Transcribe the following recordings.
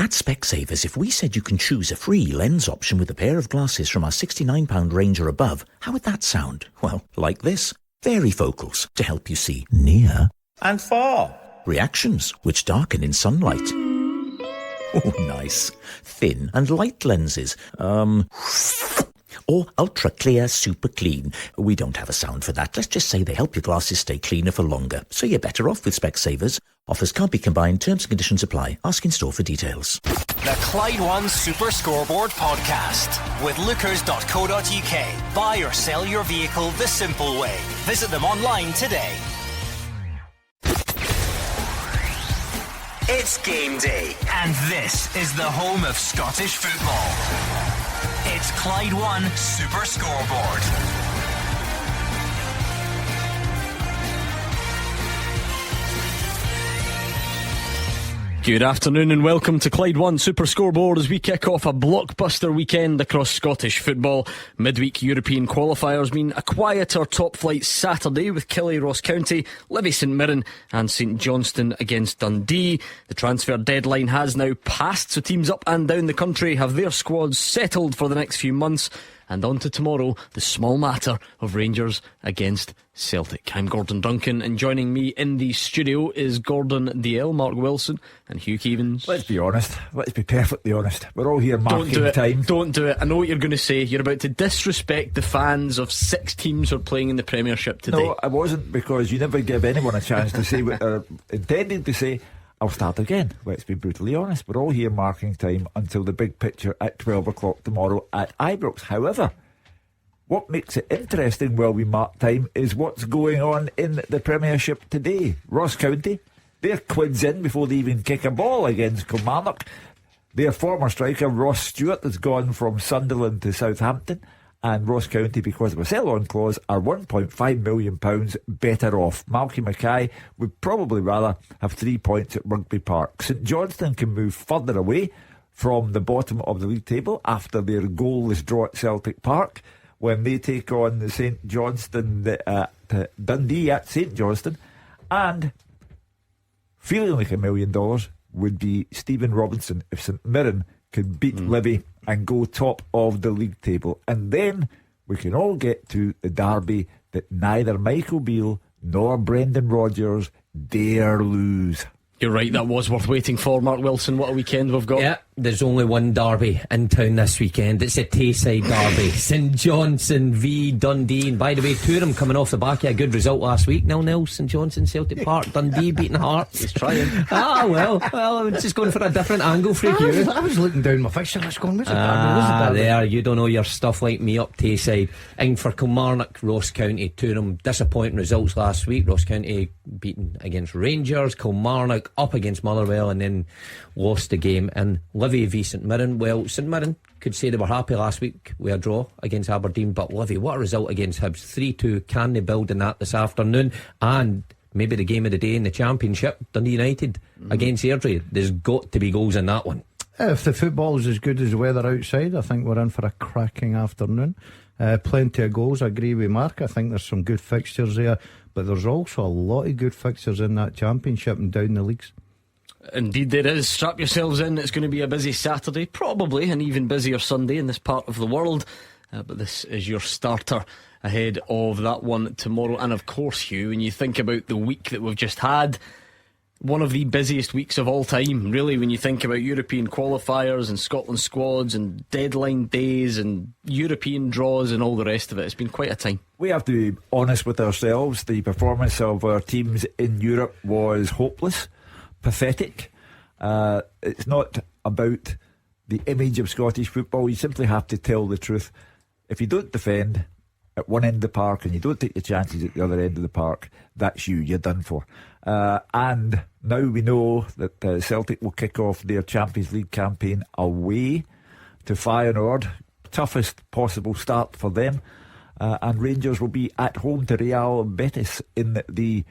At Specsavers, if we said you can choose a free lens option with a pair of glasses from our £69 range or above, how would that sound? Well, like this. Varifocals, to help you see near and far. Reactions, which darken in sunlight. Oh, nice. Thin and light lenses. Or ultra clear, super clean. We don't have a sound for that. Let's just say they help your glasses stay cleaner for longer. So you're better off with Specsavers. Offers can't be combined. Terms and conditions apply. Ask in store for details. The Clyde One Super Scoreboard Podcast with lookers.co.uk. Buy or sell your vehicle the simple way. Visit them online today. It's game day, and this is the home of Scottish football. It's Clyde One Super Scoreboard. Good afternoon and welcome to Clyde One Super Scoreboard as we kick off a blockbuster weekend across Scottish football. Midweek European qualifiers mean a quieter top flight Saturday with Killie Ross County, Livy St Mirren and St Johnstone against Dundee. The transfer deadline has now passed, so teams up and down the country have their squads settled for the next few months. And on to tomorrow, the small matter of Rangers against Celtic. I'm Gordon Duncan, and joining me in the studio is Gordon Dalziel, Mark Wilson and Hugh Keevins. Let's be honest. Let's be perfectly honest. We're all here marking time. Don't do it. I know what you're going to say. You're about to disrespect the fans of 6 teams who are playing in the Premiership today. No, I wasn't, because you never give anyone a chance to say what they're intending to say. I'll start again. Let's be brutally honest. We're all here marking time until the big picture at 12 o'clock tomorrow at Ibrox. However, what makes it interesting while we mark time is what's going on in the Premiership today. Ross County, they're quids in before they even kick a ball against Kilmarnock. Their former striker Ross Stewart has gone from Sunderland to Southampton, and Ross County, because of a sell-on clause, are £1.5 million better off. Malky Mackay would probably rather have 3 points at Rugby Park. St Johnstone can move further away from the bottom of the league table after their goalless draw at Celtic Park when they take on the St Johnstone Dundee at St Johnstone. And feeling like $1 million would be Stephen Robinson if St Mirren could beat Livy and go top of the league table. And then we can all get to the derby that neither Michael Beale nor Brendan Rodgers dare lose. You're right, that was worth waiting for. Mark Wilson, what a weekend we've got. Yeah, there's only one derby in town this weekend. It's a Tayside derby. St Johnstone v Dundee. And by the way, two of them coming off the back of a good result last week. 0-0 St Johnstone, Celtic Park. Dundee beating Hearts. He's trying. well, I'm just going for a different angle for you. I was looking down my fixture list going, where's the derby? There, you don't know your stuff like me up Tayside. And for Kilmarnock, Ross County, two of them disappointing results last week. Ross County beaten against Rangers, Kilmarnock up against Motherwell, and then lost the game. And Livy v St Mirren, well, St Mirren could say they were happy last week with a draw against Aberdeen, but Livy, what a result against Hibs. 3-2. Can they build on that this afternoon? And maybe the game of the day in the Championship, Dundee United against Airdrie. There's got to be goals in that one. If the football is as good as the weather outside, I think we're in for a cracking afternoon. Plenty of goals. I agree with Mark. I think there's some good fixtures there, but there's also a lot of good fixtures in that Championship and down the leagues. Indeed there is. Strap yourselves in. It's going to be a busy Saturday, probably an even busier Sunday in this part of the world, but this is your starter ahead of that one tomorrow. And of course, Hugh, when you think about the week that we've just had, one of the busiest weeks of all time, really, when you think about European qualifiers and Scotland squads and deadline days and European draws and all the rest of it. It's been quite a time. We have to be honest with ourselves. The performance of our teams in Europe was hopeless, pathetic. It's not about the image of Scottish football. You simply have to tell the truth. If you don't defend at one end of the park and you don't take your chances at the other end of the park, that's you're done for. And now we know that Celtic will kick off their Champions League campaign away to Feyenoord. Toughest possible start for them. And Rangers will be at home to Real Betis in the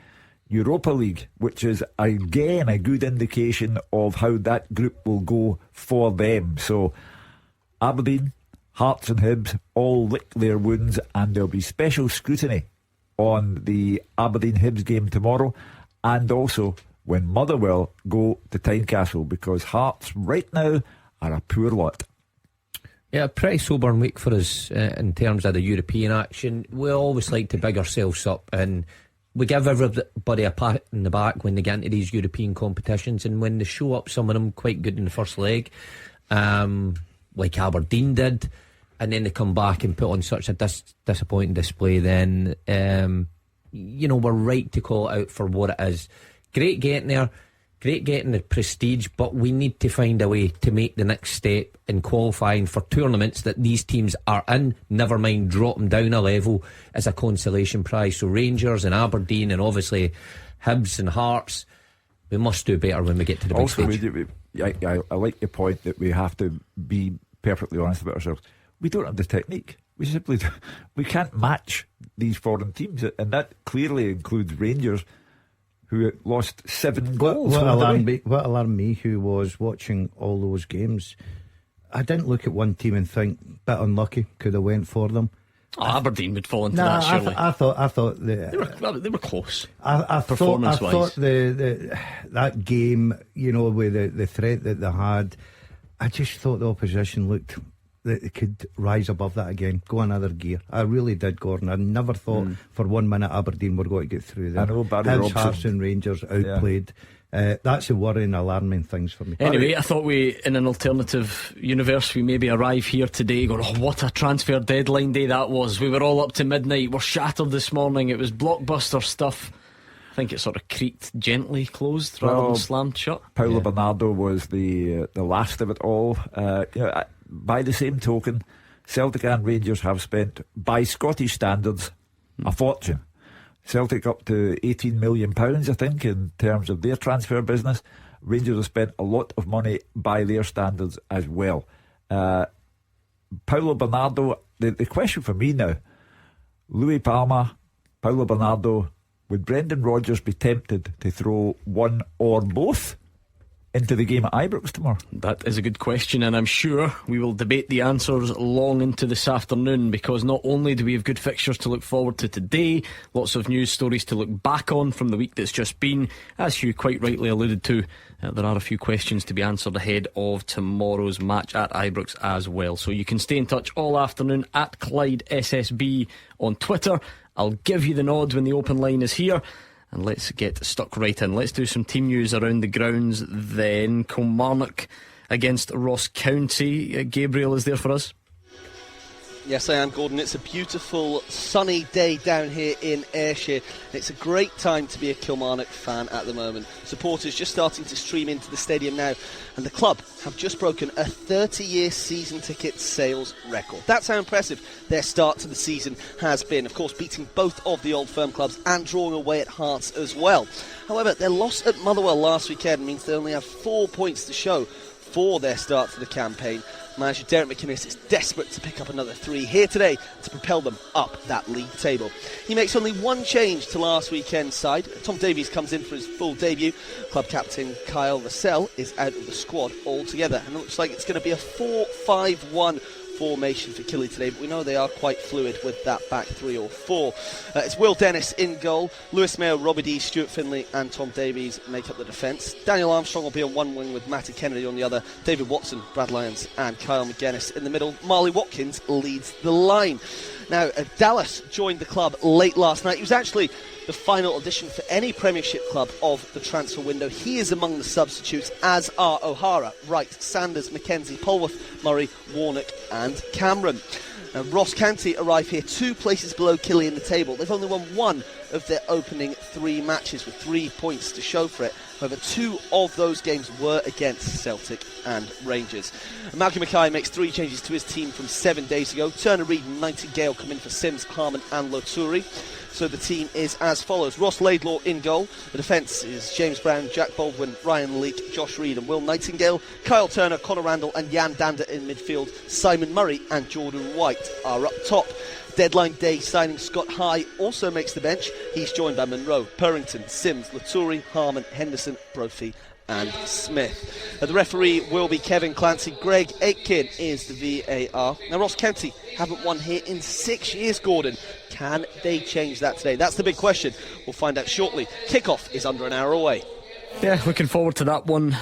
Europa League, which is again a good indication of how that group will go for them. So Aberdeen, Hearts and Hibs all lick their wounds, and there'll be special scrutiny on the Aberdeen Hibs game tomorrow, and also when Motherwell go to Tynecastle, because Hearts right now are a poor lot. Yeah, pretty sobering week for us in terms of the European action. We always like to big ourselves up, and we give everybody a pat in the back when they get into these European competitions, and when they show up, some of them quite good in the first leg, like Aberdeen did, and then they come back and put on such a disappointing display, then we're right to call it out for what it is. Great getting there, great getting the prestige, but we need to find a way to make the next step in qualifying for tournaments that these teams are in, never mind drop them down a level as a consolation prize. So Rangers and Aberdeen and obviously Hibs and Hearts, we must do better when we get to the big stage. I like your point that we have to be perfectly honest about ourselves. We don't have the technique. We simply we can't match these foreign teams, and that clearly includes Rangers, who lost 7 goals. What alarmed me, who was watching all those games, I didn't look at one team and think, bit unlucky, could have went for them. Aberdeen would fall into that, surely. I thought they were close. I thought that game, with the threat that they had, I just thought the opposition looked that they could rise above that again, go another gear. I really did, Gordon. I never thought for 1 minute Aberdeen were going to get through there. I know Barry Hibs, Robson. Hearts and Rangers outplayed. That's the worrying, alarming things for me. Anyway, I thought in an alternative universe, we maybe arrive here today going, oh, what a transfer deadline day that was. We were all up to midnight. We're shattered this morning. It was blockbuster stuff. I think it sort of creaked gently closed rather than slammed shut. Paulo Bernardo was the last of it all. By the same token, Celtic and Rangers have spent, by Scottish standards, a fortune. Celtic up to £18 million, I think, in terms of their transfer business. Rangers have spent a lot of money by their standards as well. Paulo Bernardo, the question for me now, Louis Palma, Paulo Bernardo, would Brendan Rodgers be tempted to throw one or both into the game at Ibrox tomorrow? That is a good question, and I'm sure we will debate the answers long into this afternoon, because not only do we have good fixtures to look forward to today, lots of news stories to look back on from the week that's just been. As Hugh quite rightly alluded to, there are a few questions to be answered ahead of tomorrow's match at Ibrox as well. So you can stay in touch all afternoon at Clyde SSB on Twitter. I'll give you the nod when the open line is here. And let's get stuck right in. Let's do some team news around the grounds then. Kilmarnock against Ross County. Gabriel is there for us. Yes, I am, Gordon. It's a beautiful sunny day down here in Ayrshire. It's a great time to be a Kilmarnock fan at the moment. Supporters just starting to stream into the stadium now, and the club have just broken a 30-year season ticket sales record. That's how impressive their start to the season has been. Of course, beating both of the Old Firm clubs and drawing away at Hearts as well. However, their loss at Motherwell last weekend means they only have 4 points to show for their start to the campaign. Manager Derek McInnes is desperate to pick up another 3 here today to propel them up that league table. He makes only one change to last weekend's side. Tom Davies comes in for his full debut. Club captain Kyle Vassell is out of the squad altogether, and it looks like it's going to be a 4-5-1 formation for Killy today, but we know they are quite fluid with that back 3 or 4. It's Will Dennis in goal. Lewis Mayo, Robbie Dees, Stuart Finlay and Tom Davies make up the defence. Daniel Armstrong will be on one wing with Matty Kennedy on the other. David Watson, Brad Lyons and Kyle McGuinness in the middle. Marley Watkins leads the line. Now, Dallas joined the club late last night. He was actually the final audition for any Premiership club of the transfer window. He is among the substitutes, as are O'Hara, Wright, Sanders, McKenzie, Polworth, Murray, Warnock and Cameron. Ross County arrive here 2 places below Killy in the table. They've only won 1 of their opening 3 matches with 3 points to show for it. However, 2 of those games were against Celtic and Rangers. Malcolm Mackay makes 3 changes to his team from 7 days ago. Turner, Reid and Nightingale come in for Sims, Harmon and Loturi. So the team is as follows. Ross Laidlaw in goal. The defence is James Brown, Jack Baldwin, Ryan Leake, Josh Reid and Will Nightingale. Kyle Turner, Conor Randall and Jan Dander in midfield. Simon Murray and Jordan White are up top. Deadline day signing Scott High also makes the bench. He's joined by Monroe, Purrington, Sims, Laturi, Harmon, Henderson, Brophy and Smith. The referee will be Kevin Clancy. Greg Aitken is the VAR. Now, Ross County haven't won here in 6 years, Gordon. Can they change that today? That's the big question. We'll find out shortly. Kickoff is under an hour away. Yeah, looking forward to that one.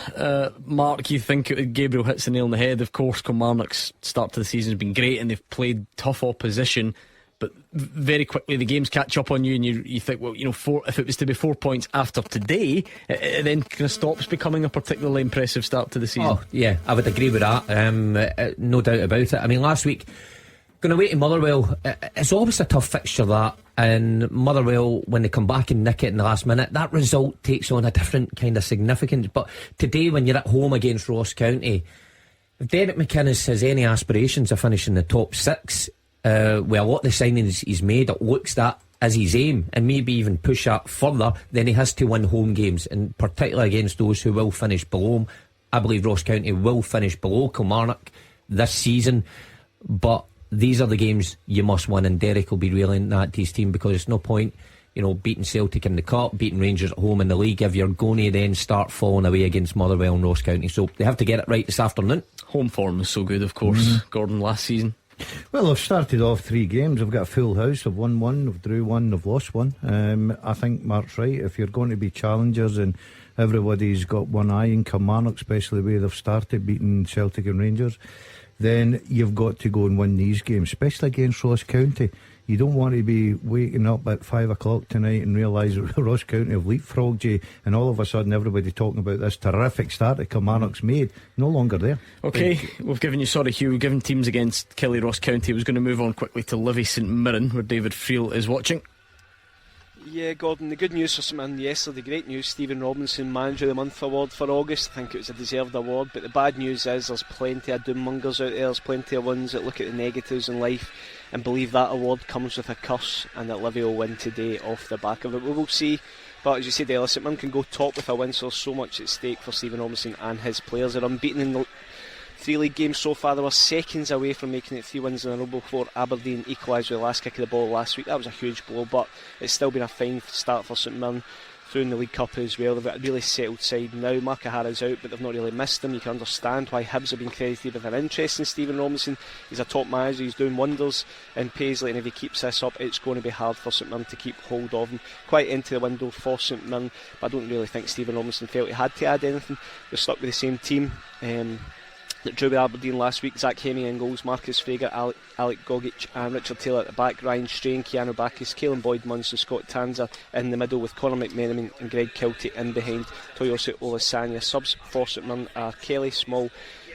Mark, you think Gabriel hits the nail on the head. Of course, Kilmarnock's start to the season has been great and they've played tough opposition, but very quickly the games catch up on you and you think, well, if it was to be 4 points after today, it then kind of stops becoming a particularly impressive start to the season. Oh yeah, I would agree with that, no doubt about it. I mean, last week going away to Motherwell, it's always a tough fixture, that, and Motherwell, when they come back and nick it in the last minute, that result takes on a different kind of significance. But today, when you're at home against Ross County, if Derek McInnes has any aspirations of finishing the top 6, with a lot of the signings he's made, it looks that as his aim, and maybe even push that further, then he has to win home games, and particularly against those who will finish below him. I believe Ross County will finish below Kilmarnock this season, but these are the games you must win, and Derek will be reeling that to his team, because there's no point, beating Celtic in the cup, beating Rangers at home in the league, if you're going to then start falling away against Motherwell and Ross County. So they have to get it right this afternoon. Home form is so good, of course. Gordon, last season. Well, they've started off 3 games. They've got a full house. They've won 1, they've drew 1, they've lost 1. I think Mark's right. If you're going to be challengers and everybody's got one eye in Kilmarnock, especially the way they've started beating Celtic and Rangers, then you've got to go and win these games, especially against Ross County. You don't want to be waking up at 5 o'clock tonight and realise that Ross County have leapfrogged you, and all of a sudden everybody talking about this terrific start that Kilmarnock's made. No longer there. Okay, we've given you, Hugh, we've given teams against Kelly Ross County. I was going to move on quickly to Livy St Mirren, where David Friel is watching. Yeah, Gordon, the good news for St Mirren yesterday, the great news, Stephen Robinson Manager of the Month award for August. I think it was a deserved award, but the bad news is there's plenty of doommongers out there. There's plenty of ones that look at the negatives in life and believe that award comes with a curse and that Livy will win today off the back of it. We will see, but as you said earlier, St Mirren can go top with a win, so there's so much at stake for Stephen Robinson and his players. They're unbeaten in the 3 league games so far. They were seconds away from making it 3 wins in a row before Aberdeen equalised with the last kick of the ball last week. That was a huge blow, but it's still been a fine start for St Mirren through in the League Cup as well. They've got a really settled side now. Markahara's out, but they've not really missed him. You can understand why Hibs have been credited with an interest in Stephen Robinson. He's a top manager, he's doing wonders in Paisley, and if he keeps this up, it's going to be hard for St Mirren to keep hold of him. Quite into the window for St Mirren, but I don't really think Stephen Robinson felt he had to add anything. They're stuck with the same team that drew with Aberdeen last week. Zach Hemming in goals, Marcus Frager, Alec Gogic and Richard Taylor at the back, Ryan Strain, Keanu Bacchus, Caelan Boyd Munns and Scott Tanzer in the middle, with Conor McMenamin and Greg Kiltie in behind Toyosi Olasanya. Subs for St Mirren are Kelly, Small,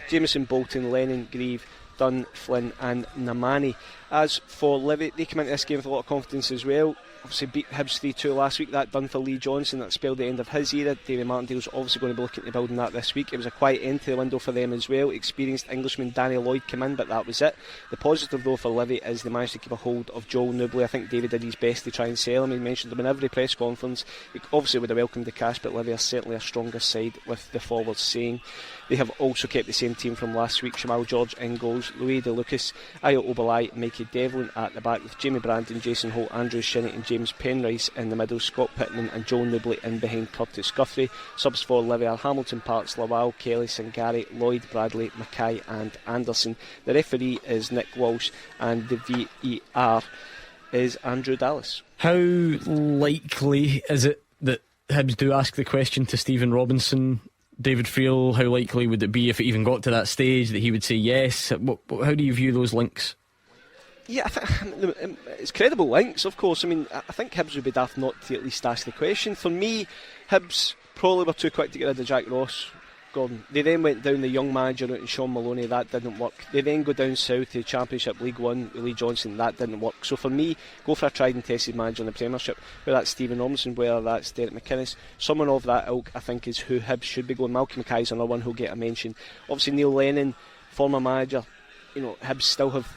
Jameson, Bolton, Lennon, Grieve, Dunn, Flynn and Namani. As for Livy, they come into this game with a lot of confidence as well. Obviously beat Hibs 3-2 last week. That done for Lee Johnson. That spelled the end of his era. David Martindale's obviously going to be looking to building that this week. It was a quiet end to the window for them as well. Experienced Englishman Danny Lloyd came in, but that was it. The positive though for Livy is they managed to keep a hold of Joel Newbley. I think David did his best to try and sell him. He mentioned him in every press conference. He obviously would have welcomed the cash, but Livy are certainly a stronger side, with the forwards saying. They have also kept the same team from last week. Shamal George in goals, Louis De Lucas, Ayo Obalai, Mikey Devlin at the back, with Jamie Brandon, Jason Holt, Andrew Shinney and James Penrice in the middle, Scott Pittman and Joel Newbley in behind Curtis Guthrie. Subs for Livy are Hamilton Parks, Lawal, Kelly, Singari, Lloyd, Bradley, Mackay and Anderson. The referee is Nick Walsh and the VAR is Andrew Dallas. How likely is it that Hibs do ask the question to Stephen Robinson? David Friel, how likely would it be, if it even got to that stage, that he would say yes? How do you view those links? Yeah, it's credible links, of course. I mean, I think Hibs would be daft not to at least ask the question. For me, Hibs probably were too quick to get rid of Jack Ross, Gordon. They then went down the young manager route and Sean Maloney. That didn't work. They then go down south to Championship League 1 with Lee Johnson. That didn't work. So for me, go for a tried and tested manager in the Premiership, whether that's Stephen Robinson, whether that's Derek McInnes. Someone of that ilk, I think, is who Hibs should be going. Malcolm Mackay's another one who'll get a mention. Obviously Neil Lennon, former manager. Hibs still have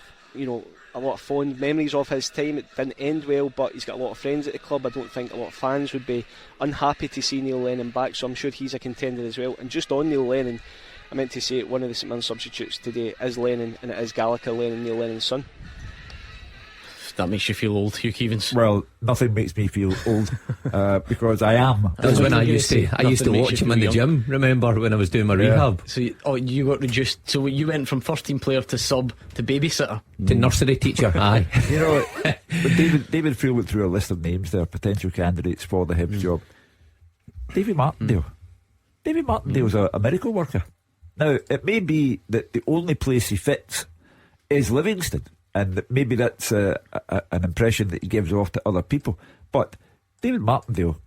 a lot of fond memories of his time. It didn't end well, but he's got a lot of friends at the club. I don't think a lot of fans would be unhappy to see Neil Lennon back, so I'm sure he's a contender as well. And just on Neil Lennon, I meant to say one of the St Mirren substitutes today is Lennon, and it is Gallagher Lennon, Neil Lennon's son. That makes you feel old, Hugh Keevins. Well, nothing makes me feel old because I am. That's when I used to watch him in the gym. Remember when I was doing my rehab? So you got reduced. So you went from first team player to sub to babysitter to nursery teacher. Aye. But David Friel went through a list of names there, potential candidates for the Hibs job. David Martindale. David Martindale's a miracle worker. Now, it may be that the only place he fits is Livingston, and that maybe that's an impression that he gives off to other people. But David Martindale,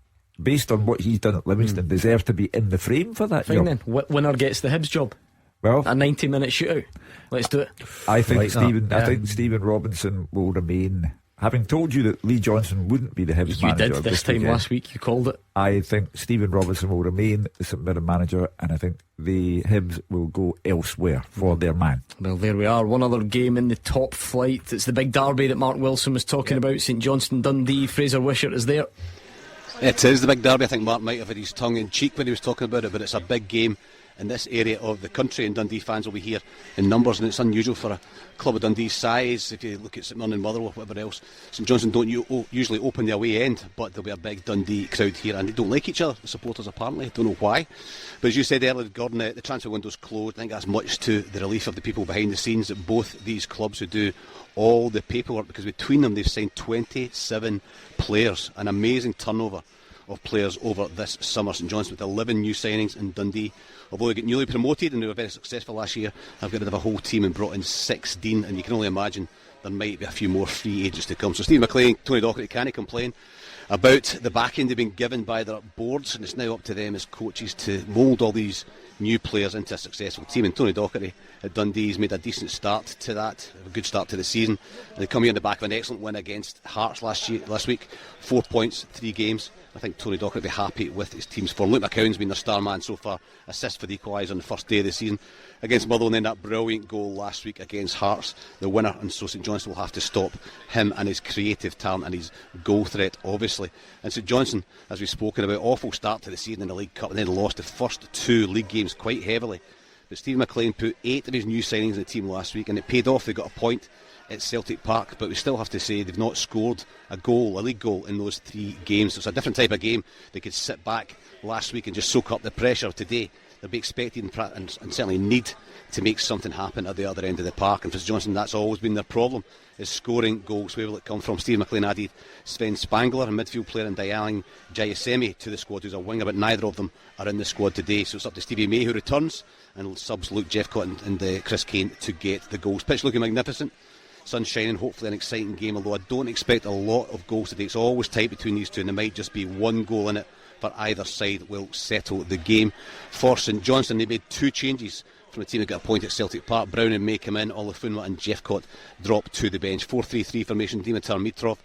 based on what he's done at Livingston, deserves to be in the frame for that Fine job. then, winner gets the Hibs job. Well, a 90-minute shootout. Let's do it. I think Like I think Stephen Robinson will remain. Having told you that Lee Johnson wouldn't be the Hibs You manager did this time weekend, last week. You called it. I think Stephen Robinson will remain the St Mirren manager, and I think the Hibs will go elsewhere for their man. Well, there we are. One other game in the top flight. It's the big derby that Mark Wilson was talking about. St Johnstone Dundee. Fraser Wishart is there. It is the big derby. I think Mark might have had his tongue in cheek when he was talking about it, but it's a big game in this area of the country, and Dundee fans will be here in numbers, and it's unusual for a club of Dundee's size. If you look at St Mirren and Motherwell, whatever else, St Johnstone don't usually open the away end, but there'll be a big Dundee crowd here, and they don't like each other, the supporters apparently. Don't know why, but as you said earlier, Gordon, the transfer window's closed. I think that's much to the relief of the people behind the scenes at both these clubs who do all the paperwork, because between them they've signed 27 players, an amazing turnover of players over this summer. St Johnstone with 11 new signings, in Dundee, although they get newly promoted and they were very successful last year, have got rid of a whole team and brought in 16, and you can only imagine there might be a few more free agents to come. So Steve McLean, Tony Docherty can't complain about the backing they've been given by their boards, and it's now up to them as coaches to mould all these new players into a successful team. And Tony Docherty at Dundee has made a decent start to that, a good start to the season. And they come here on the back of an excellent win against Hearts last week, 4 points, 3 games. I think Tony Docherty will be happy with his team's form. Luke McCowan's been their star man so far, assist for the equaliser on the first day of the season against Motherwell, and then that brilliant goal last week against Hearts, the winner. And so St Johnstone will have to stop him and his creative talent and his goal threat, obviously. And St Johnstone, as we've spoken about, awful start to the season in the League Cup, and then lost the first 2 league games quite heavily. But Stephen McLean put 8 of his new signings in the team last week, and it paid off. They got a point at Celtic Park, but we still have to say they've not scored a league goal in those 3 games. So it's a different type of game. They could sit back last week and just soak up the pressure of today. They'll be expected and certainly need to make something happen at the other end of the park. And for St Johnstone, that's always been their problem, is scoring goals. Where will it come from? Steve McLean added Sven Spangler, a midfield player, and Dialing Jayasemi to the squad, who's a winger, but neither of them are in the squad today. So it's up to Stevie May, who returns, and subs Luke Jeffcott and Chris Kane to get the goals. Pitch looking magnificent, sun shining, hopefully an exciting game, although I don't expect a lot of goals today. It's always tight between these two, and there might just be one goal in it for either side will settle the game. For St Johnstone, they made 2 changes from the team that got a point at Celtic Park. Brown and May come in, Olafunwa and Jeffcott drop to the bench. 4-3-3 formation. Dimitar Mitrov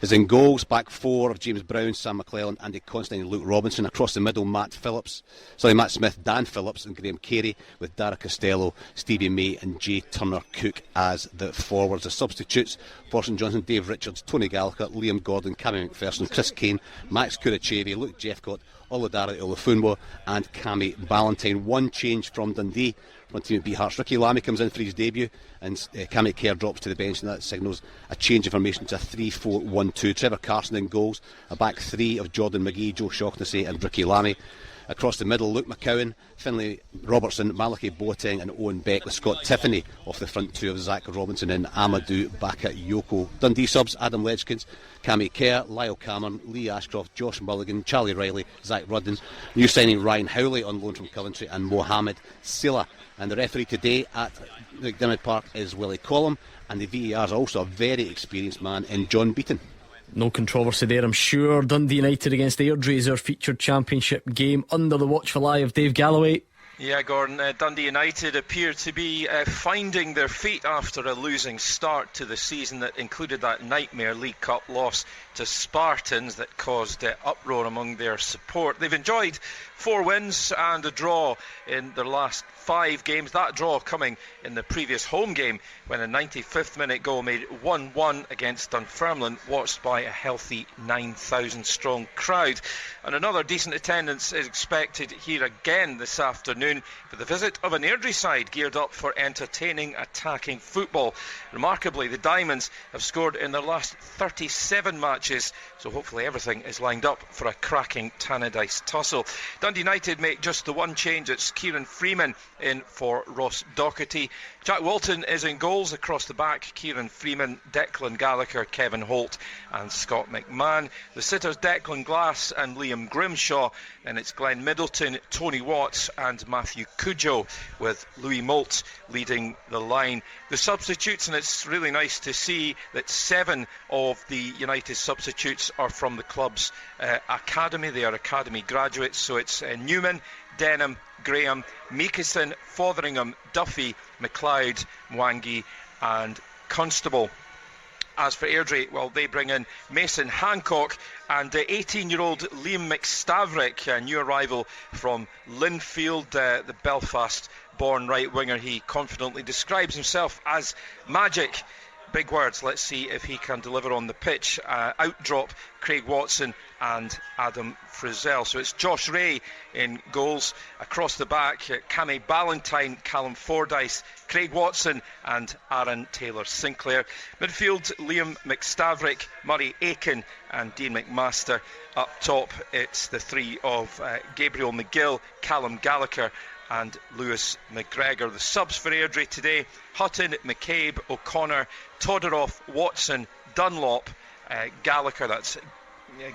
is in goals. Back 4 of James Brown, Sam McClellan, Andy Constantine and Luke Robinson. Across the middle, Matt Smith, Dan Phillips and Graham Carey, with Dara Costello, Stevie May and Jay Turner-Cook as the forwards. The substitutes for St Johnstone: Dave Richards, Tony Gallagher, Liam Gordon, Cammy McPherson, Chris Kane, Max Kurachevi, Luke Jeffcott, Olodara Olafunwa and Cammy Ballantyne. One change from Dundee, from a team that beat Hearts. Ricky Lamy comes in for his debut, and Cammy Kerr drops to the bench, and that signals a change of formation to a 3-4-1-2. Trevor Carson in goals, a back 3 of Jordan McGee, Joe Shaughnessy and Ricky Lamy. Across the middle, Luke McCowan, Finlay Robertson, Malachi Boateng and Owen Beck, with Scott Tiffany off the front 2 of Zach Robinson and Amadou Bakayoko. Dundee subs: Adam Ledgkins, Cammy Kerr, Lyle Cameron, Lee Ashcroft, Josh Mulligan, Charlie Riley, Zach Rudden. New signing Ryan Howley on loan from Coventry, and Mohamed Silla. And the referee today at McDiarmid Park is Willie Collum, and the VAR is also a very experienced man in John Beaton. No controversy there, I'm sure. Dundee United against Airdrie, our featured championship game, under the watchful eye of Dave Galloway. Yeah, Gordon, Dundee United appear to be finding their feet after a losing start to the season that included that nightmare League Cup loss to Spartans that caused uproar among their support. They've enjoyed 4 wins and a draw in their last 5 games, that draw coming in the previous home game when a 95th minute goal made 1-1 against Dunfermline, watched by a healthy 9,000 strong crowd. And another decent attendance is expected here again this afternoon afternoon for the visit of an Airdrie side geared up for entertaining, attacking football. Remarkably, the Diamonds have scored in their last 37 matches, so hopefully everything is lined up for a cracking Tannadice tussle. Dundee United make just the one change. It's Kieran Freeman in for Ross Docherty. Jack Walton is in goals across the back. Kieran Freeman, Declan Gallagher, Kevin Holt and Scott McMahon. The sitters Declan Glass and Liam Grimshaw. And it's Glenn Middleton, Tony Watts and Matthew Cujo, with Louis Moult leading the line. The substitutes, and it's really nice to see that 7 of the United substitutes are from the club's academy. They are academy graduates, so it's Newman, Denham, Graham, Meekison, Fotheringham, Duffy, McLeod, Mwangi and Constable. As for Airdrie, well, they bring in Mason Hancock and 18-year-old Liam McStavrick, a new arrival from Linfield, the Belfast-born right winger. He confidently describes himself as magic. Big words. Let's see if he can deliver on the pitch. Outdrop Craig Watson and Adam Frizzell. So it's Josh Ray in goals. Across the back, Cammy Ballantyne, Callum Fordyce, Craig Watson and Aaron Taylor-Sinclair. Midfield, Liam McStavrick, Murray Aiken and Dean McMaster. Up top, it's the three of Gabriel McGill, Callum Gallagher and Lewis McGregor. The subs for Airdrie today: Hutton, McCabe, O'Connor, Todorov, Watson, Dunlop, Gallagher, that's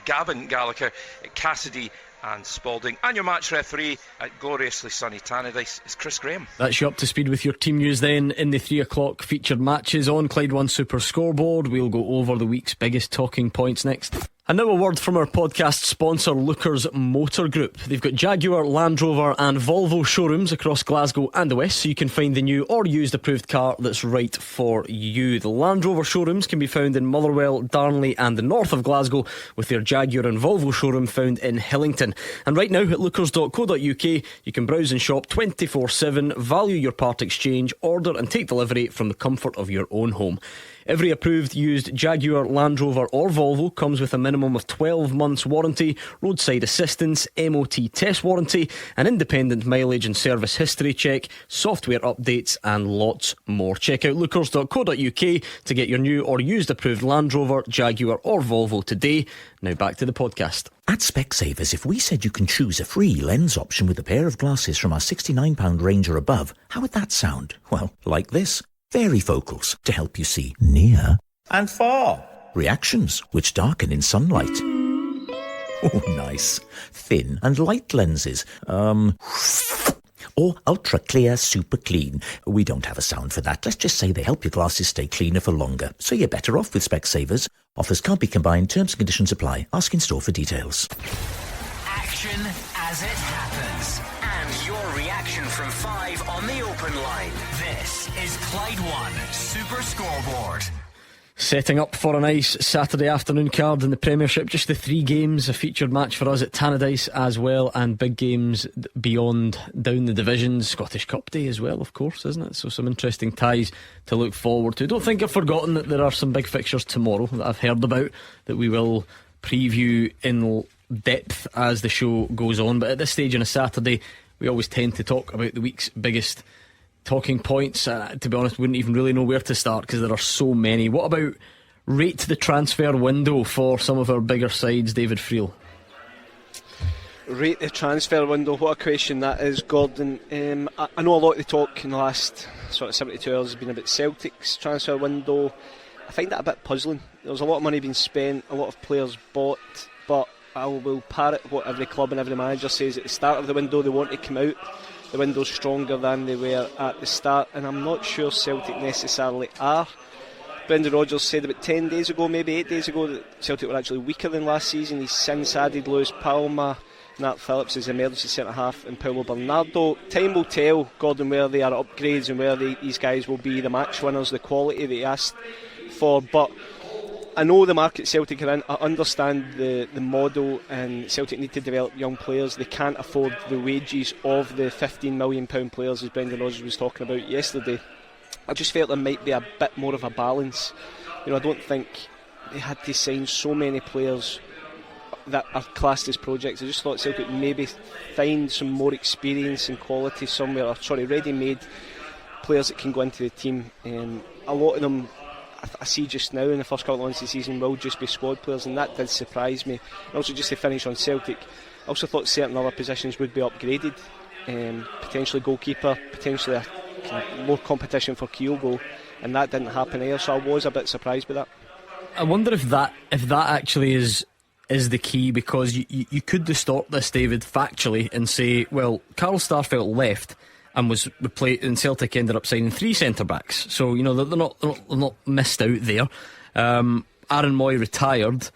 Gavin Gallagher, Cassidy and Spalding. And your match referee at gloriously sunny Tannadice is Chris Graham. That's you up to speed with your team news then. In the 3 o'clock featured matches on Clyde One Super Scoreboard, we'll go over the week's biggest talking points next. And now a word from our podcast sponsor, Lookers Motor Group. They've got Jaguar, Land Rover and Volvo showrooms across Glasgow and the West, so you can find the new or used approved car that's right for you. The Land Rover showrooms can be found in Motherwell, Darnley and the north of Glasgow, with their Jaguar and Volvo showroom found in Hillington. And right now at lookers.co.uk you can browse and shop 24/7, value your part exchange, order and take delivery from the comfort of your own home. Every approved used Jaguar, Land Rover or Volvo comes with a minimum of 12 months warranty, roadside assistance, MOT test warranty, an independent mileage and service history check, software updates and lots more. Check out lookers.co.uk to get your new or used approved Land Rover, Jaguar or Volvo today. Now back to the podcast. At Specsavers, if we said you can choose a free lens option with a pair of glasses from our £69 range or above, how would that sound? Well, like this. Varifocals to help you see near and far. Reactions which darken in sunlight. Oh, nice. Thin and light lenses. Or ultra clear, super clean. We don't have a sound for that. Let's just say they help your glasses stay cleaner for longer. So you're better off with Specsavers. Offers can't be combined. Terms and conditions apply. Ask in store for details. Action as it happens. And your reaction from 5 on the open line. This is Clyde One Super Scoreboard. Setting up for a nice Saturday afternoon card in the Premiership. Just the 3 games, a featured match for us at Tannadice as well, and big games beyond down the divisions. Scottish Cup Day as well, of course, isn't it? So some interesting ties to look forward to. Don't think I've forgotten that there are some big fixtures tomorrow that I've heard about that we will preview in depth as the show goes on. But at this stage on a Saturday, we always tend to talk about the week's biggest talking points. To be honest, wouldn't even really know where to start because there are so many. What about rate the transfer window for some of our bigger sides, David Friel? Rate the transfer window, what a question that is, Gordon. I know a lot of the talk in the last sort of 72 hours has been about Celtic's transfer window. I find that a bit puzzling. There's a lot of money being spent, a lot of players bought, but I will parrot what every club and every manager says at the start of the window. They want to come out the window's stronger than they were at the start, and I'm not sure Celtic necessarily are. Brendan Rodgers said about 10 days ago, maybe 8 days ago, that Celtic were actually weaker than last season. He's since added Lewis Palma, Nat Phillips as emergency centre-half and Paulo Bernardo. Time will tell, Gordon, where they are upgrades and where these guys will be the match winners, the quality that he asked for. But I know the market Celtic are in. I understand the model, and Celtic need to develop young players. They can't afford the wages of the £15 million players, as Brendan Rodgers was talking about yesterday. I just felt there might be a bit more of a balance. I don't think they had to sign so many players that are classed as projects. I just thought Celtic would maybe find some more experience and quality somewhere, ready-made players that can go into the team. A lot of them I see just now in the first couple of months of the season will just be squad players, and that did surprise me. And also, just to finish on Celtic, I also thought certain other positions would be upgraded, potentially goalkeeper, potentially more competition for Kyogo, and that didn't happen either, so I was a bit surprised by that. I wonder if that actually is the key, because you could distort this, David, factually and say, well, Carl Starfelt left and was replaced, and Celtic ended up signing 3 centre-backs, so they're not missed out there. Aaron Moy retired,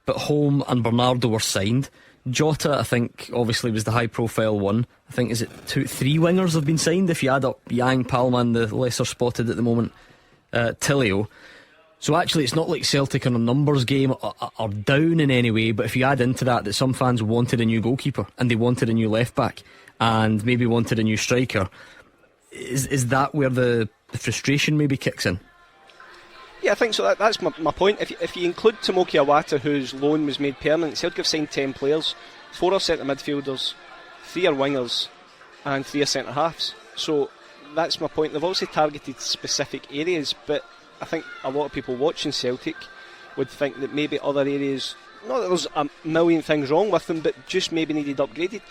but Holm and Bernardo were signed. Jota, I think, obviously was the high-profile one. I think, is it 3 wingers have been signed if you add up Yang, Palman, the lesser spotted at the moment, Tilio. So actually it's not like Celtic on a numbers game are down in any way, but if you add into that some fans wanted a new goalkeeper and they wanted a new left back and maybe wanted a new striker, is that where the frustration maybe kicks in? Yeah, I think so. That's my point. If you include Tomoki Iwata, whose loan was made permanent, Celtic have signed 10 players. 4 are centre midfielders, 3 are wingers, and 3 are centre halves. So that's my point. They've obviously targeted specific areas, but I think a lot of people watching Celtic would think that maybe other areas, not that there's a million things wrong with them, but just maybe needed upgraded.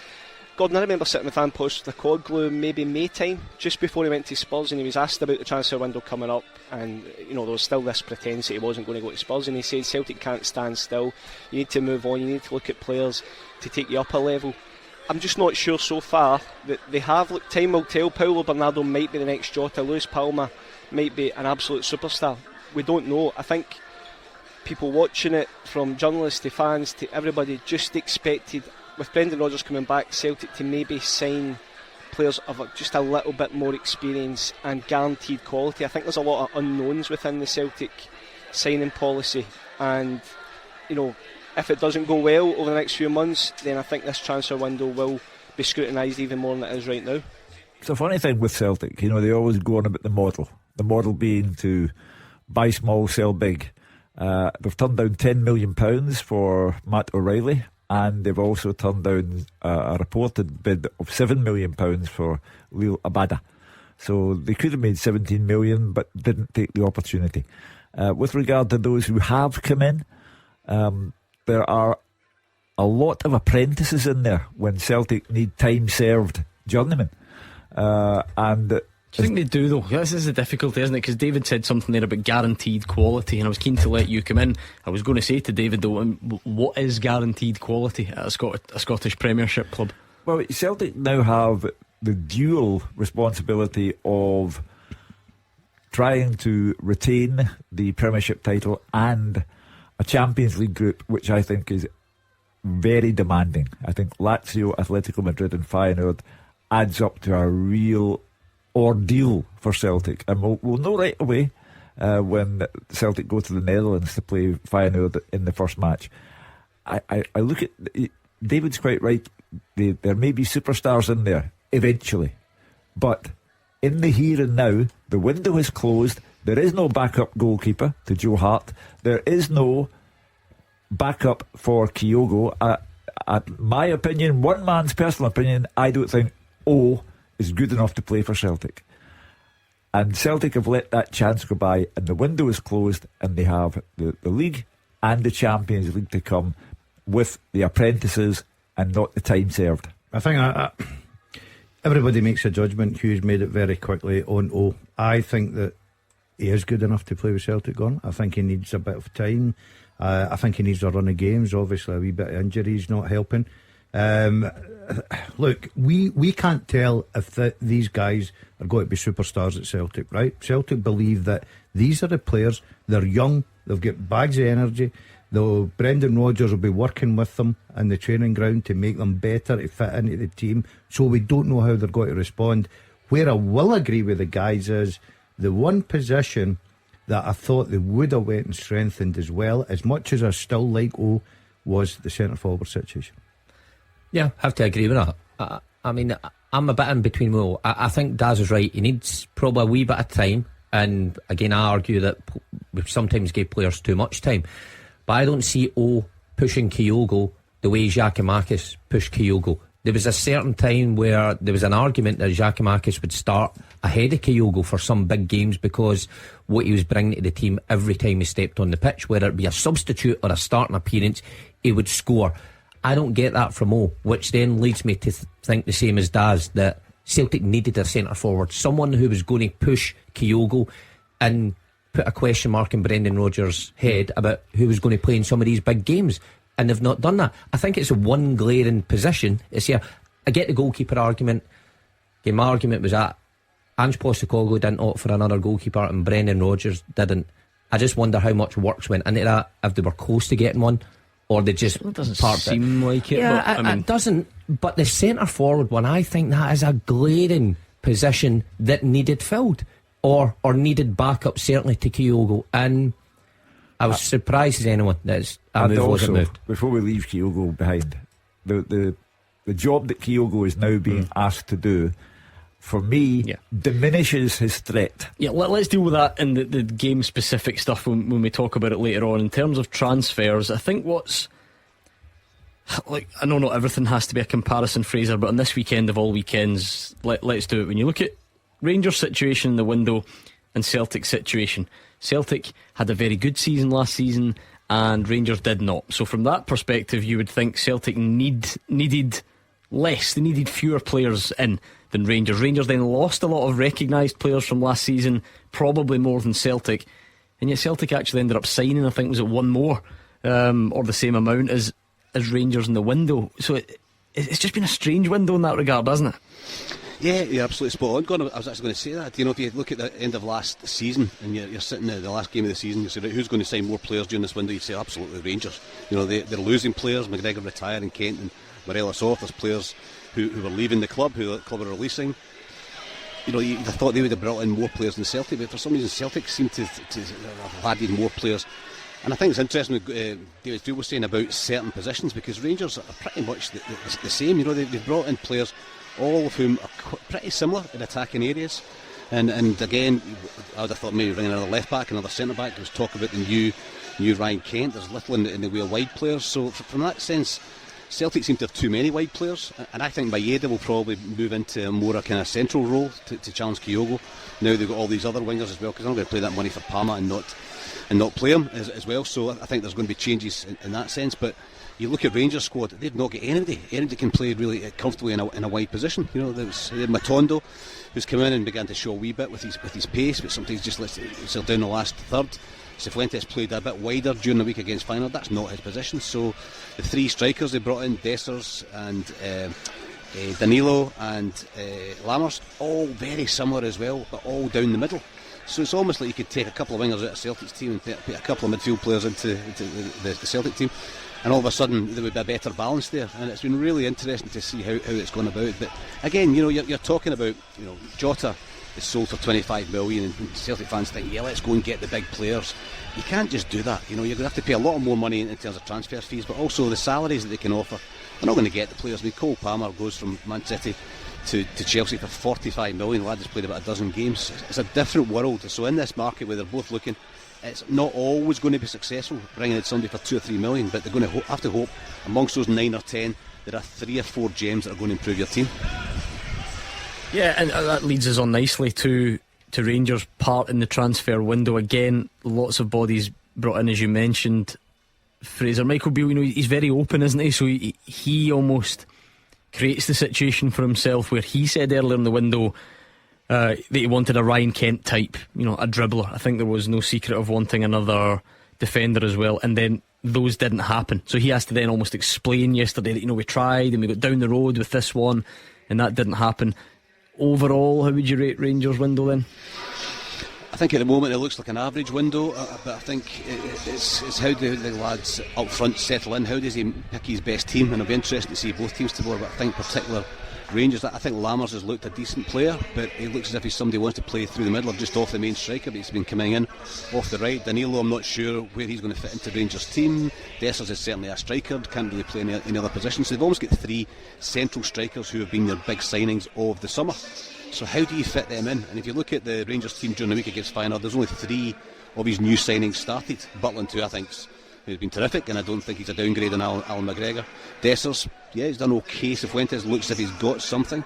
Gordon, I remember sitting with Van Post the Cod Glue maybe May time, just before he went to Spurs, and he was asked about the transfer window coming up, and there was still this pretence that he wasn't going to go to Spurs, and he said Celtic can't stand still, you need to move on, you need to look at players to take you up a level. I'm just not sure so far that they have. Look, time will tell. Paulo Bernardo might be the next Jota, Luis Palma might be an absolute superstar, we don't know. I think people watching it, from journalists to fans to everybody, just expected, with Brendan Rodgers coming back, Celtic to maybe sign players of just a little bit more experience and guaranteed quality. I think there's a lot of unknowns within the Celtic signing policy, and if it doesn't go well over the next few months, then I think this transfer window will be scrutinised even more than it is right now. It's a funny thing with Celtic, they always go on about the model being to buy small, sell big. They've turned down £10 million for Matt O'Reilly, and they've also turned down a reported bid of £7 million for Lil Abada. So they could have made 17 million but didn't take the opportunity. With regard to those who have come in, there are a lot of apprentices in there when Celtic need time served journeymen. I think they do, though. This is the difficulty, isn't it? Because David said something there about guaranteed quality, and I was keen to let you come in. I was going to say to David, though, what is guaranteed quality at a Scottish Premiership club? Well, Celtic now have the dual responsibility of trying to retain the Premiership title and a Champions League group, which I think is very demanding. I think Lazio, Atletico Madrid and Feyenoord adds up to a real ordeal for Celtic, and we'll know right away when Celtic go to the Netherlands to play Feyenoord in the first match. I look at David's quite right. There may be superstars in there eventually, but in the here and now, the window is closed. There is no backup goalkeeper to Joe Hart. There is no backup for Kyogo. My opinion, one man's personal opinion, I don't think is good enough to play for Celtic. And Celtic have let that chance go by, and the window is closed, and they have the league and the Champions League to come with the apprentices and not the time served. I think everybody makes a judgment. Hugh's made it very quickly on I think that he is good enough to play with Celtic on. I think he needs a bit of time. I think he needs a run of games. Obviously a wee bit of injuries not helping. Look, we can't tell if these guys are going to be superstars at Celtic, right? Celtic believe that these are the players. They're young, they've got bags of energy. Though Brendan Rodgers will be working with them in the training ground to make them better, to fit into the team. So we don't know how they're going to respond. Where I will agree with the guys is the one position that I thought they would have went and strengthened as well, as much as I still like was the centre forward situation. Yeah, have to agree with that. I mean, I'm a bit in between. Well, I think Daz is right. He needs probably a wee bit of time, and again, I argue that we sometimes give players too much time. But I don't see pushing Kyogo the way Giakoumakis pushed Kyogo. There was a certain time where there was an argument that Giakoumakis would start ahead of Kyogo for some big games because what he was bringing to the team every time he stepped on the pitch, whether it be a substitute or a starting appearance, he would score. I don't get that from O, which then leads me to think the same as Daz, that Celtic needed a centre forward, someone who was going to push Kyogo and put a question mark in Brendan Rodgers' head about who was going to play in some of these big games. And they've not done that. I think it's one glaring position. It's here. I get the goalkeeper argument. Okay, my argument was that Ange Postecoglou didn't opt for another goalkeeper and Brendan Rodgers didn't. I just wonder how much works went into that, if they were close to getting one, or they just it doesn't seem like it. Yeah, but, I mean, it doesn't. But the centre forward one, I think that is a glaring position that needed filled, or needed backup, certainly to Kyogo. And I was surprised as anyone that wasn't moved. Before we leave Kyogo behind, the job that Kyogo is now being asked to do, for me, diminishes his threat. Yeah, let's deal with that in the game specific stuff when we talk about it later on. In terms of transfers, I think I know not everything has to be a comparison, Fraser, but on this weekend of all weekends, let's do it. When you look at Rangers' situation in the window and Celtic's situation, Celtic had a very good season last season and Rangers did not. So from that perspective, you would think Celtic needed less. They needed fewer players in than Rangers. Rangers then lost a lot of recognised players from last season, probably more than Celtic, and yet Celtic actually ended up signing, I think, was it one more or the same amount as Rangers in the window. So it's just been a strange window in that regard, hasn't it? Yeah, you're absolutely spot on, Gordon. I was actually going to say that. You know, if you look at the end of last season and you're sitting at the last game of the season, you say, right, who's going to sign more players during this window? You'd say absolutely Rangers. You know, they're losing players. McGregor retiring, Kent and Morelos off. There's players who were leaving the club, who the club are releasing. You know, you thought they would have brought in more players than Celtic, but for some reason Celtic seem to have added more players. And I think it's interesting what David Steele was saying about certain positions, because Rangers are pretty much the same. You know, they've brought in players, all of whom are pretty similar in attacking areas. And again, I would have thought maybe bringing another left back, another centre back. There was talk about the new Ryan Kent. There's little in the way of wide players. So from that sense, Celtic seem to have too many wide players, and I think Maeda will probably move into a more kind of central role to challenge Kyogo. Now they've got all these other wingers as well, because they're not going to play that money for Parma and not play him as well. So I think there's going to be changes in that sense. But you look at Rangers squad, they've not got anybody that can play really comfortably in a wide position. You know, they had Matondo, who's come in and began to show a wee bit with his pace, but sometimes just lets himself down the last third. Cifuentes played a bit wider during the week against Feyenoord. That's not his position. So the three strikers they brought in, Dessers and Danilo and Lammers, all very similar as well, but all down the middle. So it's almost like you could take a couple of wingers out of Celtic's team and put a couple of midfield players into the Celtic team, and all of a sudden there would be a better balance there. And it's been really interesting to see how it's gone about. But again, you know, you're talking about, you know, Jota is sold for 25 million, and Celtic fans think, yeah, let's go and get the big players. You can't just do that. You know, you're going to have to pay a lot more money in terms of transfer fees, but also the salaries that they can offer. They're not going to get the players. I mean, Cole Palmer goes from Man City to Chelsea for 45 million. The lad has played about a dozen games. It's a different world. So in this market where they're both looking, it's not always going to be successful bringing in somebody for 2 or 3 million, but they're going to have to hope amongst those 9 or 10 there are 3 or 4 gems that are going to improve your team. Yeah, and that leads us on nicely to Rangers' part in the transfer window. Again, lots of bodies brought in, as you mentioned. Fraser, Michael Beale, you know, he's very open, isn't he? So he almost creates the situation for himself, where he said earlier in the window that he wanted a Ryan Kent type, you know, a dribbler. I think there was no secret of wanting another defender as well, and then those didn't happen. So he has to then almost explain yesterday that, you know, we tried and we got down the road with this one and that didn't happen. Overall, how would you rate Rangers' window then? I think at the moment it looks like an average window, but I think it's how the lads up front settle in. How does he pick his best team? And it'll be interesting to see both teams tomorrow. But I think particular Rangers, I think Lammers has looked a decent player, but he looks as if he's somebody who wants to play through the middle or just off the main striker, but he's been coming in off the right. Danilo, I'm not sure where he's going to fit into Rangers' team. Dessers is certainly a striker, can't really play any other position. So they've almost got 3 central strikers who have been their big signings of the summer. So how do you fit them in? And if you look at the Rangers team during the week against Feyenoord, there's only 3 of his new signings started. Butland, who I think's who's been terrific, and I don't think he's a downgrade on Alan McGregor. Dessers, yeah, he's done okay. Cifuentes looks as if he's got something,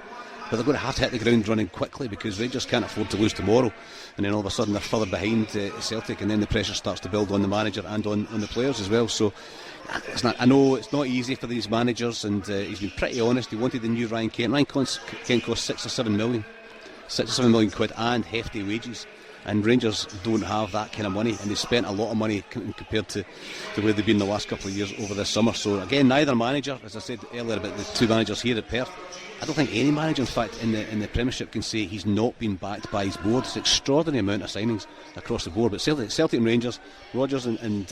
but they're going to have to hit the ground running quickly because Rangers can't afford to lose tomorrow, and then all of a sudden they're further behind Celtic, and then the pressure starts to build on the manager and on the players as well. So I know it's not easy for these managers, and he's been pretty honest. He wanted the new Ryan Kent. Ryan Kent cost 6 or 7 million quid and hefty wages. And Rangers don't have that kind of money, and they've spent a lot of money compared to where they've been the last couple of years over this summer. So again, neither manager, as I said earlier about the two managers here at Perth, I don't think any manager in fact in the Premiership can say he's not been backed by his board. It's an extraordinary amount of signings across the board, but Celtic and Rangers, Rodgers and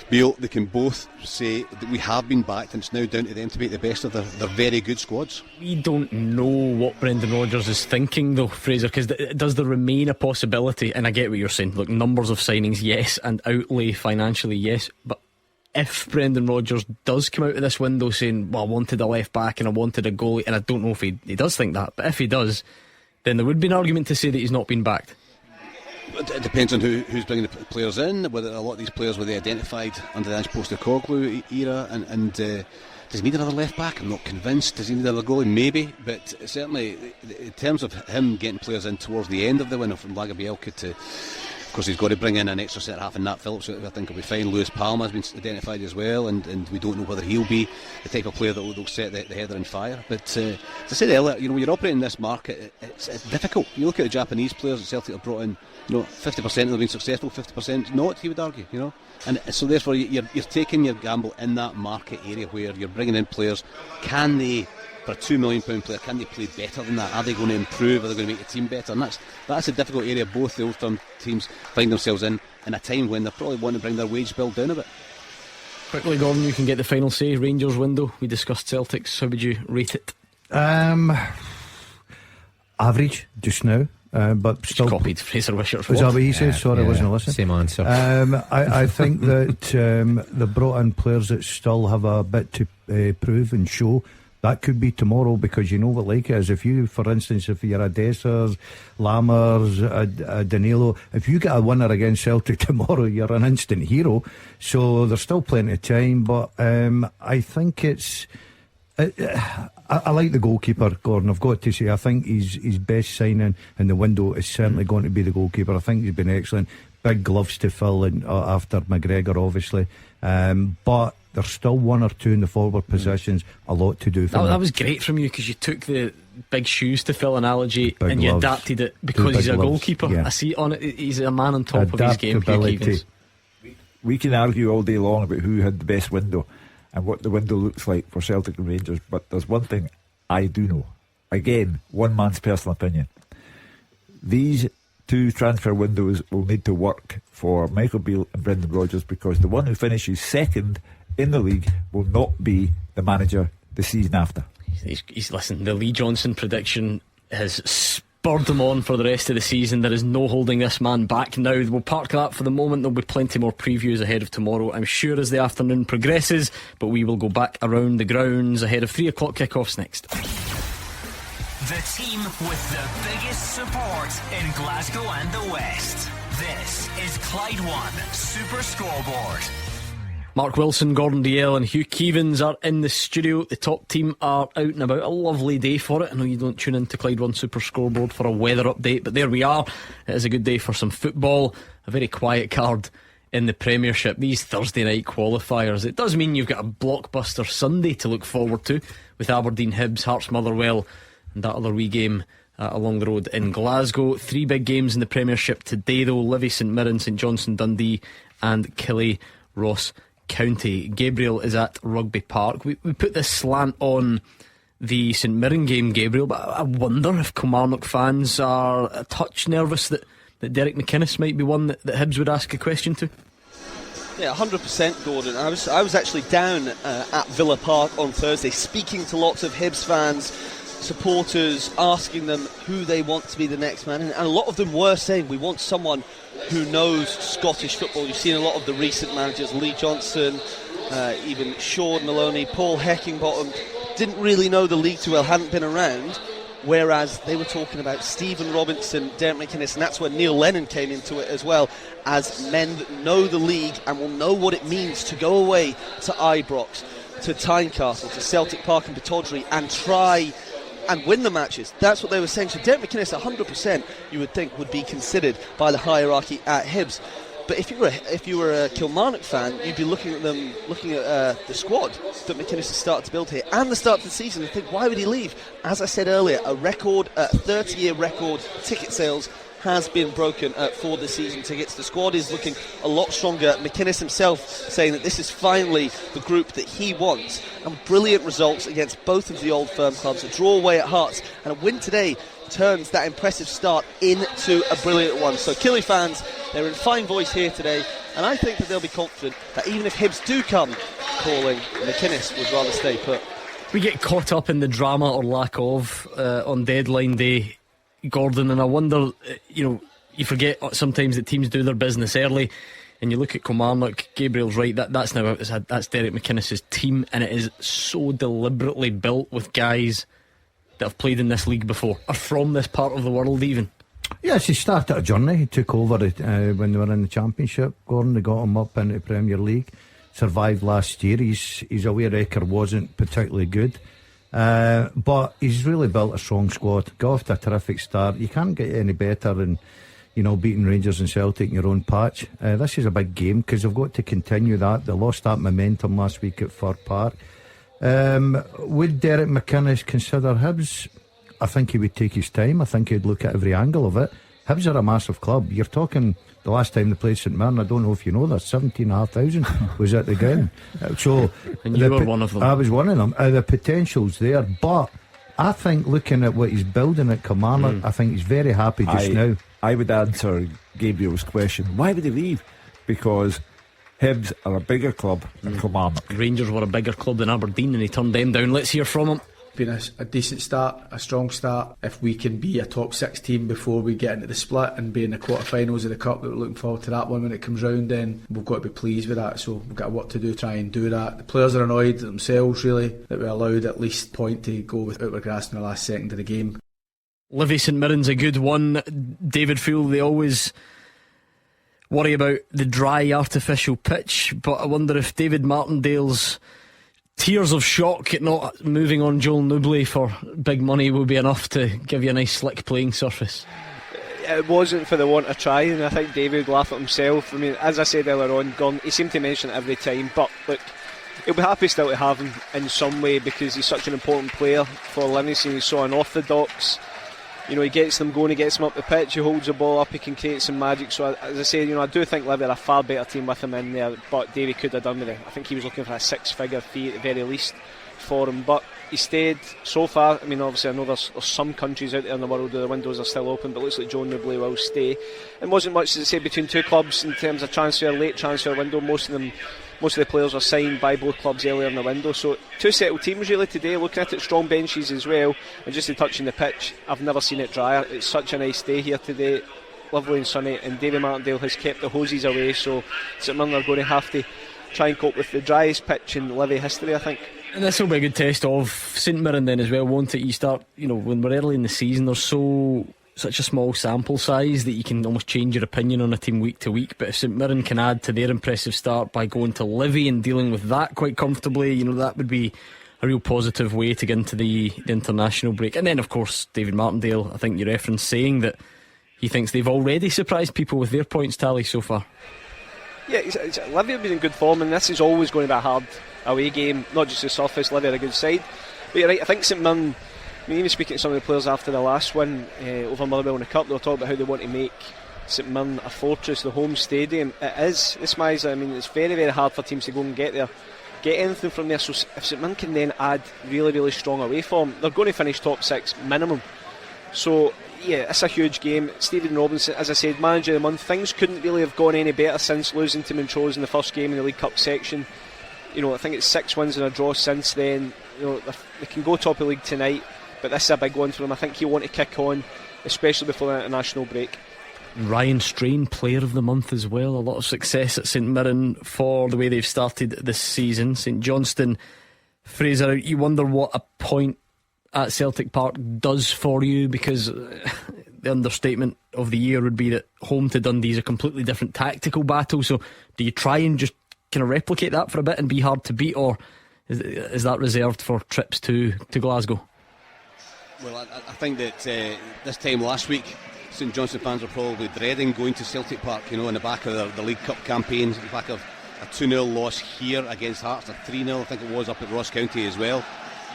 Beale, they can both say that we have been backed, and it's now down to them to make the best of their very good squads. We don't know what Brendan Rodgers is thinking though, Fraser, because does there remain a possibility, and I get what you're saying, look, numbers of signings yes, and outlay financially yes, but if Brendan Rodgers does come out of this window saying, well, I wanted a left back and I wanted a goalie, and I don't know if he does think that, but if he does, then there would be an argument to say that he's not been backed. It depends on who's bringing the players in, whether a lot of these players were they identified under the Ange Postecoglou era, and does he need another left back? I'm not convinced. Does he need another goalie? Maybe, but certainly in terms of him getting players in towards the end of the window, from Lagerbielke to, of course, he's got to bring in an extra centre half, and Nat Phillips I think will be fine. Lewis Palma has been identified as well, and we don't know whether he'll be the type of player that will set the header on fire. But as I said earlier, when you're operating in this market, it's difficult. You look at the Japanese players that Celtic have brought in, 50% of them have been successful, 50% not, he would argue, and so therefore you're taking your gamble in that market area where you're bringing in players. Can they, for a £2 million player, can they play better than that? Are they going to improve? Are they going to make the team better? And that's a difficult area both the Old Firm teams find themselves in a time when they probably want to bring their wage bill down a bit. Quickly, Gordon, you can get the final say. Rangers window, we discussed Celtics, how would you rate it? Average just now. But just still copied Fraser Wishart's. Was that what he said? Sorry, I wasn't listening. Same answer. I think that they brought in players that still have a bit to prove and show. That could be tomorrow, because you know what like it is. If you, for instance, if you're a Dessers, Lammers, a Danilo, if you get a winner against Celtic tomorrow, you're an instant hero. So there's still plenty of time, but I think it's. I like the goalkeeper, Gordon. I've got to say, I think his best signing in the window is certainly going to be the goalkeeper. I think he's been excellent. Big gloves to fill in, after McGregor, obviously. But there's still one or two in the forward positions. A lot to do for that was great from you, because you took the big shoes to fill analogy big and you gloves. Adapted it because he's a goalkeeper. Yeah. I see it on it. He's a man on top of his game. Hugh Keevins. We can argue all day long about who had the best window and what the window looks like for Celtic and Rangers, but there's one thing I do know. Again, one man's personal opinion. These two transfer windows will need to work for Michael Beale and Brendan Rodgers, because the one who finishes second in the league will not be the manager the season after. He's listen, the Lee Johnson prediction has spurred him on for the rest of the season. There is no holding this man back now. We'll park that for the moment. There'll be plenty more previews ahead of tomorrow, I'm sure, as the afternoon progresses, but we will go back around the grounds ahead of 3 o'clock kickoffs next. The team with the biggest support in Glasgow and the West. This is Clyde One Super Scoreboard. Mark Wilson, Gordon Dalziel and Hugh Keevins are in the studio. The top team are out and about. A lovely day for it. I know you don't tune in to Clyde One Super Scoreboard for a weather update, but there we are. It is a good day for some football. A very quiet card in the Premiership. These Thursday night qualifiers. It does mean you've got a blockbuster Sunday to look forward to, with Aberdeen, Hibs, Hearts, Motherwell and that other wee game along the road in Glasgow. 3 big games in the Premiership today though. Livy, St Mirren, St Johnstone, Dundee and Killie, Ross County. Gabriel is at Rugby Park. We put this slant on the St Mirren game, Gabriel, but I wonder if Kilmarnock fans are a touch nervous that Derek McInnes might be one that Hibs would ask a question to. Yeah, 100%, Gordon. I was actually down at Villa Park on Thursday, speaking to lots of Hibs fans, supporters, asking them who they want to be the next man, and a lot of them were saying we want someone who knows Scottish football. You've seen a lot of the recent managers, Lee Johnson, even Sean Maloney, Paul Heckingbottom, didn't really know the league too well, hadn't been around. whereas they were talking about Stephen Robinson, Derek McInnes, and that's where Neil Lennon came into it as well, as men that know the league and will know what it means to go away to Ibrox, to Tynecastle, to Celtic Park and Pittodrie and try and win the matches. That's what they were saying. So Derek McInnes 100% you would think would be considered by the hierarchy at Hibs. But if you were a Kilmarnock fan, you'd be looking at the squad that McInnes has started to build here and the start of the season and think, why would he leave? As I said earlier, a 30-year record ticket sales has been broken for the season tickets. The squad is looking a lot stronger. McInnes himself saying that this is finally the group that he wants, and brilliant results against both of the Old Firm clubs. A draw away at Hearts and a win today turns that impressive start into a brilliant one. So Killie fans, they're in fine voice here today, and I think that they'll be confident that even if Hibs do come calling, McInnes would rather stay put. We get caught up in the drama or lack of on deadline day, Gordon, and I wonder, you forget sometimes that teams do their business early, and you look at Kilmarnock. Gabriel's right, that's Derek McInnes' team, and it is so deliberately built with guys that have played in this league before, are from this part of the world even. Yes, he started a journey. He took over it when they were in the Championship, Gordon. They got him up into the Premier League, survived last year. His away record wasn't particularly good, but he's really built a strong squad. Got off to a terrific start. You can't get any better than beating Rangers and Celtic in your own patch. This is a big game because they've got to continue that. They lost that momentum last week at Fir Park. Would Derek McInnes consider Hibs? I think he would take his time. I think he'd look at every angle of it. Hibs are a massive club. You're talking the last time they played St Mirren, I don't know if you know this, 17,500 was at the ground. So and you were one of them. I was one of them. The potential's there, but I think looking at what he's building at Kilmarnock, I think he's very happy just now. I would answer Gabriel's question. Why would he leave? Because Hibs are a bigger club than Kilmarnock. Rangers were a bigger club than Aberdeen and he turned them down. Let's hear from him. Been a decent start, a strong start. If we can be a top 6 team before we get into the split and be in the quarterfinals of the Cup, we're looking forward to that one when it comes round, then we've got to be pleased with that. So we've got work to do, try and do that. The players are annoyed at themselves really that we allowed at least point to go without our grass in the last second of the game. Livy St Mirren's a good one. David Fool, they always worry about the dry artificial pitch, but I wonder if David Martindale's tears of shock at not moving on Joel Nouble for big money will be enough to give you a nice slick playing surface. It wasn't for the want of trying. I think David would laugh at himself. I mean, as I said earlier on, Gordon, he seemed to mention it every time, but look, he'll be happy still to have him in some way because he's such an important player for Livingston. He's so unorthodox. He gets them going, he gets them up the pitch, he holds the ball up, he can create some magic. So as I say, I do think Livy are a far better team with him in there, but Davey could have done with it. I think he was looking for a 6-figure fee at the very least for him, but he stayed so far. I mean, obviously I know there's some countries out there in the world where the windows are still open, but it looks like Joe Nouble will stay. And wasn't much to say between two clubs in terms of late transfer window. Most of the players were signed by both clubs earlier in the window, so two settled teams really today. Looking at it, strong benches as well, and just to touch on the pitch, I've never seen it drier. It's such a nice day here today, lovely and sunny, and David Martindale has kept the hoses away, so St Mirren are going to have to try and cope with the driest pitch in Livy history, I think. And this will be a good test of St Mirren then as well, won't it? You start, when we're early in the season, there's such a small sample size that you can almost change your opinion on a team week to week. But if St Mirren can add to their impressive start by going to Livy and dealing with that quite comfortably, that would be a real positive way to get into the international break. And then of course David Martindale, I think you referenced saying that he thinks they've already surprised people with their points tally so far. Yeah, Livy have been in good form, and this is always going to be a hard away game, not just the surface. Livy are a good side, but you're right, I think St Mirren, even speaking to some of the players after the last win over Motherwell in the Cup, they were talking about how they want to make St Mirren a fortress, the home stadium. It is. It's very, very hard for teams to go and get anything from there. So if St Mirren can then add really, really strong away form, they're going to finish top 6 minimum. So yeah, it's a huge game. Stephen Robinson, as I said, manager of the month. Things couldn't really have gone any better since losing to Montrose in the first game in the League Cup section. I think it's 6 wins and a draw since then. They can go top of the league tonight, but this is a big one for them. I think he'll want to kick on, especially before the international break. Ryan Strain, player of the month as well. A lot of success at St Mirren for the way they've started this season. St Johnstone, Fraser out. You wonder what a point at Celtic Park does for you? Because the understatement of the year would be that home to Dundee is a completely different tactical battle. So do you try and just kind of replicate that for a bit and be hard to beat, or is that reserved for trips to Glasgow? Well, I think that this time last week, St Johnstone fans were probably dreading going to Celtic Park, you know, in the back of the League Cup campaigns, in the back of a 2-0 loss here against Hearts, a 3-0 I think it was up at Ross County as well,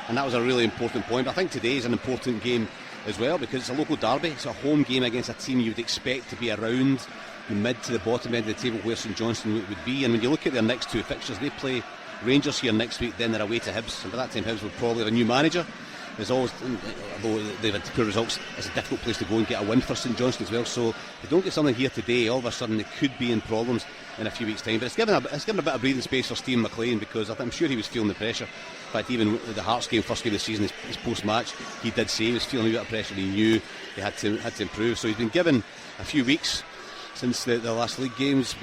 and that was a really important point. But I think today is an important game as well, because it's a local derby. It's a home game against a team you would expect to be around the mid to the bottom end of the table where St Johnstone would be. And when you look at their next two fixtures, they play Rangers here next week, then they're away to Hibs, and by that time Hibs will probably have a new manager. There's always, although they've had poor results, it's a difficult place to go and get a win for St Johnstone as well. So if they don't get something here today, all of a sudden they could be in problems in a few weeks' time. But it's given a bit of breathing space for Stephen McLean, because I'm sure he was feeling the pressure. In fact, even the Hearts game, first game of the season, his post-match, he did say he was feeling a bit of pressure. He knew he had to improve. So he's been given a few weeks since the last league games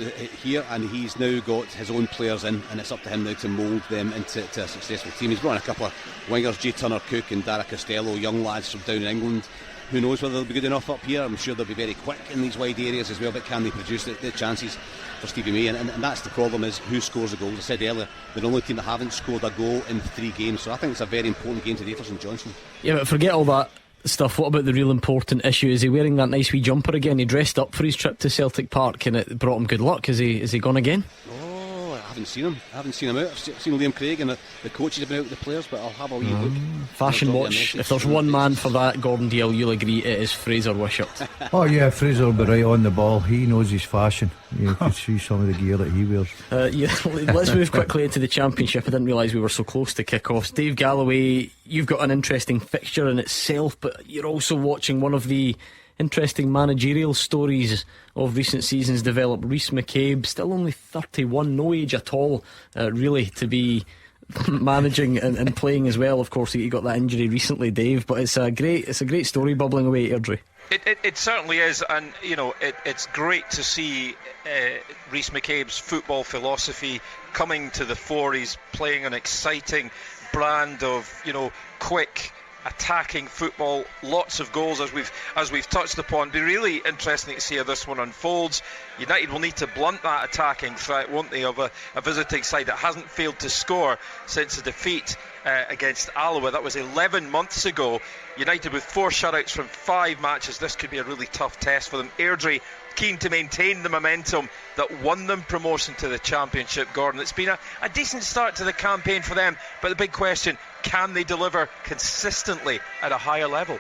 here, and he's now got his own players in, and it's up to him now to mould them into a successful team. He's brought in a couple of wingers, Jay Turner-Cook and Dara Costello, young lads from down in England. Who knows whether they'll be good enough up here? I'm sure they'll be very quick in these wide areas as well, but can they produce the chances for Stevie May? And that's the problem, is who scores the goals. I said earlier, they're the only team that haven't scored a goal in 3 games, so I think it's a very important game today for St Johnstone. Yeah, but forget all that stuff. What about the real important issue? Is he wearing that nice wee jumper again? He dressed up for his trip to Celtic Park and it brought him good luck. Is he gone again? Oh, I haven't seen him out. I've seen Liam Craig and the coaches have been out with the players, but I'll have a wee look. Fashion watch. If there's one man for that, Gordon Dalziel, you'll agree it is Fraser Wishart. Oh yeah, Fraser will be right on the ball. He knows his fashion. You can see some of the gear that he wears. Let's move quickly into the Championship. I didn't realise we were so close to kick-offs. Dave Galloway, you've got an interesting fixture in itself, but you're also watching one of the interesting managerial stories of recent seasons develop. Rhys McCabe, still only 31, no age at all really to be managing and playing as well. Of course, he got that injury recently, Dave, but it's a great story bubbling away at Airdrie. It certainly is, and you know it's great to see Rhys McCabe's football philosophy coming to the fore. He's playing an exciting brand of, you know, quick attacking football, lots of goals as we've touched upon. It'll be really interesting to see how this one unfolds. United will need to blunt that attacking threat, won't they, of a visiting side that hasn't failed to score since the defeat against Alloa. That was 11 months ago. United with 4 shutouts from 5 matches. This could be a really tough test for them. Airdrie keen to maintain the momentum that won them promotion to the Championship, Gordon. It's been a decent start to the campaign for them, but the big question, can they deliver consistently at a higher level?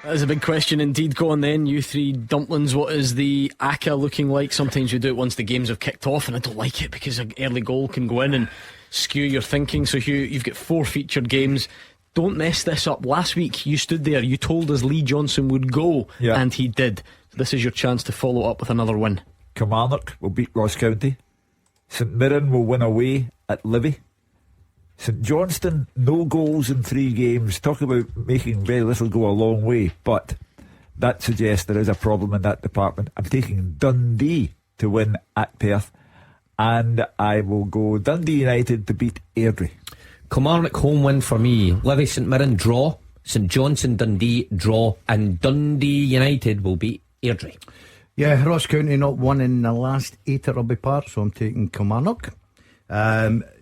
That is a big question indeed. Go on then, you three dumplings. What is the ACCA looking like? Sometimes you do it once the games have kicked off, and I don't like it because an early goal can go in and skew your thinking. So Hugh, you've got 4 featured games. Don't mess this up. Last week you stood there, you told us Lee Johnson would go, and he did. This is your chance to follow up with another win. Kilmarnock will beat Ross County. St Mirren will win away at Livy. St Johnstone, no goals in 3 games. Talk about making very little go a long way, but that suggests there is a problem in that department. I'm taking Dundee to win at Perth, and I will go Dundee United to beat Airdrie. Kilmarnock home win for me. Livy St Mirren draw. St Johnstone Dundee draw, and Dundee United will beat Airdrie. Yeah, Ross County not won in the last 8 at Rugby Park, so I'm taking Kilmarnock.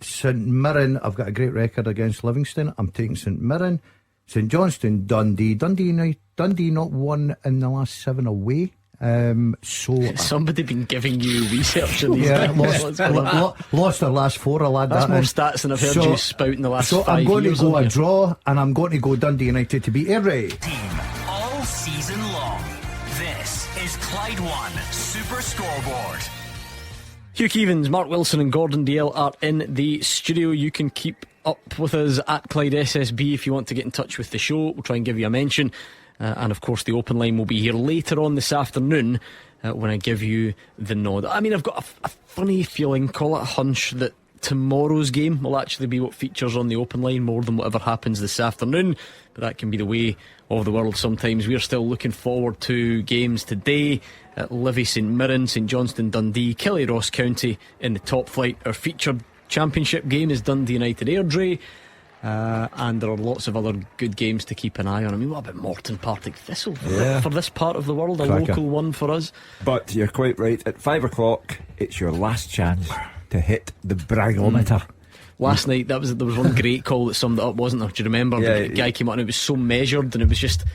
St Mirren, I've got a great record against Livingston. I'm taking St Mirren. St Johnstone Dundee not won in the last 7 away. So somebody been giving you research in these lost their last 4. I'll add that's that more in. stats than I've heard you spout in the last 5 years. So I'm going to go a here. draw, and I'm going to go Dundee United to beat Airdrie. Team all season long. This is Clyde One Super Scoreboard. Hugh Keevins, Mark Wilson and Gordon Dalziel are in the studio. You can keep up with us at Clyde SSB if you want to get in touch with the show. We'll try and give you a mention. And of course the open line will be here later on this afternoon when I give you the nod. I mean, I've got a funny feeling, call it a hunch, that tomorrow's game will actually be what features on the open line more than whatever happens this afternoon. But that can be the way of the world sometimes. We're still looking forward to games today at Livy St Mirren, St Johnstone Dundee, Killie Ross County in the top flight. Our featured Championship game is Dundee United Airdrie. and there are lots of other good games to keep an eye on. I mean, what about Morton Partick Thistle for this part of the world? A Cracker. local one for us. But you're quite right. At 5 o'clock, it's your last chance to hit the bragometer. Last night, there was one great call that summed it up, wasn't there? Do you remember? The guy came out and it was so measured, and it was just,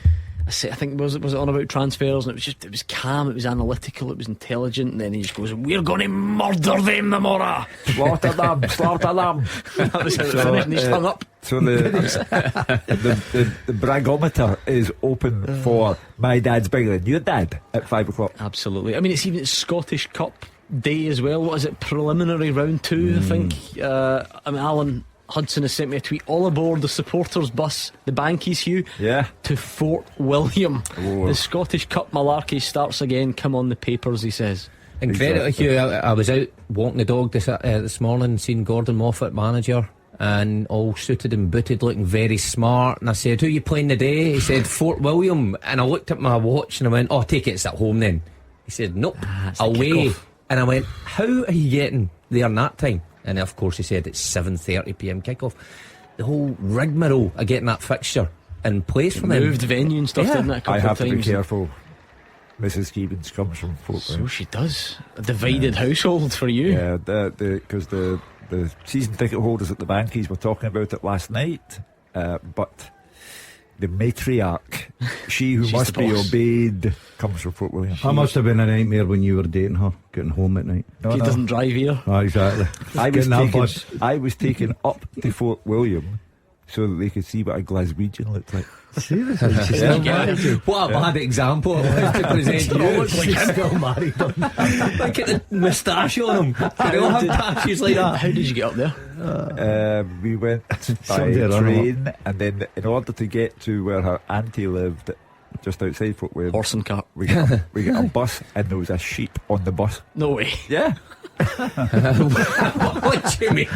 I think was it on about transfers, and it was calm, it was analytical, it was intelligent, and then he just goes, "We're going to murder them tomorrow. Slaughter them, slaughter them." That was how it finished, and he's hung up. So the bragometer is open for my dad's bigger than your dad at 5 o'clock. Absolutely. I mean, it's even Scottish Cup day as well. What is it? Preliminary round 2, I think. I mean, Alan Hudson has sent me a tweet. All aboard the supporters bus, the Bankies, Hugh, to Fort William. The Scottish Cup malarkey starts again. Come on the papers, he says. And credit to Hugh, I was out walking the dog this morning, seen Gordon Moffat, manager, and all suited and booted, looking very smart. And I said, "Who are you playing today?" He said, "Fort William." And I looked at my watch and I went, "Oh, take it, it's at home then." He said, "Nope, away." And I went, "How are you getting there in that time?" And of course he said it's 7:30 p.m. kickoff. The whole rigmarole of getting that fixture in place for them. Moved venue and stuff, didn't it? A couple I have of to times. be careful. Mrs. Keevins comes from Fort So William. she does. A divided household for you. Yeah, because the season ticket holders at the Bankies were talking about it last night, but the matriarch, she who She's must the be boss. obeyed, comes from Fort William. That must have been a nightmare when you were dating her, getting home at night. He doesn't drive here. Oh, exactly. I was taken up to Fort William so that they could see what a Glaswegian looked like. Seriously, she's Yeah. still married to you. What a bad example it was to present you. She's still married. Look at the moustache on him. They all have dashes like that. How did you get up there? We went by Somebody run train, and then in order to get to where her auntie lived, just outside Fort William, Horse and cart. we got a bus, and there was a sheep on the bus. No way. Yeah. What do you mean?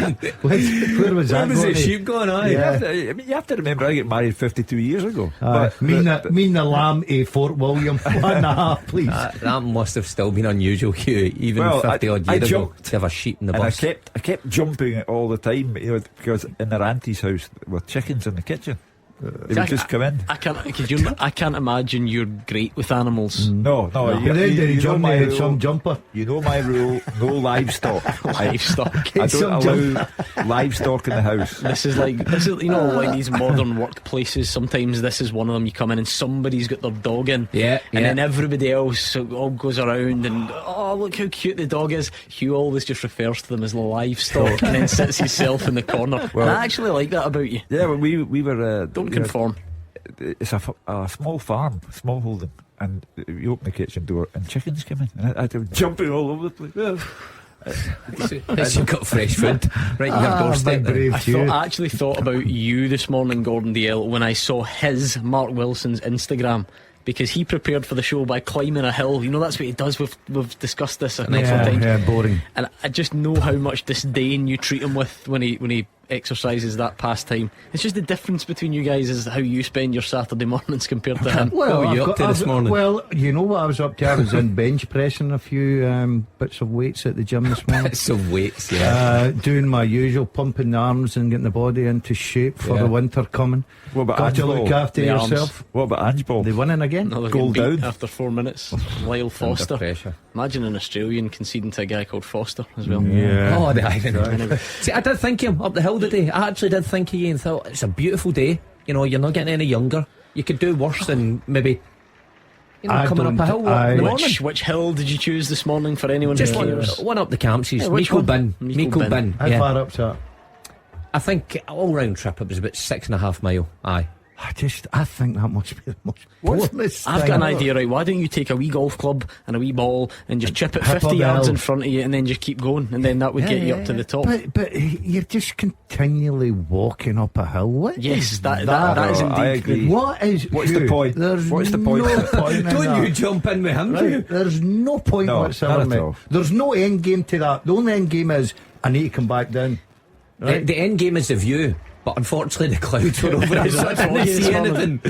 Where was that Where was the going? sheep going on? Yeah. You have to remember, I got married 52 years ago. Mean the lamb a Fort William 1.5, please. That must have still been unusual, Hugh, even Well, 50 odd I years ago, jumped. to have a sheep in the And bus. I kept jumping all the time, because in their auntie's house there were chickens in the kitchen. They would just come in. I can't imagine you're great with animals. No. But then did he jump my me rule. some jumper? You know my rule: no livestock. Livestock. I Some don't allow livestock in the house. This is like these modern workplaces. Sometimes this is one of them. You come in and somebody's got their dog in, and then everybody else all goes around and look how cute the dog is. Hugh always just refers to them as livestock and then sits himself in the corner. Well, and I actually like that about you. Yeah, well, we were. Don't conform. It's a small farm, small holding, and you open the kitchen door and chickens come in, and I was jumping all over the place. You've got fresh food right in your doorstep. big brave I actually thought about you this morning, Gordon Dalziel, when I saw his Mark Wilson's Instagram, because he prepared for the show by climbing a hill. You know, that's what he does. We've discussed this a couple of times. Yeah, boring. And I just know how much disdain you treat him with when he exercises that pastime. It's just the difference between you guys is how you spend your Saturday mornings compared to him. What were you up to this morning? Well, you know what I was up to? I was in bench pressing a few bits of weights at the gym this morning. Some weights, doing my usual, pumping the arms and getting the body into shape for the winter coming. What about Got to Ange look Ball? after The arms. yourself. What about Ange Ball? They winning again? Another Goal getting beat down. after 4 minutes. Lyle Foster. pressure. Imagine an Australian conceding to a guy called Foster as well. Yeah. Oh, the irony. See, I did think of him up the hill today. I actually did think of you and thought it's a beautiful day. You know, you're not getting any younger. You could do worse than maybe, coming up a hill in the morning. Which hill did you choose this morning for anyone Just who cares? one up the Campsies. Yeah, which Miko one? Bin. Miko Miko Bin. How far up's that? I think all round trip it was about 6.5 mile. Aye. I think that must be the most boringest I've thing got an ever. idea, right? Why don't you take a wee golf club and a wee ball and just chip it Hip 50 up the yards hill. in front of you and then just keep going, and then that would get you up to the top. But you're just continually walking up a hill. What Yes, is that is No, I indeed. agree. What is? What's the Hugh, point? There's What's the point? No point in Don't that. you jump in with him, Hugh. Right, there's no point No, whatsoever, not at mate. all. There's no end game to that. The only end game is I need to come back down. Right? The end game is the view, but unfortunately the clouds were over us, so I didn't see anything.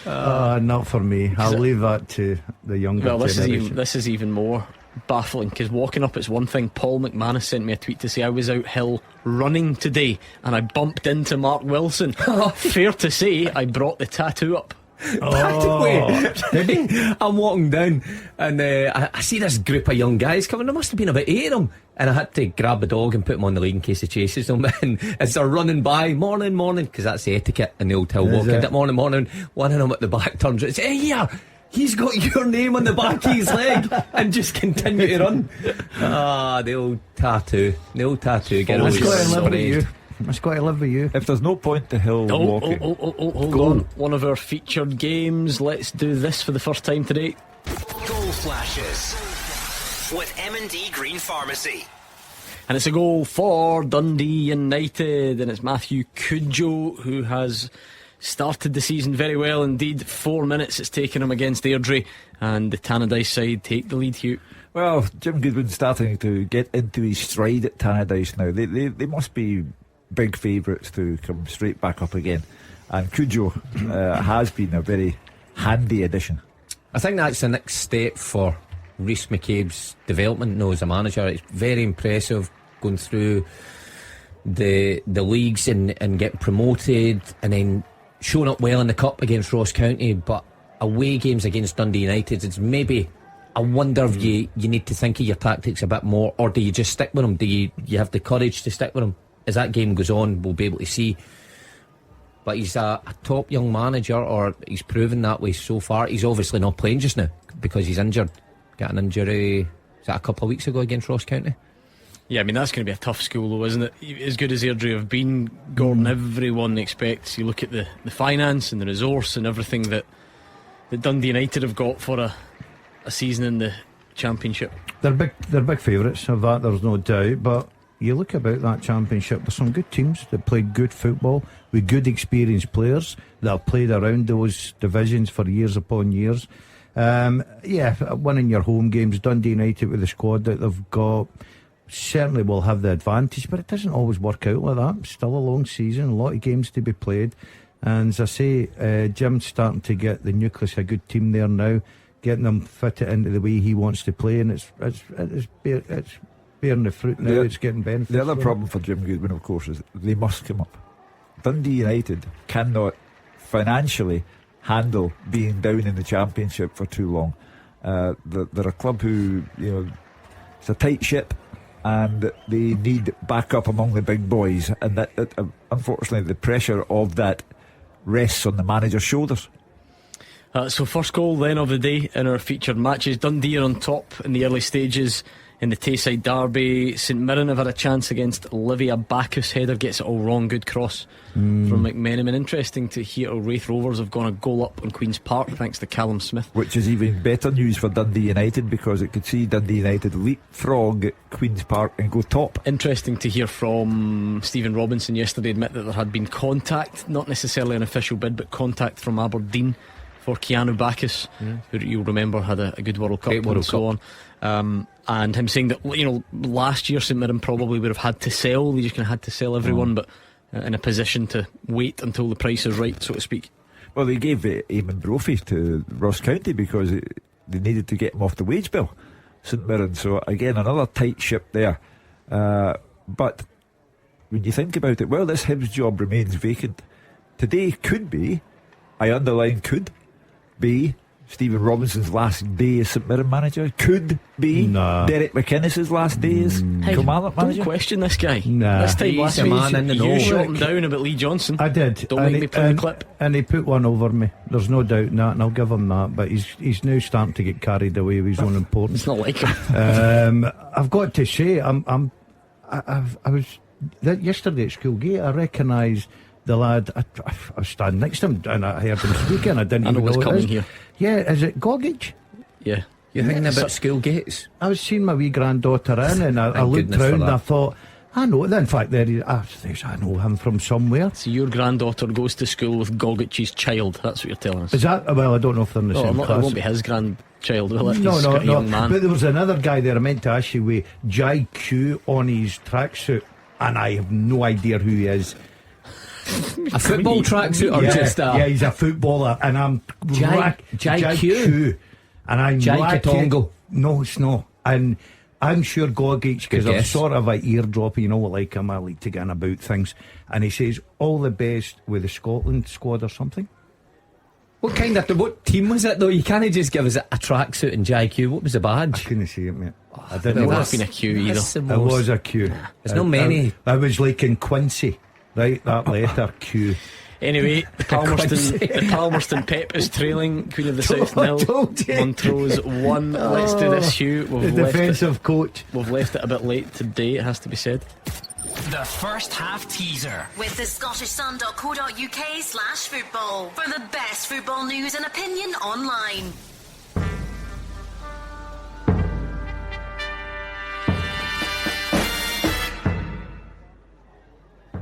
Not for me. I'll leave that to the younger Well, generation. this is even more. baffling, because walking up it's one thing. Paul McManus sent me a tweet to say I was out hill running today and I bumped into Mark Wilson. Fair to say I brought the tattoo up. I'm walking down and I see this group of young guys coming. There must have been about 8 of them, and I had to grab the dog and put him on the lead in case he chases them. And as they're running by, morning, because that's the etiquette in the old hill walking. Morning, one of them at the back turns and says, "Hey, here, he's got your name on the back of his leg," and just continue to run. The old tattoo. Get It's got to live with you. It's got to live with you. If there's no point to hill walking. Hold on. One of our featured games. Let's do this for the first time today. Goal flashes with M&D Green Pharmacy. And it's a goal for Dundee United, and it's Matthew Cudjoe who has started the season very well indeed. 4 minutes it's taken him against Airdrie, and the Tannadice side take the lead, Hugh. Well, Jim Goodwin's starting to get into his stride at Tannadice now. They must be big favourites to come straight back up again, and Cudjoe has been a very handy addition. I think that's the next step for Rhys McCabe's development now as a manager. It's very impressive going through the leagues and getting promoted, and then showing up well in the Cup against Ross County, but away games against Dundee United, it's maybe, I wonder if you need to think of your tactics a bit more, or do you just stick with them? Do you have the courage to stick with them? As that game goes on, we'll be able to see. But he's a top young manager, or he's proven that way so far. He's obviously not playing just now because he's injured. Got an injury, is that a couple of weeks ago against Ross County? Yeah, I mean, that's going to be a tough school though, isn't it? As good as Airdrie have been, Gordon, everyone expects, you look at the finance and the resource and everything that Dundee United have got for a season in the Championship. They're big favourites of that, there's no doubt. But you look about that Championship, there's some good teams that play good football with good experienced players that have played around those divisions for years upon years. Winning your home games, Dundee United with the squad that they've got certainly will have the advantage, but it doesn't always work out like that. It's still a long season, a lot of games to be played, and as I say, Jim's starting to get the nucleus of a good team there now, getting them fitted into the way he wants to play, and it's bearing the fruit now. It's getting benefits. The other problem for Jim Goodwin, of course, is they must come up. Dundee United cannot financially handle being down in the Championship for too long. They're a club who, it's a tight ship, and they need backup among the big boys, and that unfortunately the pressure of that rests on the manager's shoulders. So first goal then of the day in our featured matches. Dundee are on top in the early stages in the Tayside derby. St Mirren have had a chance against Olivia Bacchus. Header gets it all wrong. Good cross from McMenamin. Interesting to hear Raith Rovers have gone a goal up on Queen's Park thanks to Callum Smith, which is even better news for Dundee United, because it could see Dundee United leapfrog Queen's Park and go top. Interesting to hear from Stephen Robinson yesterday admit that there had been contact, not necessarily an official bid, but contact from Aberdeen for Keanu Bacchus, who you'll remember had a good World Cup and so on. And him saying that, last year St Mirren probably would have had to sell. They just kind of had to sell everyone, but in a position to wait until the price is right, so to speak. Well, they gave Eamon Brophy to Ross County because they needed to get him off the wage bill, St Mirren. So again, another tight ship there. But when you think about it, well, this Hibs job remains vacant. Today could be, I underline could be, Stephen Robinson's last day as St Mirren manager. Could be Derek McInnes's last day as Kilmarnock manager. Don't question this guy. This time last week you shot him down about Lee Johnson. I did. Don't make me play the clip. And he put one over me, there's no doubt in that, and I'll give him that. But he's now starting to get carried away with his own importance. It's not like him. I've got to say, I was yesterday at Schoolgate. I recognised the lad. I was standing next to him and I heard him speaking. I didn't even know coming here. Yeah, is it Gogic? Yeah. You're thinking about Schoolgates? I was seeing my wee granddaughter in, and I looked round and I thought, I know. In fact, I know him from somewhere. So your granddaughter goes to school with Gogic's child. That's what you're telling us. Is that? Well, I don't know if they're in the same class. It won't be his grandchild, will it? No. Young man. But there was another guy there I meant to ask you with Jai Q on his tracksuit, and I have no idea who he is. A football tracksuit or just a... Yeah, he's a footballer, and I'm Jai Q. And I'm Jai Katongo. No, it's not. And I'm sure Gogic, because I'm sort of like eardropping, you know, like I'm a league to get in about things, and he says all the best with the Scotland squad or something. What team was it though? You can't just give us a tracksuit and JQ. What was the badge? I couldn't see it, mate. I It didn't would know. have been a queue either. It was a Q. There's not many. I was like in Quincy, right? That letter Q. Anyway, the Palmerston Pep is trailing Queen of the South I 0. told you. Montrose 1. Let's do this, Hugh. The defensive coach. We've left it a bit late today, it has to be said. The first half teaser. With the scottishsun.co.uk/football for the best football news and opinion online.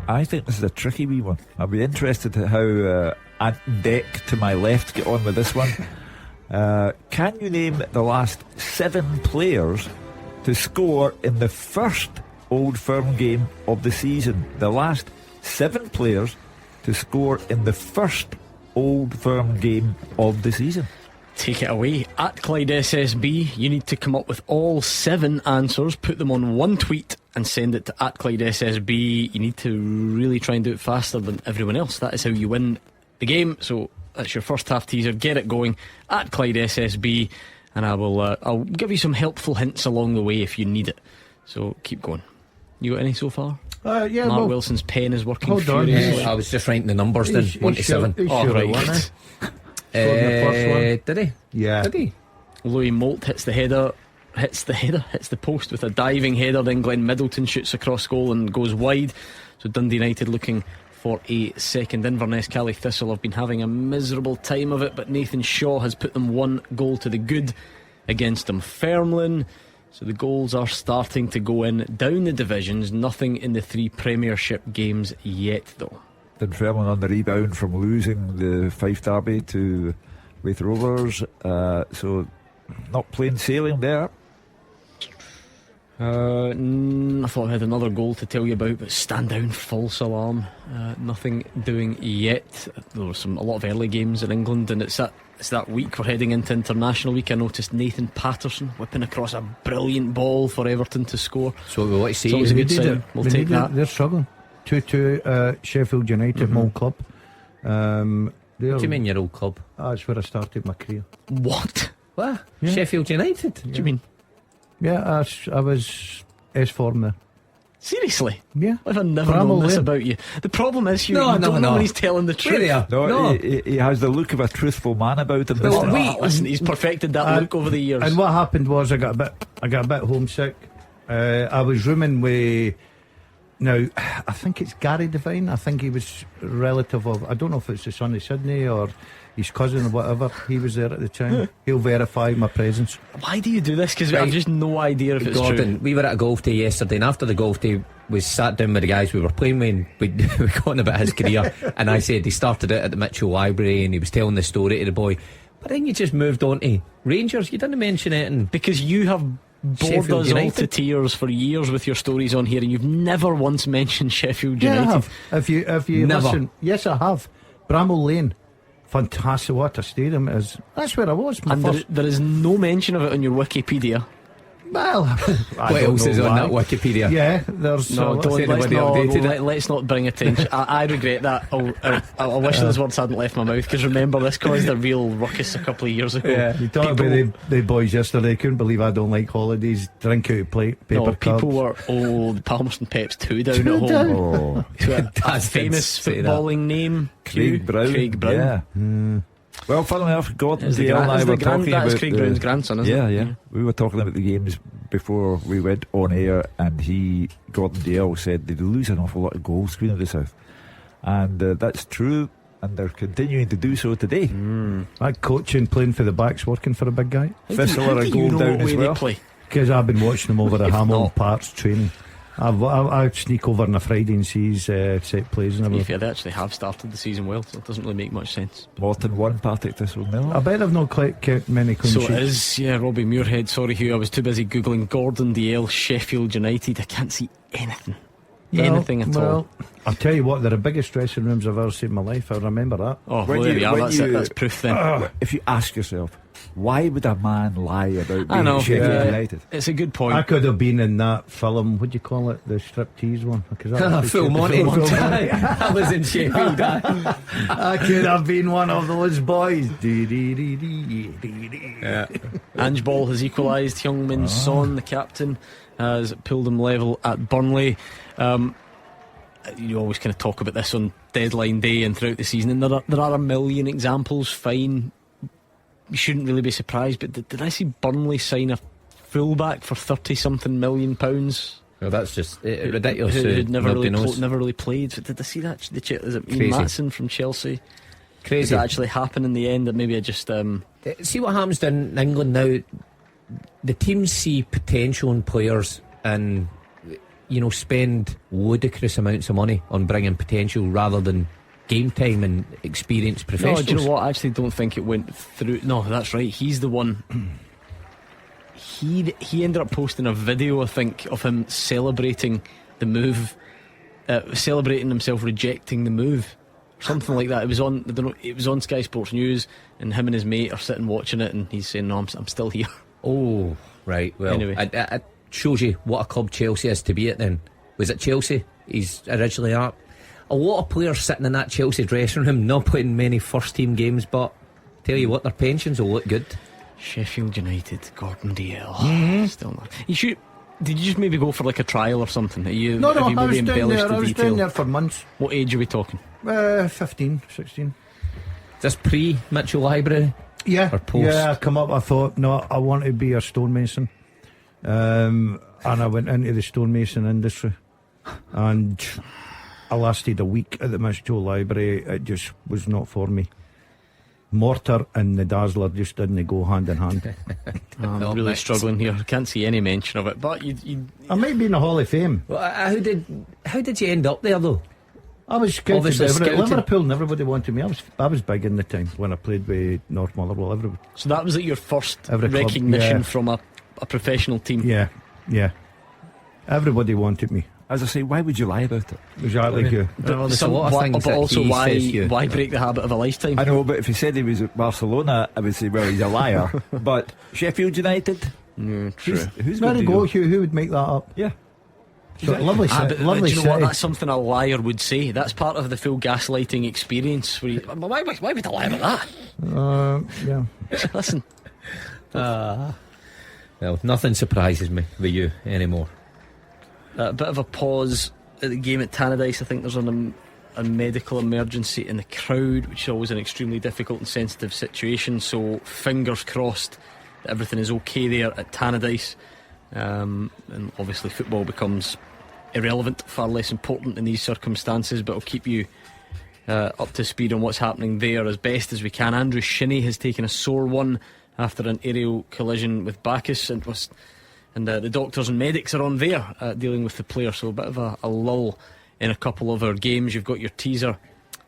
I think this is a tricky wee one. I'll be interested to how Ant Deck to my left get on with this one. Can you name the last 7 players to score in the first Old Firm game of the season? The last 7 players to score in the first Old Firm game of the season. Take it away. At Clyde SSB, you need to come up with all 7 answers, put them on one tweet and send it to at Clyde SSB. You need to really try and do it faster than everyone else. That is how you win the game. So that's your first half teaser. Get it going at Clyde SSB, and I'll give you some helpful hints along the way if you need it. So keep going. You got any so far? Yeah. Mark Wilson's pen is working Hold on. furiously. I was just writing the numbers down. 1 to 7. Right. The first one. Did he? Yeah. Did he? Louis Moult hits the post with a diving header. Then Glenn Middleton shoots across goal and goes wide. So Dundee United looking for a second. Inverness Cally Thistle have been having a miserable time of it, but Nathan Shaw has put them 1 goal to the good against Dunfermline. So the goals are starting to go in down the divisions. Nothing in the 3 Premiership games yet though. Dunfermline on the rebound from losing the Fife derby to Raith Rovers, so not plain sailing there. I thought I had another goal to tell you about, but stand down, false alarm. Nothing doing yet. There was a lot of early games in England, and it's that week we're heading into international week. I noticed Nathan Patterson whipping across a brilliant ball for Everton to score. So we want to see. It's always a good sign. We'll take that. They're struggling. 2-2 Sheffield United, my old club. What do you mean your old club? That's where I started my career. What? Yeah. Sheffield United? Do you mean? Yeah, I was S-form there. Seriously? Yeah. I've never known this about you. The problem is you don't know when he's telling the truth. He has the look of a truthful man about him. Listen, he's perfected that look over the years. And what happened was I got a bit homesick. I was rooming with. Now, I think it's Gary Devine. I think he was relative of, I don't know if it's the son of Sydney or his cousin or whatever. He was there at the time. He'll verify my presence. Why do you do this? Because I've just no idea if it's Gordon, true. we were at a golf day yesterday, and after the golf day we sat down with the guys we were playing with, and we got on about his career. And I said he started out at the Mitchell Library and he was telling the story to the boy, but then you just moved on to Rangers. You didn't mention it. And because you have bored us all to tears for years with your stories on here, and you've never once mentioned Sheffield United. I have. If you Never. listen, yes, I have. Bramall Lane, fantastic. What a stadium it is. That's where I was. And there is no mention of it on your Wikipedia. Well, what else is on that Wikipedia? Yeah, there's let's not bring attention. I regret that. I wish those words hadn't left my mouth, because remember, this caused a real ruckus a couple of years ago. Yeah, you talked about the boys yesterday. Couldn't believe I don't like holidays. Drink out of paper cups. People were the Palmerston Peps 2 down at home. Oh, So a famous footballing name, Craig Brown. Yeah. Well, funnily enough, Gordon Dalziel and I were talking about Craig Brown's grandson, isn't it? Yeah. We were talking about the games before we went on air, and Gordon Dalziel said they'd lose an awful lot of goals, Queen of the South, and that's true, and they're continuing to do so today. That coaching, playing for the backs, working for a big guy. Thistler a goal down as well. Because I've been watching them over at Hamilton Parks training. I sneak over on a Friday and see his set plays and everything. They actually have started the season well, so it doesn't really make much sense. Morton 1, Partick Thistle 0. I bet they've not kept many clean sheets. So it is, yeah. Robbie Muirhead, sorry Hugh, I was too busy googling Gordon Dalziel, Sheffield United. I can't see anything at all. I'll tell you what, they're the biggest dressing rooms I've ever seen in my life. I remember that. Oh, well, there we are. That's proof then. If you ask yourself, Why would a man lie about I know, being Sheffield yeah. United? It's a good point. I could have been in that film. What do you call it? The striptease one. Full Monty. I was in Sheffield. I could have been one of those boys. Yeah. Ange Ball has equalised. Heung-min Son, the captain, has pulled him level at Burnley. You always kind of talk about this on deadline day and throughout the season, and there are a million examples. Fine, you shouldn't really be surprised, but did I see Burnley sign a fullback for 30-something million pounds? Well, that's just ridiculous. Who'd never knows. really played. Did I see that? Is it Crazy. Maatson from Chelsea? Crazy. Does that actually happen in the end? That maybe I just see what happens down in England now. The teams see potential in players and, you know, spend ludicrous amounts of money on bringing potential rather than game time and experienced professionals. No, do you know what? I actually don't think it went through. No, that's right. He's the one. He ended up posting a video, I think, of him celebrating the move, celebrating himself rejecting the move, something like that. It was on. I don't know. It was on Sky Sports News, and him and his mate are sitting watching it, and he's saying, "No, I'm still here." Oh, right. Well, Anyway. it shows you what a club Chelsea is to be at. Then was it Chelsea? He's originally at. A lot of players sitting in that Chelsea dressing room, not playing many first team games, but tell you what, their pensions will look good. Sheffield United, Gordon Dalziel. Still not. Did you just maybe go for like a trial or something? No, have you I maybe was down embellished there. the I was detail? down there for months. What age are we talking? 15, 16. Is this pre Mitchell Library? Yeah, or post? yeah. I come up. I thought, no, I want to be a stonemason, and I went into the stonemason industry, and I lasted a week at the Mitchell Library. It just was not for me. Mortar and the Dazzler just didn't go hand in hand. I'm Not really mixed. struggling here. I can't see any mention of it, but I might be in the Hall of Fame. Well, how did you end up there though? I was scouted Obviously at scouted. Liverpool, and everybody wanted me. I was big in the time when I played with North Motherwell. Everybody. so that was like your first Every club, recognition yeah. from a professional team. Yeah, yeah. Everybody wanted me. As I say, why would you lie about it? Exactly. Well, there's a lot of things but that also he why says you. break the habit of a lifetime? I know, but if he said he was at Barcelona, I would say, well, he's a liar. But Sheffield United? True. Who's There going you to go, go? Hugh. Who would make that up? Yeah. So, lovely, But lovely do you know what? city. That's something a liar would say. That's part of the full gaslighting experience. Where why would I lie about that? Yeah. Listen, Well, nothing surprises me with you anymore. a bit of a pause at the game at Tannadice. I think there's a medical emergency in the crowd, which is always an extremely difficult and sensitive situation. So fingers crossed that everything is okay there at Tannadice. And obviously football becomes irrelevant, far less important in these circumstances, but I'll keep you up to speed on what's happening there as best as we can. Andrew Shinney has taken a sore one after an aerial collision with Bacchus, and the doctors and medics are on there dealing with the player, so a bit of a lull in a couple of our games. You've got your teaser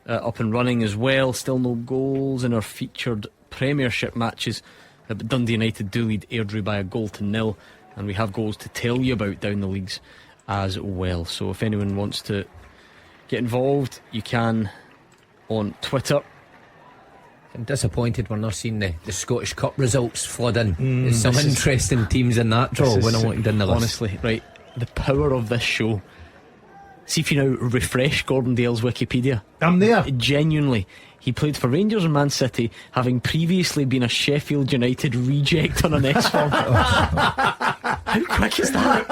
up and running as well. Still no goals in our featured Premiership matches, but Dundee United do lead Airdrie by 1-0, and we have goals to tell you about down the leagues as well. So if anyone wants to get involved, you can on Twitter. I'm disappointed we're not seeing the Scottish Cup results flood in. There's some interesting teams in that draw when I wanted in the list. Honestly, right, the power of this show. See if you now refresh Gordon Dale's Wikipedia. I'm there. Genuinely, he played for Rangers and Man City, having previously been a Sheffield United reject on an S form. How quick is that?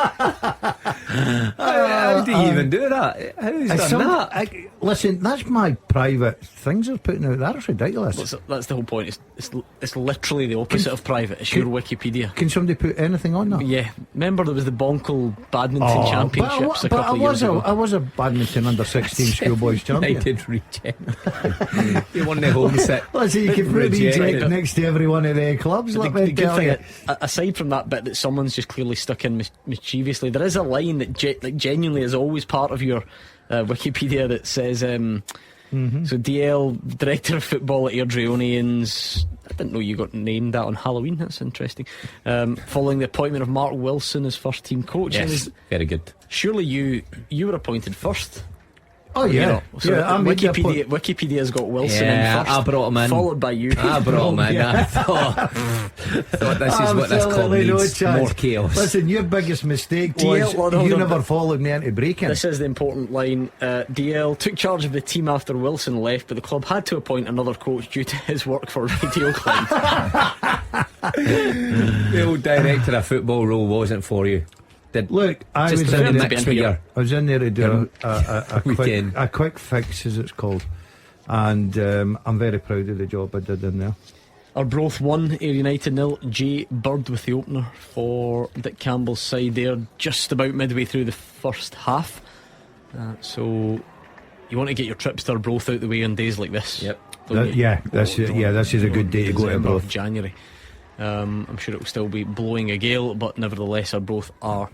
How do you even do that? Who's done that? Listen, that's my private things they're putting out. That's ridiculous. That's the whole point. It's literally the opposite of private. It's your Wikipedia. Can somebody put anything on that? Yeah, remember there was the Bonkle Badminton Championships a couple of years ago. I was a badminton under 16 schoolboys champion. United reject. They won the home set. Listen, you can put Reject. reject next to every one of their clubs. The Let me good tell you. thing, aside from that bit that someone's just clearly stuck in mischievously, there is a line that genuinely is always part of your Wikipedia that says so DL, Director of Football at Airdrie Onions. I didn't know you got named that on Halloween. That's interesting. Following the appointment of Mark Wilson as first team coach. Yes, very good. Surely you were appointed first. Oh yeah, So I made that point. Wikipedia's got Wilson in first. I brought him in, followed by you. I brought him in. I thought this is what this club needs: more chaos. Listen, your biggest mistake was you never followed me into breaking. This is the important line. DL took charge of the team after Wilson left, but the club had to appoint another coach due to his work for Radio Clyde. The old director of football role wasn't for you. Look, I was in there to do a quick fix, as it's called, and I'm very proud of the job I did in there. Arbroath 1, Ayr United 0. Jay Bird with the opener for Dick Campbell's side there, just about midway through the first half. So you want to get your trips to Arbroath out the way on days like this. Yep. This is a good day to go to Arbroath. January. I'm sure it will still be blowing a gale, but nevertheless Arbroath are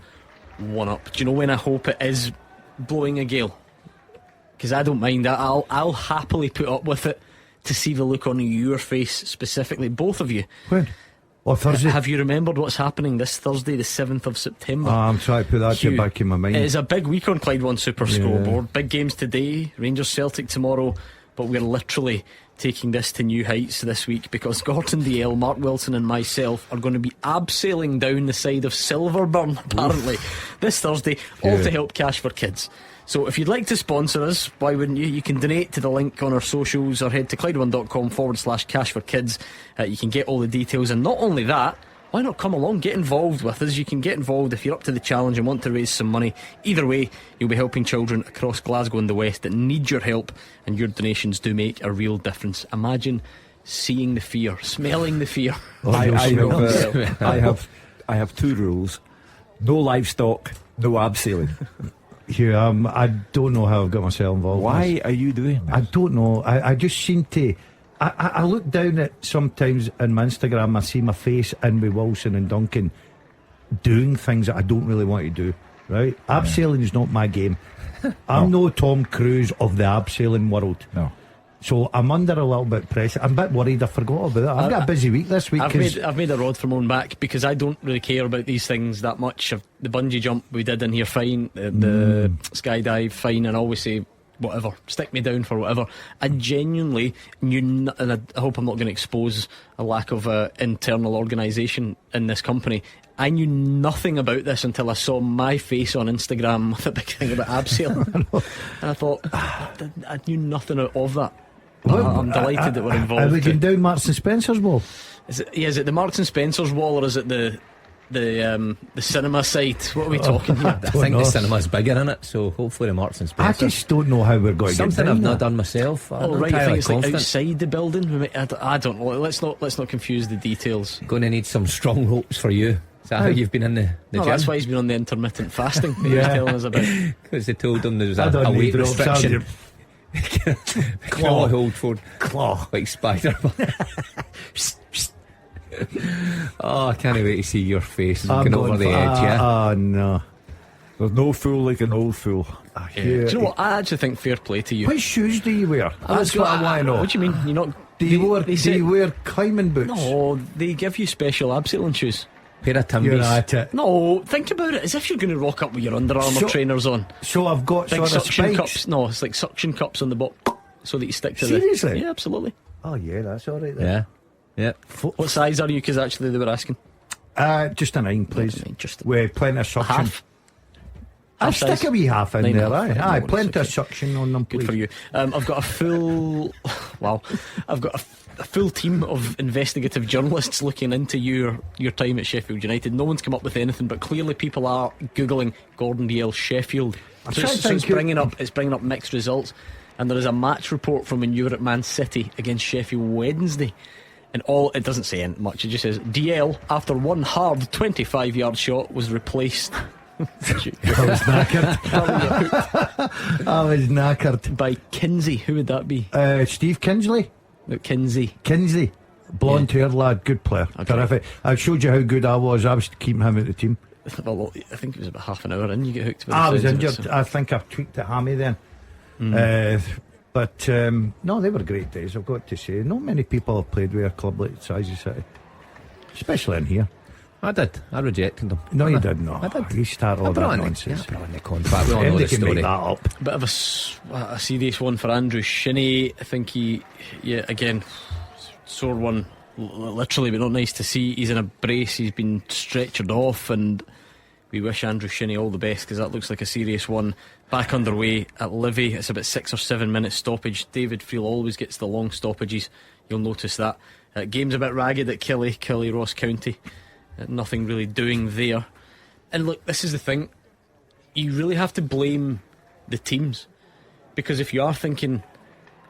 1 up. Do you know when I hope it is blowing a gale? Because I don't mind that. I'll happily put up with it to see the look on your face, specifically both of you. When? Oh, Thursday. Have you remembered what's happening this Thursday, the 7th of September? I'm trying to put that back in my mind. It is a big week on Clyde One Super Scoreboard. Big games today, Rangers Celtic tomorrow, but we're literally taking this to new heights this week because Gordon Dalziel, Mark Wilson and myself are going to be abseiling down the side of Silverburn apparently this Thursday, all to help Cash for Kids. So if you'd like to sponsor us, why wouldn't you? You can donate to the link on our socials or head to Clyde1.com/cash for kids. You can get all the details, and not only that, why not come along, get involved with us? You can get involved if you're up to the challenge and want to raise some money. Either way, you'll be helping children across Glasgow and the West that need your help, and your donations do make a real difference. Imagine seeing the fear, smelling the fear. I have 2 rules: no livestock, no abseiling. Hugh, I don't know how I've got myself involved. Why are you doing this? I don't know. I just seem to. I look down at sometimes in my Instagram, I see my face in with Wilson and Duncan doing things that I don't really want to do. Right? Abseiling is not my game. I'm no Tom Cruise of the abseiling world. No. So I'm under a little bit of pressure. I'm a bit worried I forgot about it. I've got a busy week this week. I've made a rod for my own back because I don't really care about these things that much. The bungee jump we did in here, fine. The skydive, fine. And I always say, whatever, stick me down for whatever. I genuinely and I hope I'm not going to expose a lack of internal organisation in this company. I knew nothing about this until I saw my face on Instagram with a big thing about abseiling. And I thought, I knew nothing of that. I'm delighted that we're involved. Are we going down Marks and Spencer's wall? Is it the Marks and Spencer's wall, or is it the cinema site? What are we talking here? I think the cinema's bigger in it, so hopefully the Marks and Spencer. I just don't know how we're going to get something down I've that. not done myself. Oh right, you think it's like outside the building? I don't know. Let's not confuse the details. Going to need some strong ropes for you. Is that how you've been in the gym? That's why he's been on the intermittent fasting that he was telling us about. Because they told him there was a weight restriction. Claw hold for claw like Spider-Man. Oh, I can't wait to see your face looking over the edge. Oh no, there's no fool like an old fool. Do you know what? I actually think fair play to you. What shoes do you wear? That's what I want to know. What do you mean? You're not? Do you wear climbing boots? No, they give you special abseiling shoes. Pair of Timbies. No, think about it as if you're going to rock up with your Under Armour trainers on. So I've got big sort suction of cups. No, it's like suction cups on the bottom, so that you stick to Seriously? Yeah, absolutely. Oh yeah, that's all right then. Yeah. What size are you? Because actually they were asking. Just a 9, please. Just with plenty of suction. Half. I'll stick a wee half in there. Aye, plenty of okay. suction on them. Good please. for you. I've got a full. Wow, I've got a full team of investigative journalists looking into your time at Sheffield United. No one's come up with anything, but clearly people are googling Gordon Dalziel Sheffield. So it's bringing up mixed results. And there is a match report from when you were at Man City against Sheffield Wednesday. And it doesn't say much, it just says DL, after one hard 25-yard shot, was replaced. I was knackered. By Kinsey. Who would that be? Steve Kinsley. No, Kinsey. Blonde haired lad, good player. Okay. Terrific. I showed you how good I was keeping him at the team. Well, I think it was about half an hour in you get hooked. I was injured. I think I've tweaked the hammy then. But no, they were great days, I've got to say. Not many people have played with a club like the size of City, especially in here. I did. I rejected him. No, you did not. I did. You start all that nonsense. I brought in the contract. We all know Andy the can make story. that up. Bit of a serious one for Andrew Shinnie. I think again, sore one, literally, but not nice to see. He's in a brace. He's been stretchered off, and we wish Andrew Shinnie all the best, because that looks like a serious one. Back underway at Livy. It's about 6 or 7 minutes stoppage. David Friel always gets the long stoppages. You'll notice that. Game's a bit ragged at Killy, Ross County. Nothing really doing there. And look, this is the thing. You really have to blame the teams, because if you are thinking,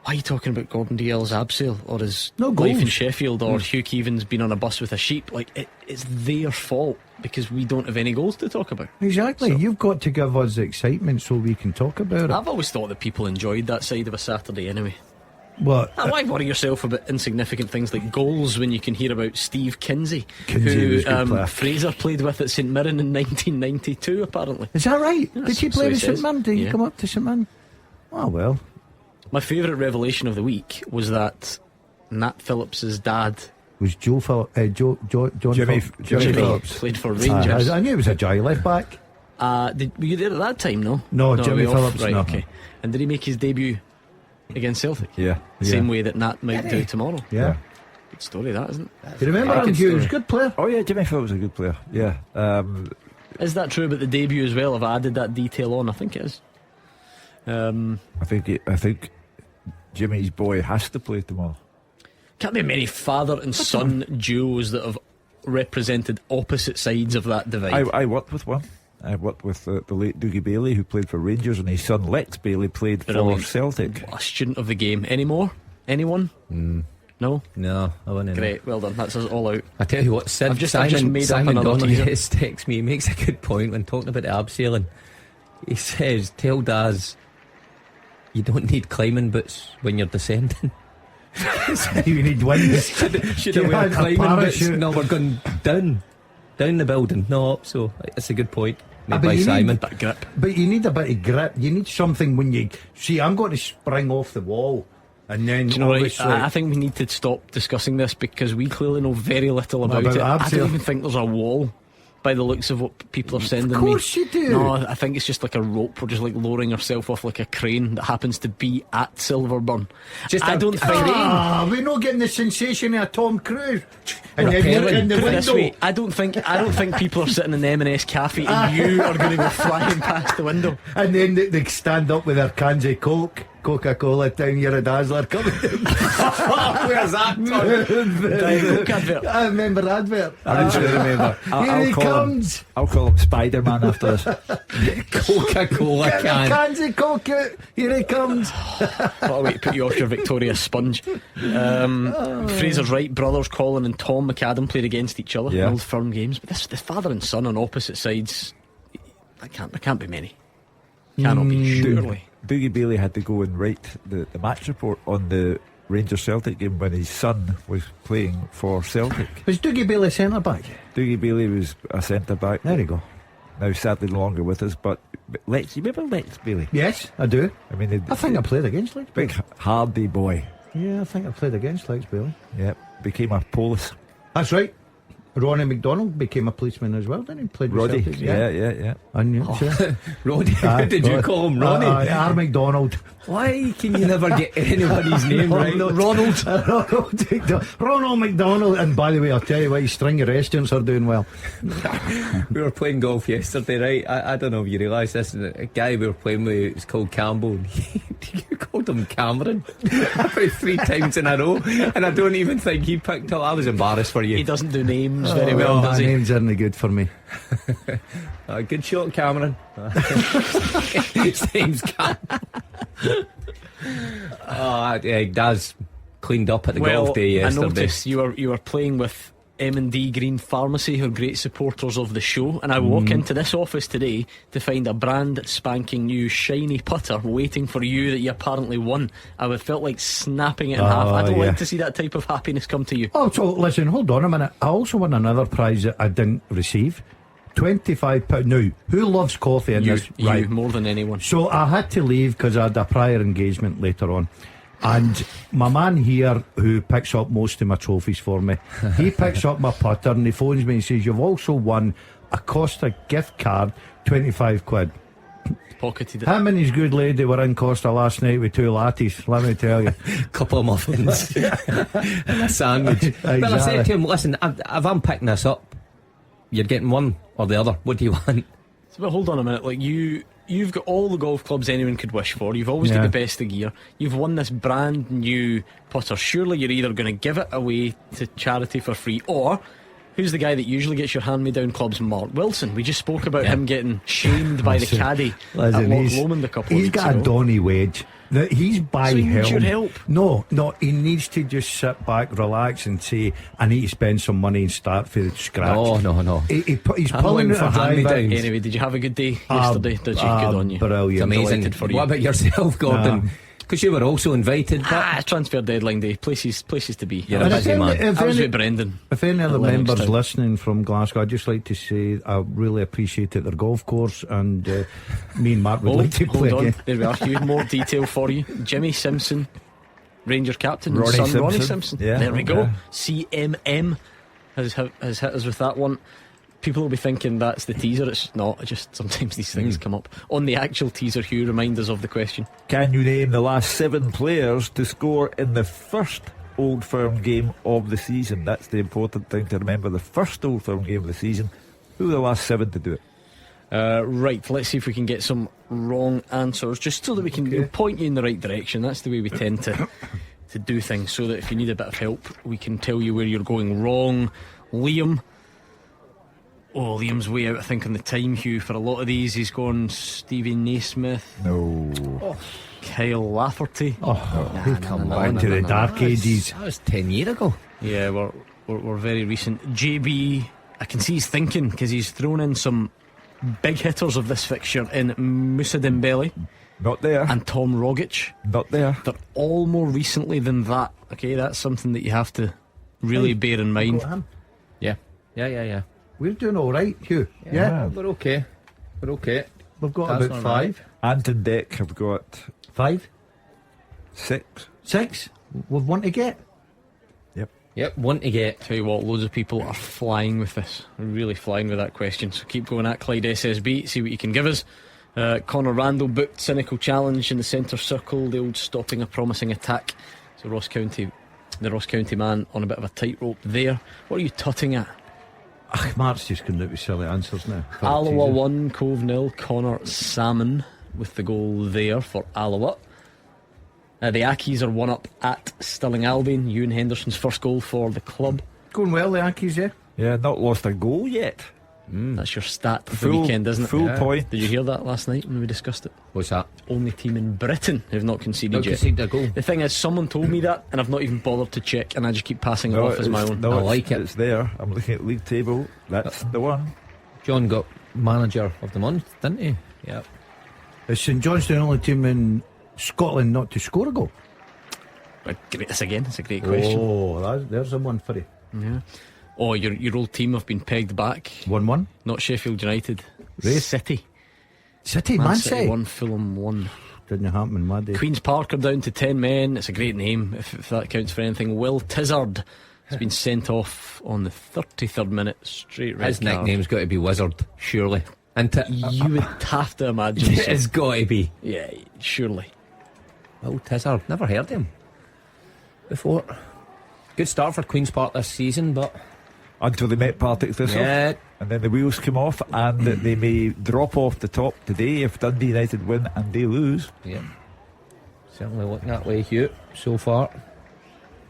why are you talking about Gordon Dalziel's abseil or his life in Sheffield, or Hugh Keevins being on a bus with a sheep, like it's their fault, because we don't have any goals to talk about. Exactly. So, you've got to give us the excitement so we can talk about it. I've always thought that people enjoyed that side of a Saturday anyway. What? Why worry yourself about insignificant things like goals when you can hear about Steve Kinsey, Kinsey was a good who player. Fraser played with at St Mirren in 1992, apparently. Is that right? Yeah, Did he so play he with St says. Mirren? Did he Yeah. come up to St Mirren? Oh well. My favourite revelation of the week was that Nat Phillips's dad Was Joe John Jimmy Phillips played for Rangers. I knew it was a Jai left back. Were you there at that time? No, Jimmy we off? Phillips, Right, no. okay. And did he make his debut against Celtic? Yeah. The same way that Nat might do tomorrow. Yeah. Good story, that, isn't it? Do you remember him? He was a good player. Oh yeah, Jimmy Phillips was a good player. Yeah. Is that true about the debut as well? Have I added that detail on? I think it is. I think Jimmy's boy has to play tomorrow. Can't be many father and son duos that have represented opposite sides of that divide. I worked with one. I worked with the late Dougie Bailey, who played for Rangers, and his son Lex Bailey played Brilliant. for Celtic. A student of the game. Any more? Anyone? No? No, I wouldn't. Great, well done. That's us all out. I tell you what, I've just made up Simon another Donnelly teaser. has texted me. He makes a good point when talking about the abseiling. He says, "Tell Daz you don't need climbing boots when you're descending." You need wings. Should I wear climbing boots? No, we're going down the building, not up. So it's a good point made by Simon. That grip. But you need a bit of grip. You need something when you see. I'm going to spring off the wall, and then Do you know what? obviously I think we need to stop discussing this, because we clearly know very little about About it. I abseil. don't even think there's a wall, by the looks of what people are sending me. Of course you do. No, I think it's just like a rope. We're just like lowering ourselves off like a crane that happens to be at Silverburn. I don't think. we're not getting the sensation of Tom Cruise. And then Rappelling. you're in the Put it this window. way, I don't think people are sitting in the M&S cafe and you are going to go flying past the window. And then they stand up with their cans of Coca-Cola down your dazzler coming down. Where's that? Coke advert. I remember the advert. I do remember. Here he comes. I'll call him Spider-Man after this. Coca-Cola Get the can. cans of Coke out. Here he comes. What a way to put you off your Victoria Sponge. Fraser's right. Brothers Colin and Tom McAdam played against each other in Yeah. Old Firm games. But this father and son on opposite sides, there can't be many. Cannot be, surely. Dougie Bailey had to go and write the match report on the Rangers Celtic game when his son was playing for Celtic. Was Dougie Bailey centre back? Dougie Bailey was a centre back. There you go. Now sadly no longer with us, but Lex, you remember Lex Bailey? Yes, I do. I mean, I think I played against Lex Bailey. big hardy boy. Yeah, I think I played against Lex Bailey. Yeah, became a police. That's right. Ronnie McDonald became a policeman as well, didn't he? Played with Roddy. Celtic, Yeah. I knew. Sure. Ronnie, what did you call him? Ronnie? R. McDonald. Why can you never get anybody's name right? Ronald. Ronald McDonald. And by the way, I'll tell you what, his string of restaurants are doing well. We were playing golf yesterday, right? I don't know if you realise this. A guy we were playing with is called Campbell. You called him Cameron about 3 times in a row, and I don't even think he picked up. I was embarrassed for you. He doesn't do names very well, does he? Names aren't good for me. Good shot, Cameron. His name's Cam. Daz cleaned up at the golf day yesterday. I noticed you were playing with M&D Green Pharmacy, who are great supporters of the show, and I walk into this office today to find a brand spanking new shiny putter waiting for you that you apparently won. I would felt like snapping it in half. I don't like to see that type of happiness come to you. Oh, so listen, hold on a minute. I also won another prize that I didn't receive. £25. Now, who loves coffee in this? You more than anyone. So I had to leave because I had a prior engagement later on. And my man here, who picks up most of my trophies for me, he picks up my putter and he phones me and says, you've also won a Costa gift card, 25 quid. Pocketed it. Him and his good lady were in Costa last night with 2 lattes, let me tell you. Couple of muffins and a sandwich. Exactly. But I said to him, listen, if I'm picking this up, you're getting one or the other. What do you want? But hold on a minute, like you've got all the golf clubs anyone could wish for. You've always got the best of gear. You've won this brand new putter. Surely you're either going to give it away to charity for free, or who's the guy that usually gets your hand-me-down clubs? Mark Wilson. We just spoke about him getting shamed by the caddy at Loch Lomond a couple of weeks ago. He's got a Donny wedge. He's by so he needs helm. your help. No, he needs to just sit back, relax, and say, I need to spend some money and start from scratch. No. He's pulling out a drive. Anyway, did you have a good day yesterday? Did you? Good on you. Brilliant. It's amazing. For you. What about yourself, Gordon? Because you were also invited. Transfer deadline day. Places to be. You're a busy man. I was with Brendan. If any other members listening from Glasgow, I'd just like to say I really appreciate it, their golf course, and me and Mark would like to play again. There we are. Huge more detail for you. Jimmy Simpson, Ranger captain, Ronnie son Simpson. Ronnie Simpson. Yeah, there we go. okay. CMM has hit us with that one. People will be thinking that's the teaser. It's not. It's just sometimes these things come up. On the actual teaser, Hugh, remind us of the question. Can you name the last 7 players to score in the first Old Firm game of the season? That's the important thing to remember. The first Old Firm game of the season. Who are the last 7 to do it? Right, let's see if we can get some wrong answers, just so that we can point you in the right direction. That's the way we tend to do things, so that if you need a bit of help, we can tell you where you're going wrong. Liam's way out, I think, on the time, Hugh. For a lot of these, he's gone Stevie Naismith. No. Kyle Lafferty. Come on to the dark ages. That was 10 years ago. Yeah, we're very recent. JB, I can see he's thinking, because he's thrown in some big hitters of this fixture in Moussa Dembele. Not there. And Tom Rogic. Not there. They're all more recently than that. Okay, that's something that you have to really bear in mind. Yeah. We're doing all right, Hugh. Yeah. We're okay. We've got That's about not 5. right. Anton Deck have got 5? 6. 6? We've one to get. Yep, one to get. Tell you what, loads of people are flying with this. Really flying with that question. So keep going at Clyde SSB, see what you can give us. Conor Randall booked cynical challenge in the centre circle, the old stopping a promising attack. So the Ross County man on a bit of a tightrope there. What are you tutting at? Mark's just coming out with silly answers now. Alloa 1, Cove 0. Connor Salmon with the goal there for Alloa. The Ackies are 1-up at Stirling Albion. Ewan Henderson's first goal for the club. Going well, the Ackies, yeah? Yeah, not lost a goal yet. That's your stat of the weekend, isn't it? Full point. Did you hear that last night when we discussed it? What's that? Only team in Britain who've not conceded Not yet. conceded a goal. The thing is, someone told me that, and I've not even bothered to check, and I just keep passing it off as my own. No, I like it. It's there. I'm looking at league table. That's the one. John got manager of the month, didn't he? Yeah. Is St John's the only team in Scotland not to score a goal? This again, it's a great question. Oh, there's a one for you. Yeah. Oh, your old team have been pegged back. 1-1. Not Sheffield United. City, Man City. City 1, Fulham 1. Didn't happen in my day. Queen's Park are down to 10 men. It's a great name, if that counts for anything. Will Tizard has been sent off on the 33rd minute. Straight red His card. nickname's got to be Wizard, surely. You would have to imagine. So. It's got to be. Yeah, surely. Will Tizard, never heard him before. Good start for Queen's Park this season, but Until they met Partick Thistle. yeah, And then the wheels come off, and they may drop off the top today if Dundee United win and they lose. yeah, certainly looking that way, Hugh, so far.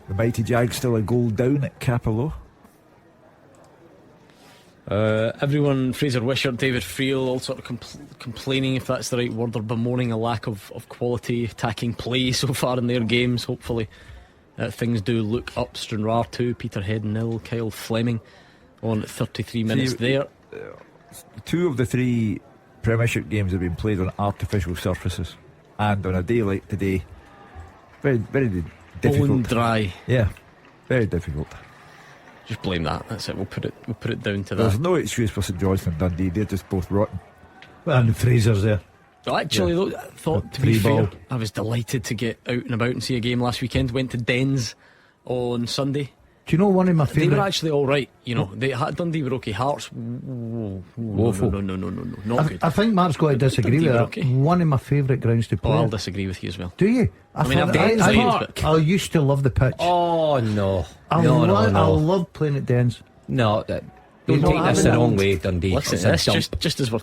The mighty Jags still a goal down at Capello. Everyone, Fraser Wishart, David Friel, all sort of complaining, if that's the right word, or bemoaning a lack of quality attacking play so far in their games. Hopefully things do look up. Stranraer 2, Peterhead 0, Kyle Fleming on 33 minutes there. 2 of the 3 Premiership games have been played on artificial surfaces, and on a day like today, very, very difficult. Bone dry. Yeah, very difficult. Just blame that. That's it. We'll put it down to There's that. no excuse for St Johnstone and Dundee. They're just both rotten. Well, and Fraser's there. Actually, though, I thought, to be fair, I was delighted to get out and about and see a game last weekend. Went to Dens on Sunday. Do you know one of my favourite? They were actually all right. You know, Dundee were okay. Hearts, woeful. No, not good. I think Mark's got to disagree with that. Okay. One of my favourite grounds to play. I'll disagree with you as well. Do you? I used to love the pitch. Oh no, I love playing at Dens. No, don't take this the wrong way, Dundee. Listen, this just as we're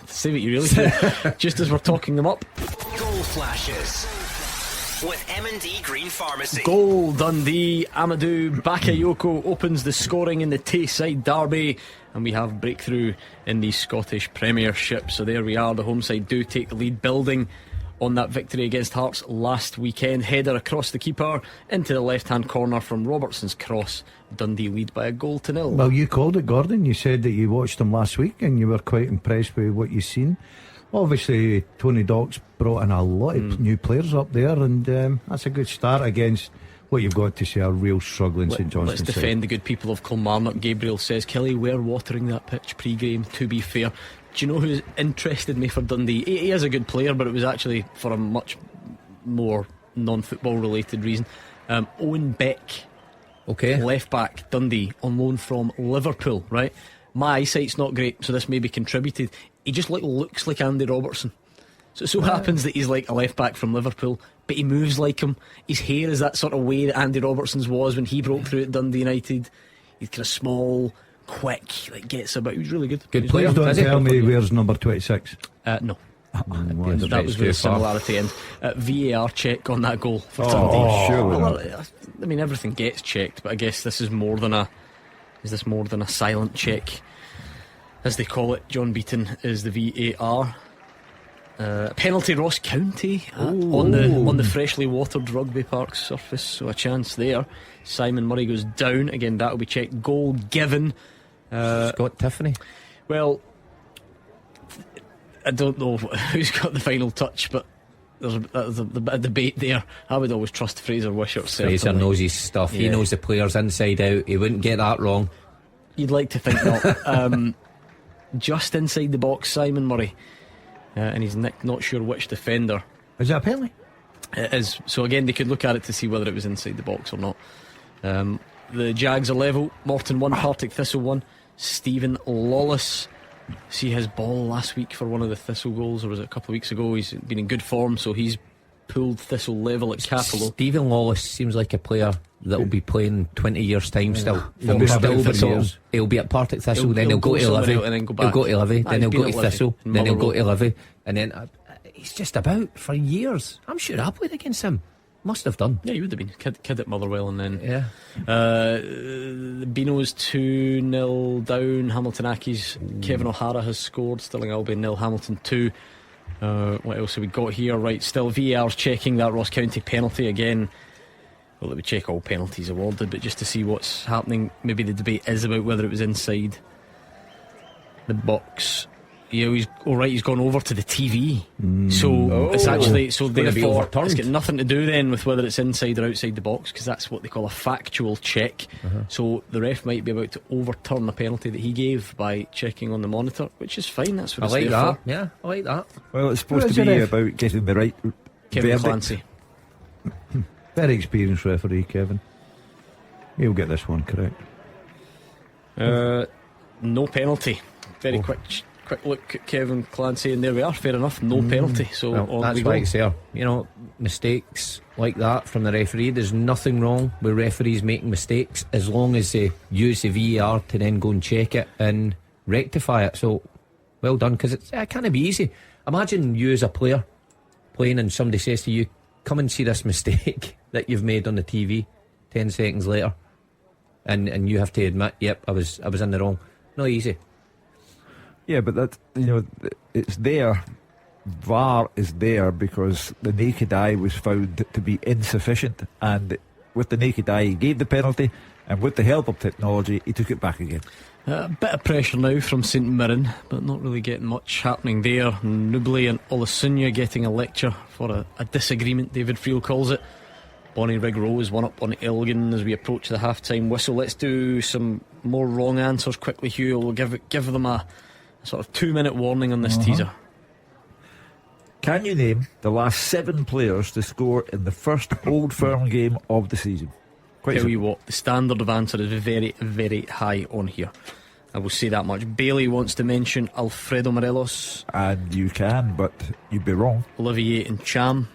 say what you really think. Just as we're talking them up. Goal flashes with M&D Green Pharmacy. Goal Dundee. Amadou Bakayoko opens the scoring in the Tayside derby, and we have breakthrough in the Scottish Premiership. So there we are. The home side do take the lead, building on that victory against Hearts last weekend. Header across the keeper into the left hand corner from Robertson's cross. Dundee lead by 1-0. Well, you called it, Gordon. You said that you watched them last week and you were quite impressed with what you've seen. Obviously Tony Dock's brought in a lot of new players up there, and that's a good start against what you've got to say a real struggling St Johnstone Let's defend the good people of Kilmarnock. Gabriel says, Kelly, we're watering that pitch pre-game, to be fair. Do you know who's interested me for Dundee? He is a good player, but it was actually for a much more non-football related reason. Owen Beck, left back, Dundee, on loan from Liverpool, right? My eyesight's not great, so this maybe contributed. He just looks like Andy Robertson. So it so happens that he's like a left back from Liverpool, but he moves like him. His hair is that sort of way that Andy Robertson's was when he broke through at Dundee United. He's kind of small, quick, gets about. He was really good. Good player. Don't tell me where's number 26. No. That was where the similarity ends. VAR check on that goal for Dundee. Surely. I mean, everything gets checked, but I guess this is more than a. Is this more than a silent check, as they call it? John Beaton is the VAR. Penalty Ross County on the freshly watered Rugby Park surface, so a chance there. Simon Murray goes down again. That will be checked. Goal given. Scott Tiffany. Well, I don't know who's got the final touch, but there's a bit of debate there. I would always trust Fraser Wishart. Fraser knows his stuff. He knows the players inside out. He wouldn't get that wrong. You'd like to think not. Just inside the box, Simon Murray, and he's not sure which defender. Is that a penalty? It is. So again, they could look at it to see whether it was inside the box or not. The Jags are level. Morton 1, Partick Thistle 1. Stephen Lawless, see his ball last week for one of the Thistle goals, or was it a couple of weeks ago? He's been in good form, so he's pulled Thistle level at Capello. Stephen Lawless seems like a player that will be playing 20 years time still. He'll be at Partick Thistle, then he'll go to Livy, and then go back. He'll go to Livy, then he'll go to Thistle, then he'll go to Livy, and then he's just about for years. I'm sure I played against him. Must have done. Yeah, you would have been kid at Motherwell, and then Beano's 2-0 down. Hamilton Accies. Kevin O'Hara has scored. Stirling Albion 0, Hamilton 2. What else have we got here? Right, still VAR's checking that Ross County penalty again. Well, it would check all penalties awarded, but just to see what's happening. Maybe the debate is about whether it was inside the box. Yeah, he's alright. He's gone over to the TV, so it's actually therefore it's got nothing to do then with whether it's inside or outside the box, because that's what they call a factual check. So the ref might be about to overturn a penalty that he gave by checking on the monitor, which is fine. That's what I it's like there that. for. Yeah, I like that. Well, it's supposed to be about getting the right Kevin verdict. Clancy. Very experienced referee, Kevin. He'll get this one correct. No penalty. Very quick look at Kevin Clancy, and there we are. Fair enough, no penalty. So on that's we go. why it's there. You know, mistakes like that from the referee, there's nothing wrong with referees making mistakes as long as they use the VAR to then go and check it and rectify it. So well done, because it can't be easy. Imagine you as a player playing and somebody says to you, come and see this mistake that you've made on the TV 10 seconds later, and you have to admit, yep, I was in the wrong. Not easy. Yeah, but that, it's there. VAR is there because the naked eye was found to be insufficient, and with the naked eye he gave the penalty, and with the help of technology he took it back again. A bit of pressure now from St Mirren, but not really getting much happening there. Nubly and Olasunya getting a lecture for a disagreement, David Friel calls it. Bonnie Rig Rose 1 up on Elgin as we approach the half-time whistle. Let's do some more wrong answers quickly, Hugh. We'll give them a sort of 2-minute warning on this teaser. Can you name the last 7 players to score in the first Old Firm game of the season? Tell you what, the standard of answer is very, very high on here. I will say that much. Bailey wants to mention Alfredo Morelos. And you can, but you'd be wrong. Olivier and Cham.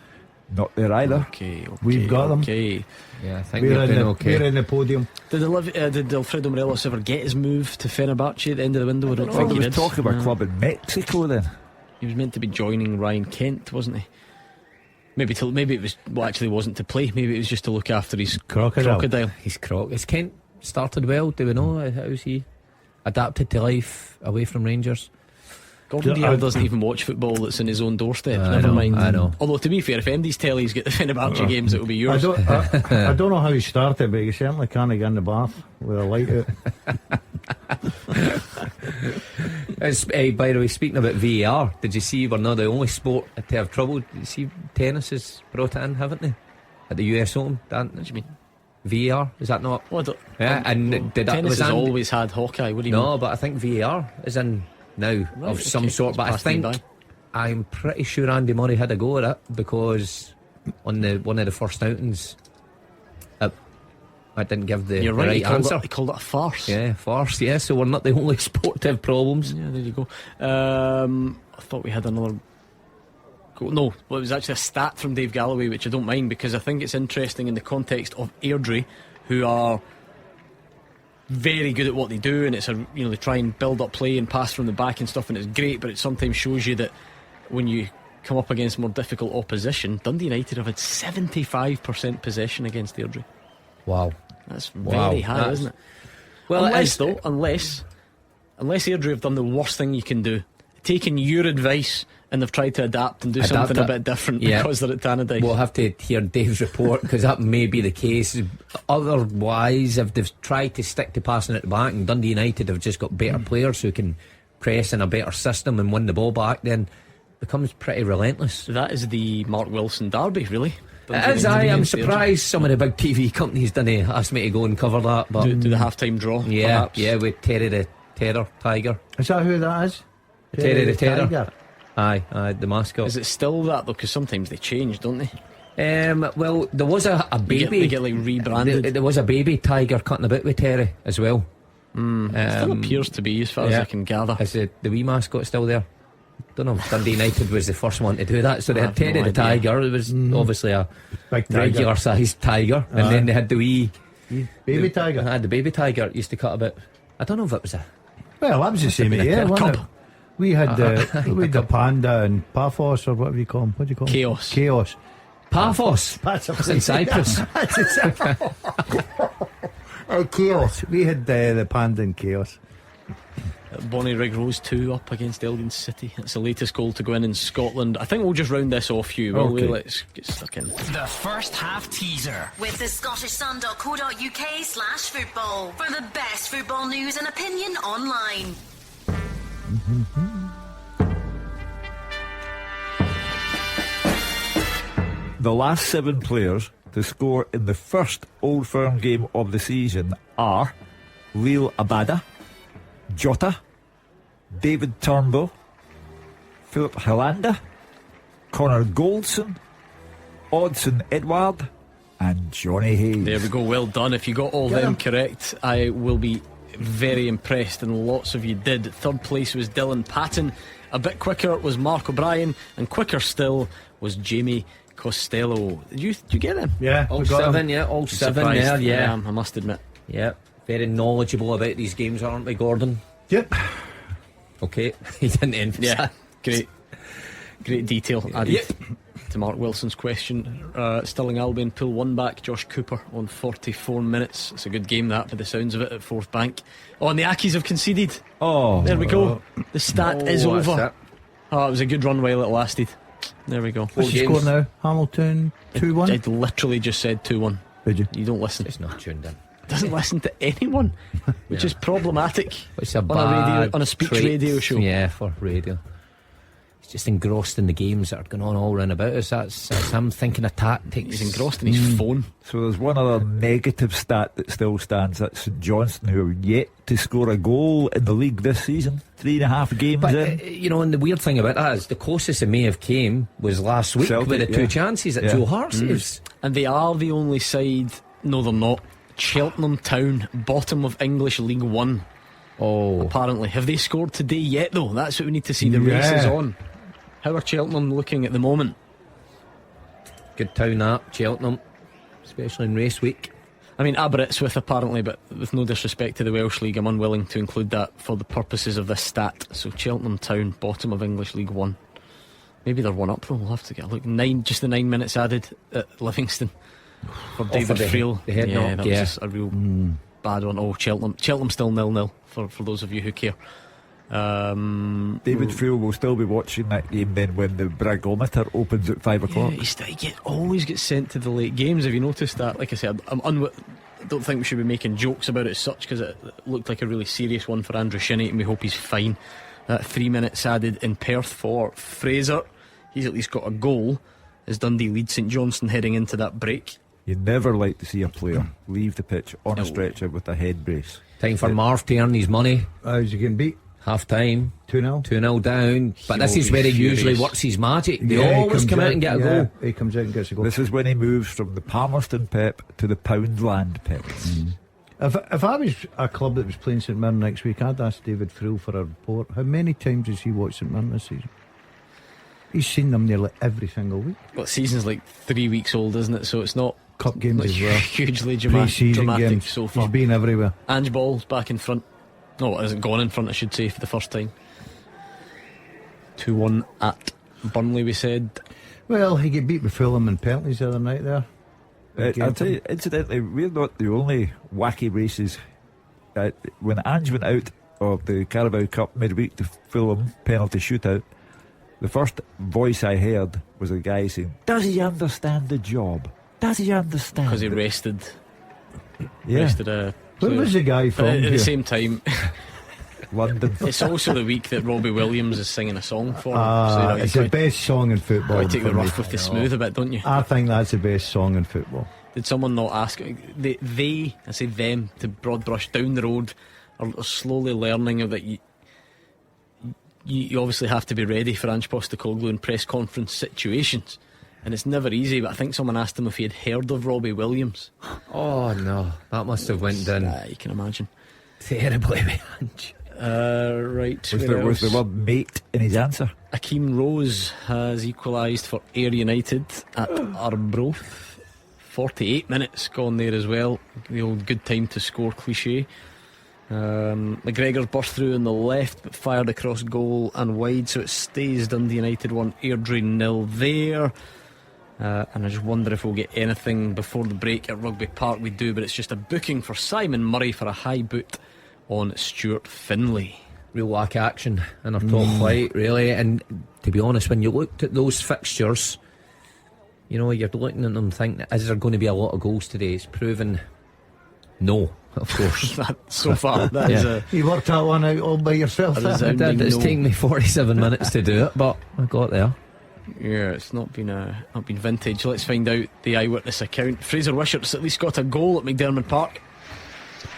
Not there either. Okay. We've got them. Okay. Yeah, I think we're doing okay. We're in the podium. Did Alfredo Morelos ever get his move to Fenerbahce at the end of the window? I don't think he He did. was talking about a club in Mexico then. He was meant to be joining Ryan Kent, wasn't he? Maybe it was. Well, actually, wasn't to play. Maybe it was just to look after his crocodile. Is Kent started well? Do we know how's he adapted to life away from Rangers? Gordon Dalziel doesn't even watch football that's in his own doorstep. Never mind. I know. Although to be fair, if MD's telly's get the Fenerbahce games, it will be yours. I don't know how he started, but he certainly can't get in the bath with a light out. By the way, speaking about VAR, did you see we're not the only sport to have trouble? Did you see tennis has brought it in, haven't they? At the US Open. Dan, what do you mean? VAR, is that not? Tennis has always had Hawkeye. What do you mean? No, but I think VAR is in now of some sort. But I think I'm pretty sure Andy Murray had a go at it, because on one of the first outings, I didn't give the right answer. He called it a farce. Yeah, farce. Yeah, so we're not the only sport to have problems. Yeah, there you go. I thought we had another. No, well, it was actually a stat from Dave Galloway, which I don't mind, because I think it's interesting in the context of Airdrie, who are very good at what they do, and it's they try and build up play and pass from the back and stuff, and it's great, but it sometimes shows you that when you come up against more difficult opposition, Dundee United have had 75% possession against Airdrie. Wow, that's very high, isn't it? Well, unless Airdrie have done the worst thing you can do, taken your advice, and they've tried to adapt and do something a bit different because they're at Tannadice. We'll have to hear Dave's report, because that may be the case. Otherwise, if they've tried to stick to passing at the back, and Dundee United have just got better players who can press in a better system and win the ball back, then it becomes pretty relentless. That is the Mark Wilson derby, really. I'm surprised some of the big TV companies didn't ask me to go and cover that. But do the half-time draw, perhaps? Yeah, with Terry the Terror Tiger. Is that who that is? Terry the Terror Tiger. Aye, the mascot. Is it still that though? Because sometimes they change, don't they? Well, there was a baby. They get like rebranded. There was a baby tiger cutting about with Terry as well. Still appears to be, as far as I can gather. Is the wee mascot still there? Don't know. Dundee United was the first one to do that, so they had Terry the tiger. It was obviously a big regular sized tiger, and then they had the wee baby tiger. Had the baby tiger. It used to cut a bit. I don't know if it was a. Well, that was the same year, wasn't it? We had the panda and Paphos, or whatever you call them. What do you call them? Chaos. Paphos. That's in Cyprus. Chaos. We had the panda and Chaos. Bonnie Rig Rose 2 up against Elgin City. It's the latest goal to go in Scotland. I think we'll just round this off, Hugh. Let's get stuck in. The first half teaser with the ScottishSun.co.uk/football for the best football news and opinion online. The last 7 players to score in the first Old Firm game of the season are Lil Abada, Jota, David Turnbull, Philip Helander, Connor Goldson, Odsonne Edouard, and Johnny Hayes. There we go, well done. If you got all them correct, I will be very impressed, and lots of you did. Third place was Dylan Patton. A bit quicker was Mark O'Brien, and quicker still was Jamie Costello. Did you get them? Yeah, all 7. Yeah, all 7 there. Yeah, I must admit. Yeah, very knowledgeable about these games, aren't we, Gordon? Yep. Okay, he didn't emphasise. Yeah, great detail added to Mark Wilson's question. Stirling Albion pull 1 back. Josh Cooper on 44 minutes. It's a good game that, by the sounds of it, at Fourth Bank. And the Ackies have conceded. There we go. The stat is over. It was a good run while it lasted. There we go. What's the score now? Hamilton 2-1. I literally just said 2-1. Did you? You don't listen. It's not tuned in. Doesn't listen to anyone, which is problematic. It's a bad on a speech radio show. Yeah, for radio. he's just engrossed in the games that are going on all round about us. That's him thinking of tactics. He's engrossed in his phone. So there's one other negative stat that still stands. That's St Johnstone, who are yet to score a goal in the league this season. 3.5 games but, in. You know, and the weird thing about that is the closest it may have came was last week Celtic, with the two chances that Joe Hart saves. And they are the only side. No, they're not. Cheltenham Town, bottom of English League One. Oh, apparently. Have they scored today yet, though? That's what we need to see. The race is on. How are Cheltenham looking at the moment? good town that, Cheltenham, especially in race week. I mean, Aberystwyth apparently, but with no disrespect to the Welsh League, I'm unwilling to include that for the purposes of this stat. So Cheltenham Town, bottom of English League One. Maybe they're one up though. We'll have to get a look. Just the 9 minutes added at Livingston for David Friel. That was just a real bad one. Oh, Cheltenham still 0-0 for those of you who care. David Friel will still be watching that game then when the Bragometer opens at 5 o'clock. He always gets sent to the late games. Have you noticed that? Like I said, I don't think we should be making jokes about it as such, because it looked like a really serious one for Andrew Shinney, and we hope he's fine. 3 minutes added in Perth for Fraser. He's at least got a goal as Dundee lead St Johnstone heading into that break. You never like to see a player leave the pitch on a stretcher with a head brace. Time for Marv to earn his money. How's he getting beat? Half time 2-0 down. But this is where he usually works his magic. They always come out and get a goal. He comes out and gets a goal. This is when he moves from the Palmerston Pep to the Poundland Pep. If I was a club that was playing St Mirren next week, I'd ask David Friel for a report. How many times has he watched St Mirren this season? He's seen them nearly every single week. Well, the season's like 3 weeks old, isn't it? So it's not cup games as well. Hugely Pre-season dramatic games. so far. He's been everywhere. Ange Ball's back in front. No, it hasn't gone in front, I should say, for the first time. 2-1 at Burnley, we said. Well, he got beat with Fulham and penalties the other night there. I'll tell you, incidentally, we're not the only wacky races. When Ange went out of the Carabao Cup midweek to Fulham penalty shootout, the first voice I heard was a guy saying, "Does he understand the job? Does he understand?" Because he rested. Yeah. Where was the guy from? At the same time, London. It's also the week that Robbie Williams is singing a song for him. It's the best song in football. You take the rough with the smooth a bit, don't you? I think that's the best song in football. Did someone not ask? They, I say them, to Broadbrush down the road, are slowly learning that you obviously have to be ready for Ange Postecoglou in press conference situations, and it's never easy. But I think someone asked him if he had heard of Robbie Williams. Oh no, that must have went down. You can imagine. Terribly with Ange. Right. Was the word mate in his answer? Akeem Rose has equalised for Ayr United at Arbroath. 48 minutes gone there as well. The old good time to score cliche. McGregor burst through on the left but fired across goal and wide, so it stays Dundee United 1, Airdrie 0 there. And I just wonder if we'll get anything before the break at Rugby Park. We do, but it's just a booking for Simon Murray for a high boot on Stuart Finlay. Real lack of action in our top flight, really. And to be honest, when you looked at those fixtures, you know, you're looking at them thinking, is there going to be a lot of goals today? It's proven no, of course. So far, that is you worked that one out all by yourself. It's taken me 47 minutes to do it, but I got there. Yeah, it's not been vintage. Let's find out the eyewitness account. Fraser Wishart's at least got a goal at McDermott Park.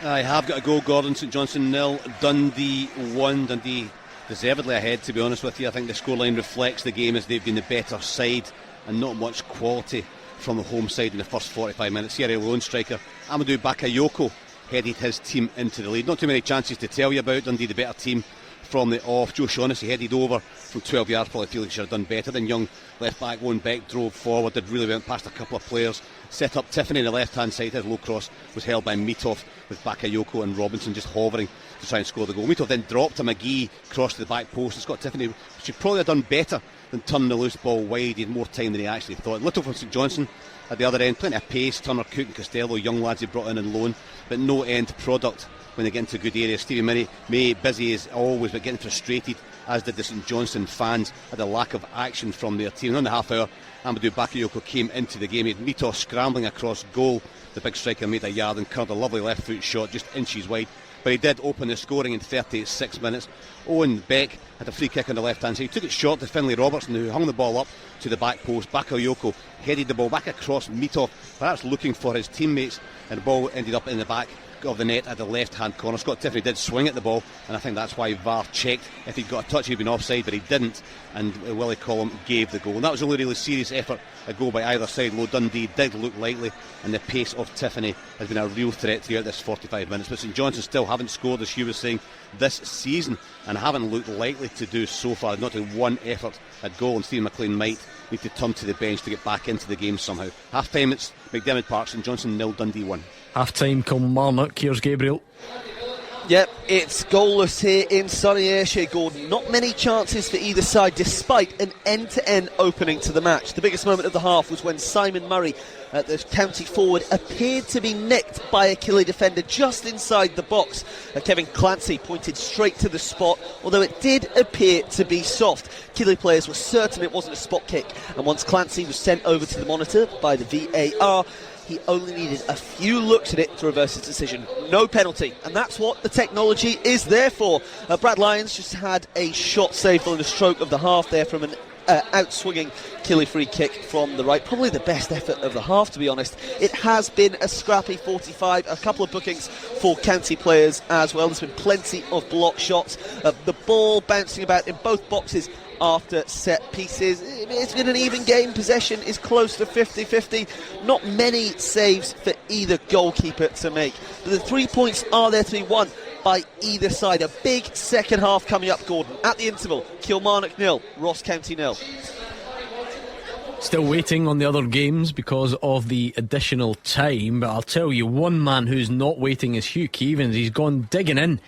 I have got a goal. Gordon, St Johnstone 0, Dundee 1. Dundee deservedly ahead, to be honest with you. I think the scoreline reflects the game as they've been the better side, and not much quality from the home side in the first 45 minutes. Sierra Leone striker Amadou Bakayoko headed his team into the lead. Not too many chances to tell you about. Dundee the better team from the off. Joe Shaughnessy headed over from 12 yards. Probably feel he should have done better than young left back Owen Beck drove forward, did really well past a couple of players, set up Tiffany on the left hand side. His low cross was held by Meathoff, with Bakayoko and Robinson just hovering to try and score the goal. Meathoff then dropped to McGee, crossed to the back post, and Scott Tiffany should probably have done better than turn the loose ball wide. He had more time than he actually thought. Little from St Johnstone at the other end, plenty of pace. Turner, Cook and Costello, young lads he brought in on loan, but no end product when they get into good areas. Stevie May busy as always, but getting frustrated, as did the St Johnstone fans, at the lack of action from their team. And on the half hour, Amadou Bakayoko came into the game. He had Meathoff scrambling across goal. The big striker made a yard and curled a lovely left foot shot just inches wide but he did open the scoring in 36 minutes. Owen Beck had a free kick on the left hand side. He took it short to Finlay Robertson, who hung the ball up to the back post. Bakayoko headed the ball back across Mitov, perhaps looking for his teammates, and the ball ended up in the back of the net at the left hand corner. Scott Tiffany did swing at the ball, and I think that's why VAR checked. If he'd got a touch, he'd been offside, but he didn't, and Willie Collum gave the goal. And that was the only really serious effort, a goal by either side. Low Dundee did look lightly, and the pace of Tiffany has been a real threat throughout this 45 minutes. But St Johnstone still haven't scored, as Hugh was saying, this season, and haven't looked likely to do so far. They've not had one effort at goal, and Stephen McLean might need to turn to the bench to get back into the game somehow. Half time, it's McDermott Park, St Johnstone 0, Dundee 1. Half time, Kilmarnock. Here's Gabriel. Yep, it's goalless here in sunny Ayrshire, Gordon. Not many chances for either side, despite an end-to-end opening to the match. The biggest moment of the half was when Simon Murray, the county forward, appeared to be nicked by a Killie defender just inside the box. Kevin Clancy pointed straight to the spot, although it did appear to be soft. Killie players were certain it wasn't a spot kick, and once Clancy was sent over to the monitor by the VAR, he only needed a few looks at it to reverse his decision. No penalty, and that's what the technology is there for. Brad Lyons just had a shot saved following a stroke of the half there from an out-swinging Killie free kick from the right. Probably the best effort of the half, to be honest. It has been a scrappy 45. A couple of bookings for county players as well. There's been plenty of block shots. The ball bouncing about in both boxes after set pieces. It's been an even game. Possession is close to 50-50. Not many saves for either goalkeeper to make. But the 3 points are there to be won by either side. A big second half coming up, Gordon. At the interval, Kilmarnock 0, Ross County 0. Still waiting on the other games because of the additional time, but I'll tell you, one man who's not waiting is Hugh Keevins. He's gone digging in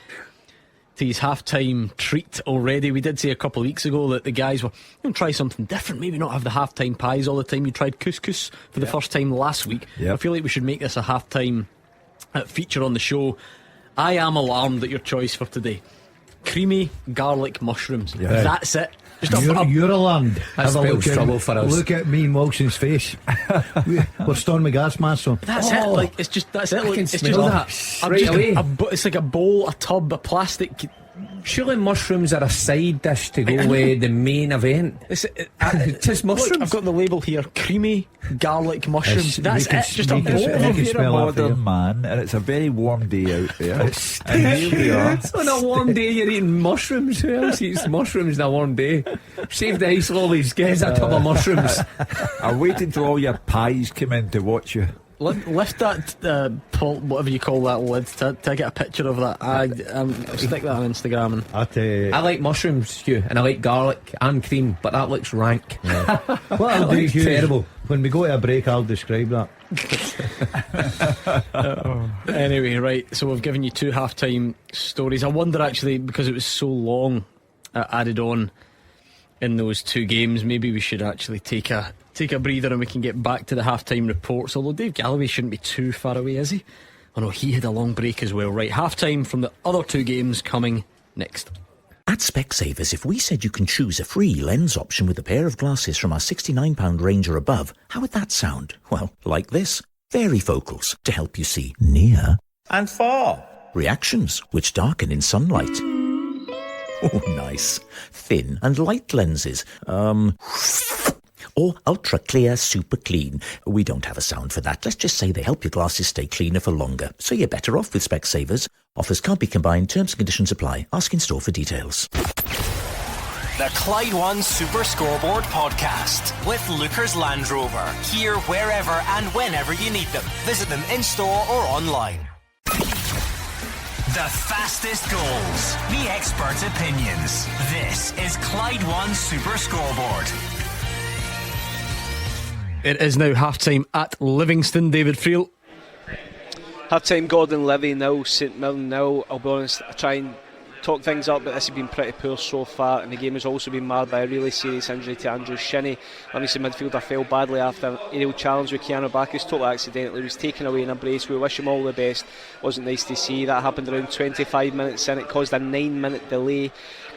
to his half-time treat already. We did say a couple of weeks ago that the guys were going to try something different, maybe not have the half-time pies all the time. You tried couscous for the first time last week. I feel like we should make this a half-time feature on the show. I am alarmed at your choice for today. Creamy garlic mushrooms. That's it. You're alarmed. That spells trouble for us. Look at me in Wilson's face. We're storming the gas mask on. That's it. Like, it's just, that's it. Like, it's just that straight away. It's like a bowl, a tub, a plastic. Surely mushrooms are a side dish to go with the main event. It's just mushrooms. Look, I've got the label here. Creamy garlic mushrooms. That's it. Just a bowl. You're a modern man, and it's a very warm day out there. And here we are. On a warm day, you're eating mushrooms. Who else eats mushrooms on a warm day? Save the ice lollies. Get us a tub of mushrooms. I'm waiting till all your pies come in to watch you. Lift that, whatever you call that lid, to get a picture of that. I'll stick that on Instagram. And I like mushrooms, Hugh, and I like garlic and cream, but that looks rank. Yeah. What I'll do, Hugh, terrible. When we go to a break, I'll describe that. Anyway, right, so we've given you two half-time stories. I wonder, actually, because it was so long added on in those two games, maybe we should actually take a breather and we can get back to the half-time reports. Although Dave Galloway shouldn't be too far away, is he? Oh no, he had a long break as well. Right, half-time from the other two games coming next. At Specsavers, if we said you can choose a free lens option with a pair of glasses from our £69 range or above, how would that sound? Well, like this. Varifocals, to help you see near and far. Reactions, which darken in sunlight. Oh, nice. Thin and light lenses. Or ultra clear, super clean. We don't have a sound for that. Let's just say they help your glasses stay cleaner for longer. So you're better off with Specsavers. Offers can't be combined. Terms and conditions apply. Ask in store for details. The Clyde One Super Scoreboard Podcast with Lucas Land Rover. Here, wherever and whenever you need them. Visit them in store or online. The fastest goals. The expert opinions. This is Clyde One Super Scoreboard. It is now half-time at Livingston. David Friel. Half-time, Gordon Levy 0, St Mirren 0. I'll be honest, I try and talk things up, but this has been pretty poor so far, and the game has also been marred by a really serious injury to Andrew Shinney. Obviously, midfielder fell badly after an aerial challenge with Keanu Bacchus, totally accidentally. He was taken away in a brace. We wish him all the best. Wasn't nice to see. That happened around 25 minutes in. It caused a 9-minute delay.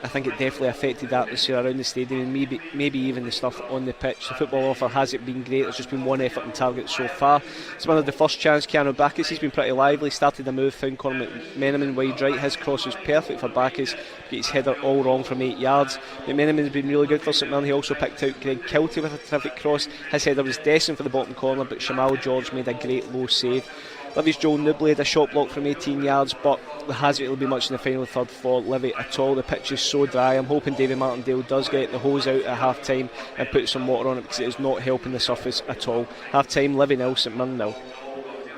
I think it definitely affected the atmosphere around the stadium, and maybe even the stuff on the pitch. The football offer hasn't been great. There's just been one effort on target so far. It's one of the first chance. Keanu Bacchus, he's been pretty lively, started the move, found Conor McMenamin wide right. His cross was perfect for Bacchus, get his header all wrong from 8 yards. McMenamin's been really good for St Mirren. He also picked out Greg Kiltie with a terrific cross. His header was destined for the bottom corner, but Shamal George made a great low save. Livy's Joel Newbley had a shot block from 18 yards, but there hasn't really been much in the final third for Livy at all. The pitch is so dry. I'm hoping David Martindale does get the hose out at half time and put some water on it, because it is not helping the surface at all. Half time, Livy 0, St Mirren 0.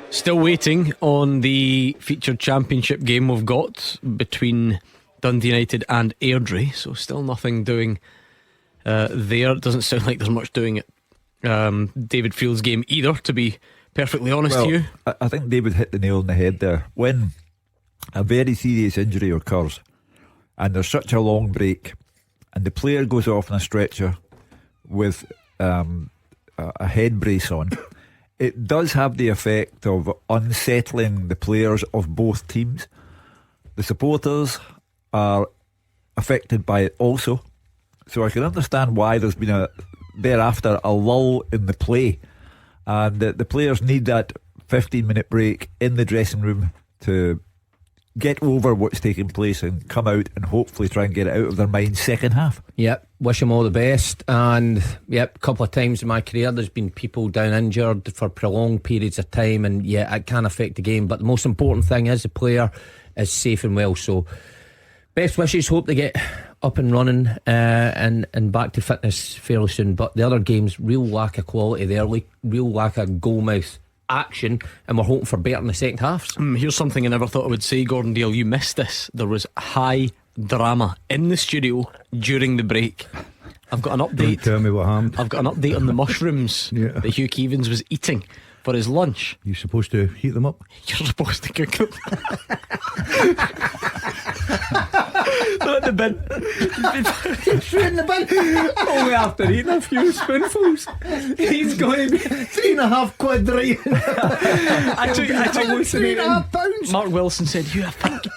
Still waiting on the featured championship game we've got between Dundee United and Airdrie, so still nothing doing there. It doesn't sound like there's much doing at David Field's game either, to be perfectly honest to you. I think David hit the nail on the head there. When a very serious injury occurs and there's such a long break and the player goes off on a stretcher with a head brace on, it does have the effect of unsettling the players of both teams. The supporters are affected by it also, so I can understand why there's been thereafter a lull in the play, and the players need that 15-minute break in the dressing room to get over what's taking place and come out and hopefully try and get it out of their mind second half. Yep, wish them all the best. And yep, a couple of times in my career there's been people down injured for prolonged periods of time, and yeah, it can affect the game, but the most important thing is the player is safe and well. So best wishes, hope they get up and running and back to fitness fairly soon. But the other games, real lack of quality there, real lack of goalmouth action, and we're hoping for better in the second half. Here's something I never thought I would say, Gordon Dalziel. You missed this. There was high drama in the studio during the break. I've got an update. Don't tell me what happened. I've got an update on the mushrooms that Hugh Keevins was eating for his lunch. You're supposed to heat them up. You're supposed to cook them. They're in the bin. They're in the bin. Only after eating a few spoonfuls. He's going to be £3.5 right. I took £3.5. Mark Wilson said,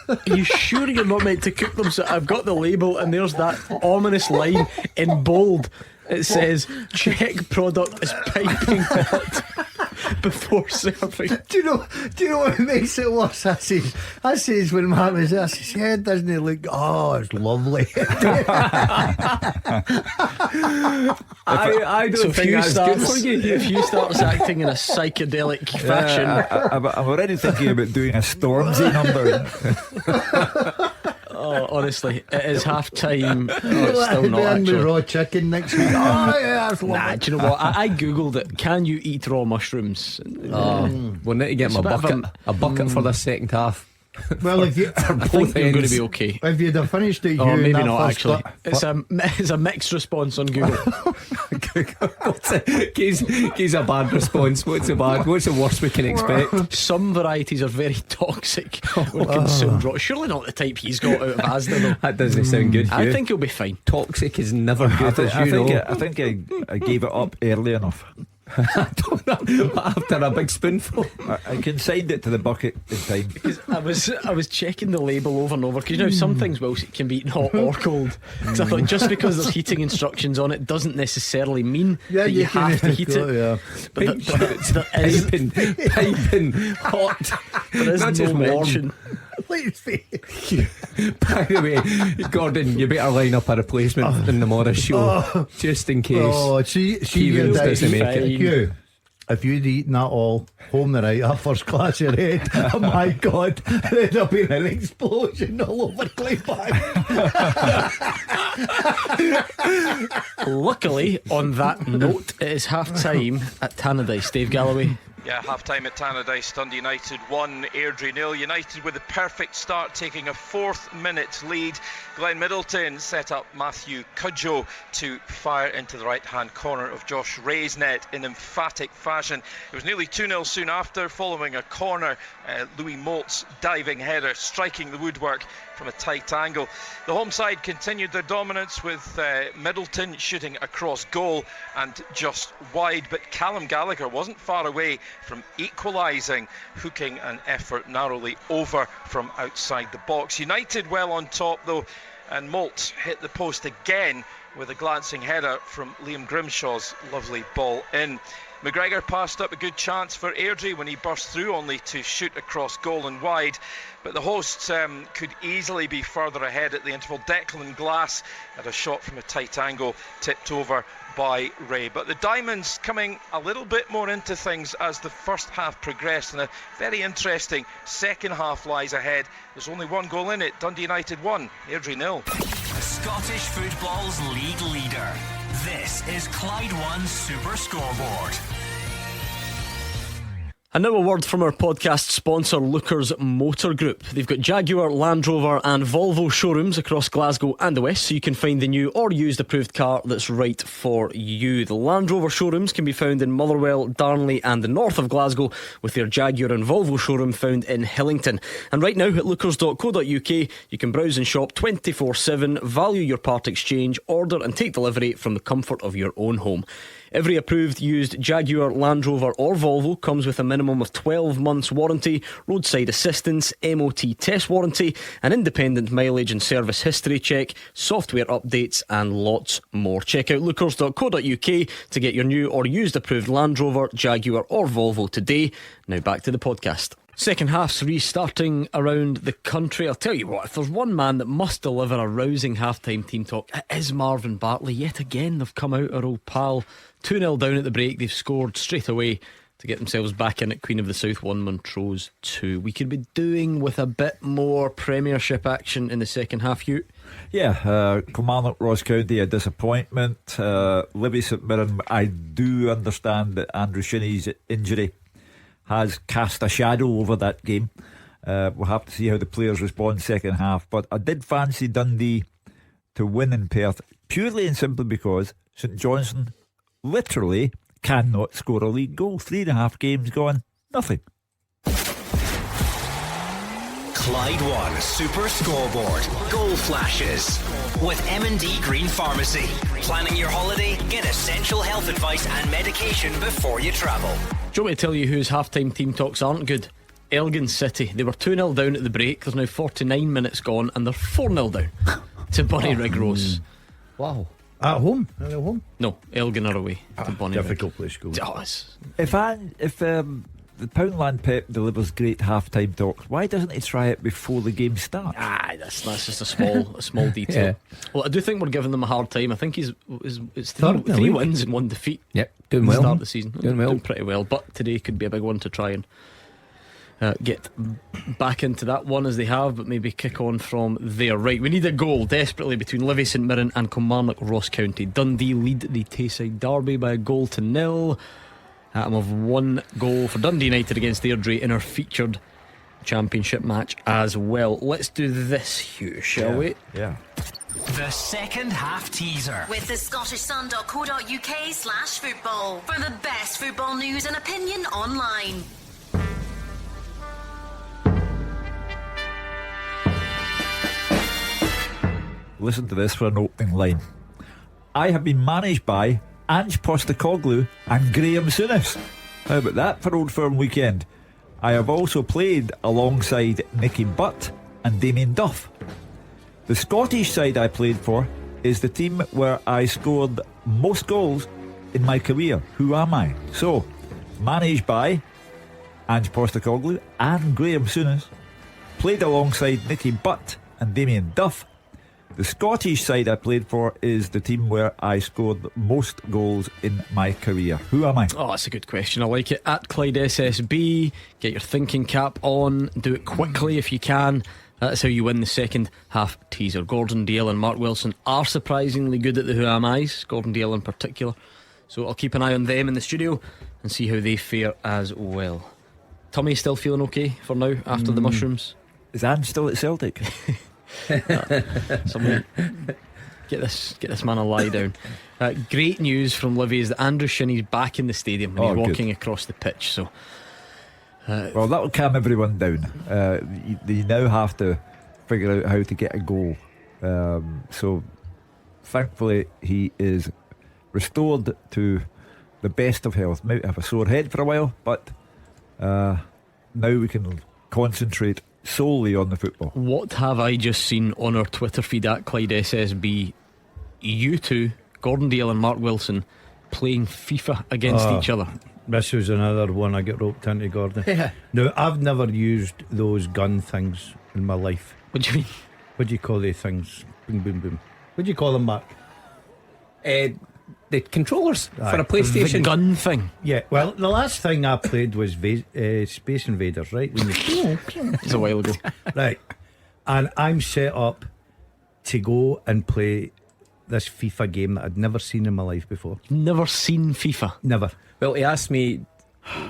are you sure you're not meant to cook them? So I've got the label, and there's that ominous line in bold. It says, check product is piping hot before serving. Do you know what makes it worse? I says when Mark was there, I says, yeah, doesn't it look, it's lovely. I don't think that's good for you. If you start acting in a psychedelic fashion, I'm already thinking about doing a Stormzy number. Oh, honestly, it is half time. It's still not actually. Raw chicken next week. Yeah, that's nah, do you know what? I googled it. Can you eat raw mushrooms? We'll need to get him a bucket for the second half. Well, if you, I think you're going to be okay. If you'd have finished it, maybe not actually. It's a mixed response on Google. He's a bad response. What's the worst we can expect? Some varieties are very toxic when consumed raw. Surely not the type he's got out of Asda though. That doesn't sound good. I think he'll be fine. Toxic is never good, I think I gave it up early enough. I don't know. After a big spoonful, I consigned it to the bucket in time. Because I was checking the label over and over, because you know some things can be eaten hot or cold. So I thought just because there's heating instructions on it doesn't necessarily mean that you have to heat it. Yeah. But there is piping hot. There is not no just mention. By the way, Gordon, you better line up a replacement in the Morris show just in case. She doesn't make it. You, if you'd eaten that all home the night at first class your head, oh my God, there'd have been an explosion all over Claybank. Luckily, on that note, it is half time at Tannadice. Dave Galloway. Yeah, half-time at Tannadice. Dundee United 1, Airdrie 0. United with a perfect start, taking a 4th-minute lead. Glenn Middleton set up Matthew Cudjoe to fire into the right-hand corner of Josh Ray's net in emphatic fashion. It was nearly 2-0 soon after, following a corner. Louis Molt's diving header striking the woodwork from a tight angle. The home side continued their dominance with Middleton shooting across goal and just wide, but Callum Gallagher wasn't far away from equalising, hooking an effort narrowly over from outside the box. United well on top though, and Moult hit the post again with a glancing header from Liam Grimshaw's lovely ball in. McGregor passed up a good chance for Airdrie when he burst through, only to shoot across goal and wide. But the hosts could easily be further ahead at the interval. Declan Glass had a shot from a tight angle, tipped over by Ray. But the Diamonds coming a little bit more into things as the first half progressed, and a very interesting second half lies ahead. There's only one goal in it. Dundee United 1, Airdrie 0. Scottish football's league leader. This is Clyde One Super Scoreboard. And now a word from our podcast sponsor, Lookers Motor Group. They've got Jaguar, Land Rover and Volvo showrooms across Glasgow and the West, so you can find the new or used approved car that's right for you. The Land Rover showrooms can be found in Motherwell, Darnley and the north of Glasgow, with their Jaguar and Volvo showroom found in Hillington. And right now at lookers.co.uk you can browse and shop 24/7, value your part exchange, order and take delivery from the comfort of your own home. Every approved used Jaguar, Land Rover or Volvo comes with a minimum of 12 months warranty, roadside assistance, MOT test warranty, an independent mileage and service history check, software updates and lots more. Check out lookers.co.uk to get your new or used approved Land Rover, Jaguar or Volvo today. Now back to the podcast. Second half's restarting around the country. I'll tell you what, if there's one man that must deliver a rousing half-time team talk, it is Marvin Bartley. Yet again they've come out, our old pal, 2-0 down at the break. They've scored straight away to get themselves back in at Queen of the South 1, Montrose 2. We could be doing with a bit more Premiership action in the second half, Hugh. Yeah, Kilmarnock Ross County a disappointment. Livy St Mirren, I do understand that Andrew Shinney's injury has cast a shadow over that game. We'll have to see how the players respond second half, but I did fancy Dundee to win in Perth, purely and simply because St Johnstone literally cannot score a league goal. 3.5 games gone, nothing. Clyde One Super Scoreboard. Goal flashes with M&D Green Pharmacy. Planning your holiday? Get essential health advice and medication before you travel. Do you want me to tell you whose half-time team talks aren't good? Elgin City. They were 2-0 down at the break. There's now 49 minutes gone and they're 4-0 down to Bonnyrigg Rose. Wow. At home? Are they home? No, Elgin are away to Bonnyrigg. Difficult place to go. Oh, If the Poundland Pep delivers great half-time talks, why doesn't he try it before the game starts? That's just a small detail. Yeah. Well, I do think we're giving them a hard time. I think it's three wins and 1 defeat. Yep, doing well. Start the season, doing pretty well. But today could be a big one to try and get back into that one as they have, but maybe kick on from there. Right, we need a goal desperately between Livy St Mirren and Kilmarnock Ross County. Dundee lead the Tayside derby by 1-0. Of 1 goal for Dundee United against Airdrie in our featured championship match as well. Let's do this, Hugh, shall we? Yeah. The second half teaser with the scottishsun.co.uk/football for the best football news and opinion online. Listen to this for an opening line. I have been managed by Ange Postecoglou and Graham Souness. How about that for Old Firm weekend? I have also played alongside Nicky Butt and Damien Duff. The Scottish side I played for is the team where I scored most goals in my career. Who am I? So, managed by Ange Postecoglou and Graham Souness, played alongside Nicky Butt and Damien Duff. The Scottish side I played for is the team where I scored most goals in my career. Who am I? Oh, that's a good question. I like it. At Clyde SSB, get your thinking cap on. Do it quickly if you can. That's how you win the second half teaser. Gordon Dalziel and Mark Wilson are surprisingly good at the Who Am I's, Gordon Dalziel in particular. So I'll keep an eye on them in the studio and see how they fare as well. Tommy still feeling okay for now after the mushrooms? Is Ange still at Celtic? Someone get this man a lie down. Great news from Livy is that Andrew Shinney's back in the stadium and he's walking across the pitch. So well, that'll calm everyone down. You now have to figure out how to get a goal. So thankfully he is restored to the best of health. Might have a sore head for a while, but now we can concentrate solely on the football. What have I just seen on our Twitter feed at Clyde SSB? You two, Gordon Dalziel and Mark Wilson, playing FIFA against each other. This was another one I get roped into, Gordon. Now, I've never used those gun things in my life. What do you mean? What do you call these things? Boom, boom, boom. What do you call them, Mark? The controllers for a PlayStation. The gun thing. Yeah, well, the last thing I played was Space Invaders, right? When It's a while ago. Right. And I'm set up to go and play this FIFA game that I'd never seen in my life before. Never seen FIFA? Never. Well, he asked me,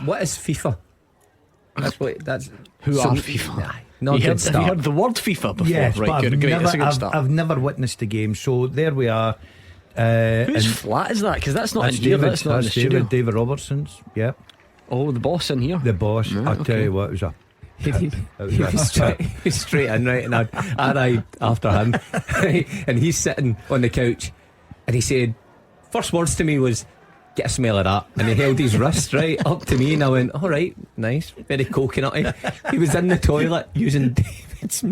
what is FIFA? That's Who are FIFA? Not have good you heard the word FIFA before? Yes, right, but good, great. That's a good start. I've never witnessed the game, so there we are. Whose flat is that? Because that's not in here. That's not in the studio. David Robertson's. Yeah. Oh, the boss in here. The boss. I'll tell you what, it was a. He was straight in, right? And I arrived after him, and he's sitting on the couch, and he said, first words to me was, "Get a smell of that," and he held his wrist right up to me, and I went, "All right, nice, very coconutty." He was in the toilet using David's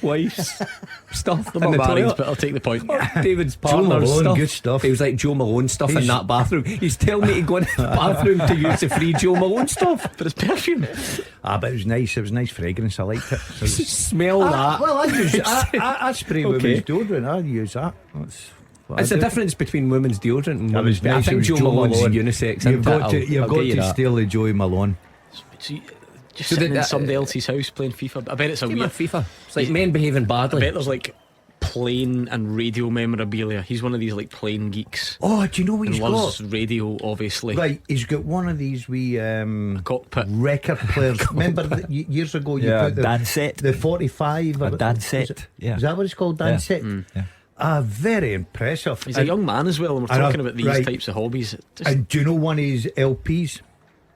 wife's stuff in the toilet. But I'll take the point. David's Joe partner's Malone, stuff. good stuff. It was like Joe Malone stuff in that bathroom. He's telling me to go in the bathroom to use the free Joe Malone stuff, but it's perfume. But it was nice. It was nice fragrance. I liked it. So smell that. Well, I spray women's deodorant. I use that. It's the difference between women's deodorant and women's. Nice. I think Joe Malone's unisex. You've got to steal the Joey Malone. So just sitting in somebody else's house playing FIFA. I bet it's a weird FIFA. It's like men behaving badly. I bet there's like plane and radio memorabilia. He's one of these like plane geeks. Oh, do you know what he's loves got? Radio, obviously. Right, he's got one of these wee cockpit record players. Remember years ago you put the 45 a dance set. Is that what it's called? Dance set. Yeah. Very impressive. He's a young man as well, and we're talking about these types of hobbies. And do you know one of his LPs?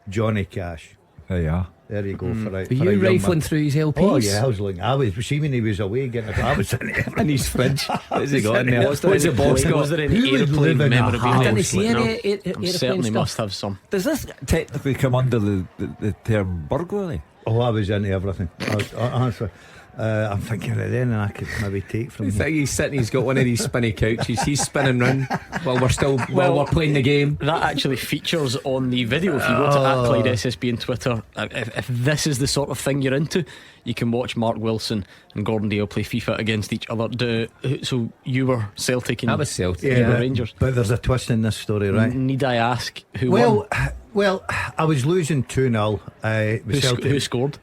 Johnny Cash. There you are. There you go. For Were you rifling through his LPs? Oh yeah, I was see when he was away getting I was in there. In his fridge. What's he got in there? What's the box got? Was there any airplane memorabilia? Didn't see any airplane certainly stuff. must have some. Does this technically come under the term burglary? Oh, I was into everything. Honestly, I'm thinking of it then, and I could maybe take from him. He's sitting. He's got one of these spinny couches. He's spinning round while we're playing the game. That actually features on the video. If you go to @Clyde SSB on Twitter, if this is the sort of thing you're into, you can watch Mark Wilson and Gordon Dalziel play FIFA against each other. So you were Celtic and I was Celtic. You were Rangers. But there's a twist in this story, right? Need I ask who won? Well, I was losing 2-0. Who scored?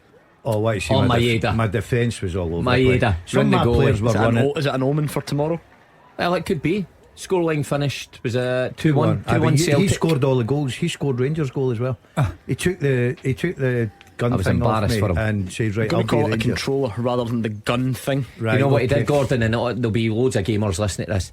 Oh, wait, see, Maeda. My defence was all over. Maeda. Some of my players were running. Is it an omen for tomorrow? Well, it could be. Scoreline finished was a 2-1. 2-1 He Celtic. scored all the goals. He scored Rangers' goal as well. He took the gun thing off me and said, right, I'm I'll call be it a controller rather than the gun thing. Right, you know what he did, Gordon, and there'll be loads of gamers listening to this.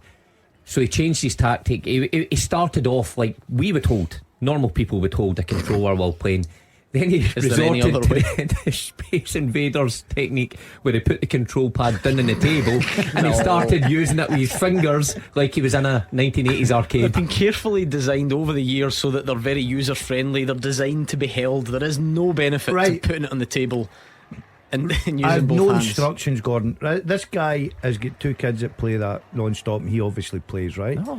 So he changed his tactic. He started off like we were told, normal people would hold a controller while playing. Then he resorted to the Space Invaders technique where he put the control pad down on the table and he started using it with his fingers like he was in a 1980s arcade. They've been carefully designed over the years so that they're very user friendly. They're designed to be held. There is no benefit to putting it on the table and using I have both no hands. instructions, Gordon. Right, this guy has got two kids that play that non-stop and he obviously plays, right? No.